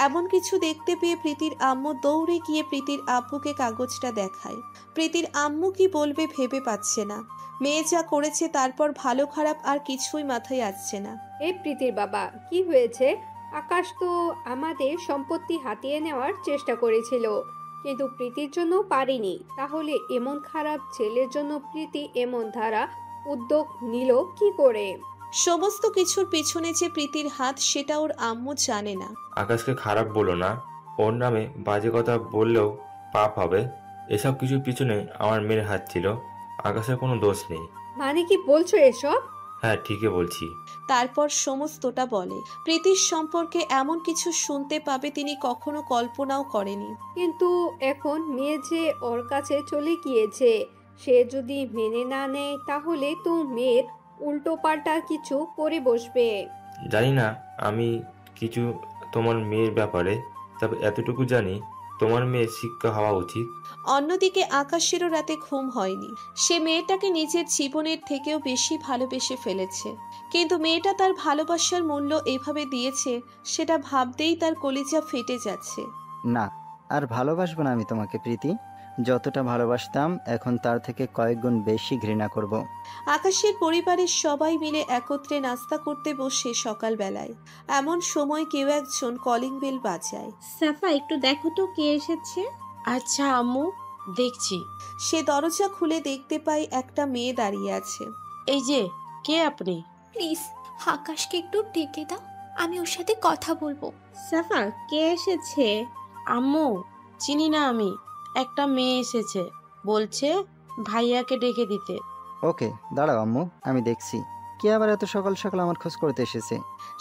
এমন কিছু দেখতে পেয়ে প্রীতির আম্মু দৌড়ে গিয়ে প্রীতির আব্বুকে কাগজটা দেখায়। প্রীতির আম্মু কি বলবে ভেবে পাচ্ছে না। মেয়ে যা করেছে তারপর ভালো খারাপ আর কিছুই মাথায় আসছে না। এই প্রীতির বাবা, কি হয়েছে? আকাশ তো আমাদের সম্পত্তি হাতিয়ে নেওয়ার চেষ্টা করেছিল, কিন্তু প্রীতির জন্য পারেনি। তাহলে এমন খারাপ ছেলের জন্য প্রীতি এমন ধারা উদ্যোগ নিল কি করে? সমস্ত কিছুর পিছনে যে প্রীতির হাত সেটা ওর আম্মু জানে না। আকাশকে খারাপ বলো না, ওর নামে বাজে কথা বললেও পাপ হবে। এসব কিছুর পিছনে আমার মেয়ের হাত ছিল, আকাশের কোনো দোষ নেই। মানে কি বলছো এসব? হ্যাঁ, ঠিকই বলছি। তারপর সমস্তটা বলে। প্রীতির সম্পর্কে এমন কিছু শুনতে পাবে তিনি কখনো কল্পনাও করেনি। কিন্তু এখন মেয়ে যে ওর কাছে চলে গিয়েছে, সে যদি মেনে না নেয় তাহলে তো মেয়ের উল্টো পাল্টা কিছু করে বসবে। জানি না আমি কিছু তোমার মেয়ের ব্যাপারে, তবে এতটুকু জানি তোমার মেয়ের শিক্ষা হওয়া উচিত। অন্যদিকে আকাশেরও রাতে ঘুম হয়নি। সে মেয়েটাকে নিজের জীবনের থেকেও বেশি ভালোবেসে ফেলেছে, কিন্তু মেয়েটা তার ভালোবাসার মূল্য এভাবে দিয়েছে সেটা ভাবতেই তার কলিজা ফেটে যাচ্ছে। না, আর ভালোবাসবো না আমি তোমাকে প্রীতি। যতটা ভালোবাসতাম এখন তার থেকে কয়েক গুণ বেশি ঘৃণা করব। আকাশের পরিবারের সবাই মিলে একত্রে নাস্তা করতে বসে সকালবেলায় এমন সময় কেউ একজন কলিং বেল বাজায়। সাফা, একটু দেখো তো কে এসেছে। আচ্ছা আম্মু, দেখছি। সে দরজা খুলে দেখতে পায় একটা মেয়ে দাঁড়িয়ে আছে। এই যে, কে আপনি? প্লিজ আকাশকে একটু ডেকে দাও, আমি ওর সাথে কথা বলবো। সাফা, কে এসেছে? আম্মু, চিনি না আমি। একটা মেয়ে এসেছে, বলছে ভাইয়াকে ডেকে দিতে। ওকে, দাঁড়াও আম্মু, আমি দেখছি কে আবার এত সকাল সকাল আমার খোঁজ করতে এসেছে।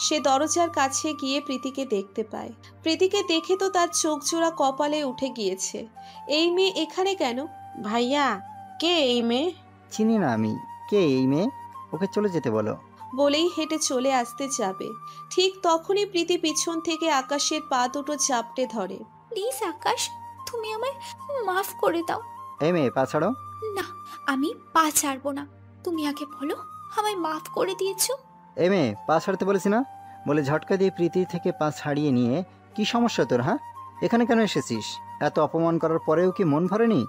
সে দরজার কাছে গিয়ে প্রীতিকে দেখতে পায়। প্রীতিকে দেখে তো তার চোখ জোড়া কপালে উঠে গিয়েছে। এই মেয়ে এখানে কেন? ভাইয়া, কে এই মেয়ে? চিনি না আমি। কে এই মেয়ে? ওকে চলে যেতে বলো। বলেই হেঁটে চলে আসতে যাবে, ঠিক তখনই প্রীতি পিছন থেকে আকাশের পা দুটো চাপটে ধরে। প্লিজ আকাশ, তুমি আমায় মাফ করে দাও। এই মেয়ে, পা ছাড়ো। না, আমি পা ছাড়বো না। তুমি আগে বলো আমায় মাফ করে দিয়েছো। এই মেয়ে, পা ছাড়তে বলেছি না? বলে ঝটকা দিয়ে প্রীতি থেকে পা ছাড়িয়ে নিয়ে, কি সমস্যা তোর? হ্যাঁ, এখানে কেন এসেছিস? এত অপমান করার পরেও কি মন ভরেনি?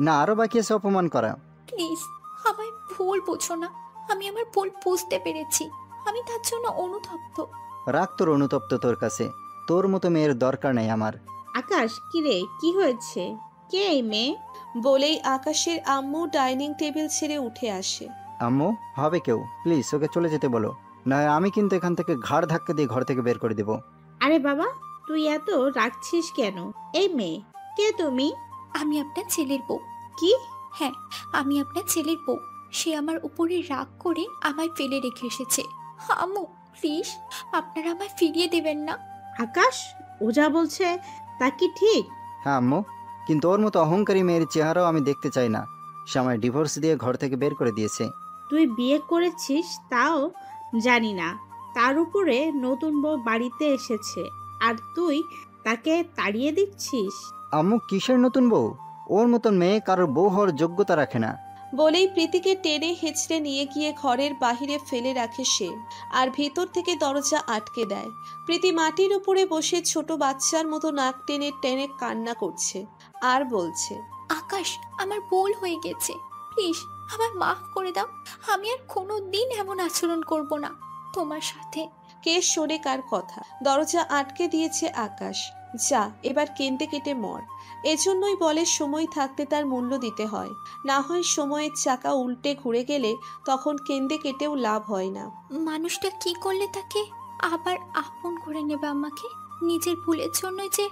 না আরো বাকি আছে অপমান করা? প্লিজ আমায় ভুল বোঝো না, আমি আমার ভুল বুঝতে পেরেছি, আমি তার জন্য অনুতপ্ত। রাখ তোর অনুতপ্ত তোর কাছে, তোর মতো মেয়ের দরকার নেই আমার। আকাশ, কিরে, কি হয়েছে? কে এই মেয়ে? বলেই আকাশের আম্মু ডাইনিং টেবিল ছেড়ে উঠে আসে। আম্মু হবে কেউ, প্লিজ ওকে চলে যেতে বলো, না আমি কিন্তু এখান থেকে ঘাড় ধাক্কা দিয়ে ঘর থেকে বের করে দেব। আরে বাবা, তুই এত রাখছিস কেন? এই মেয়ে, কে তুমি? আমি আপনার ছেলের বউ। কি? হ্যাঁ, আমি আপনার ছেলের বউ। সে আমার উপরে রাগ করে আমায় ফেলে রেখে এসেছে। আম্মু প্লিজ, আপনারা আমায় ফিরিয়ে দেবেন না। আকাশ, ও যা বলছে তা কি ঠিক? হ্যাঁ আম্মু, কিন্তু ওর মতো অহংকারী মেয়ের চেহারাও আমি দেখতে চাই না। সে আমায় ডিভোর্স দিয়ে ঘর থেকে বের করে দিয়েছে। তুই বিয়ে করেছিস তাও জানি না, তার উপরে নতুন বউ বাড়িতে এসেছে আর তুই তাকে তাড়িয়ে দিচ্ছিস? আম্মু কিসের নতুন বউ? ওর মতন মেয়ে কারোর বউ হওয়ার যোগ্যতা রাখে না। বলেই প্রীতিকে টেনে হেঁচড়ে নিয়ে গিয়ে ঘরের বাহিরে ফেলে রাখে সে, আর ভেতর থেকে দরজা আটকে দেয়। প্রীতি মাটির উপরে বসে ছোট বাচ্চার মতো নাক টেনে টেনে কান্না করছে আর বলছে, আকাশ, আমার ভুল হয়ে গেছে, প্লিজ আমায় মাফ করে দাও। আমি আর কোনো দিন এমন আচরণ করব না তোমার সাথে। কে শোনে কার কথা? দরজা আটকে দিয়েছে আকাশ। যা, এবার কেঁদে কেটে মর। এজন্যই বলে সময় থাকতে তার মূল্য দিতে হয়, না হয় সময়ের চাকা উল্টে ঘুরে গেলে তখন কেঁদে কেটেও লাভ হয় না। মানুষটা কি করলে তাকে আবার আপন করে নেবে আমাকে? নিজের ভুলের জন্যই যে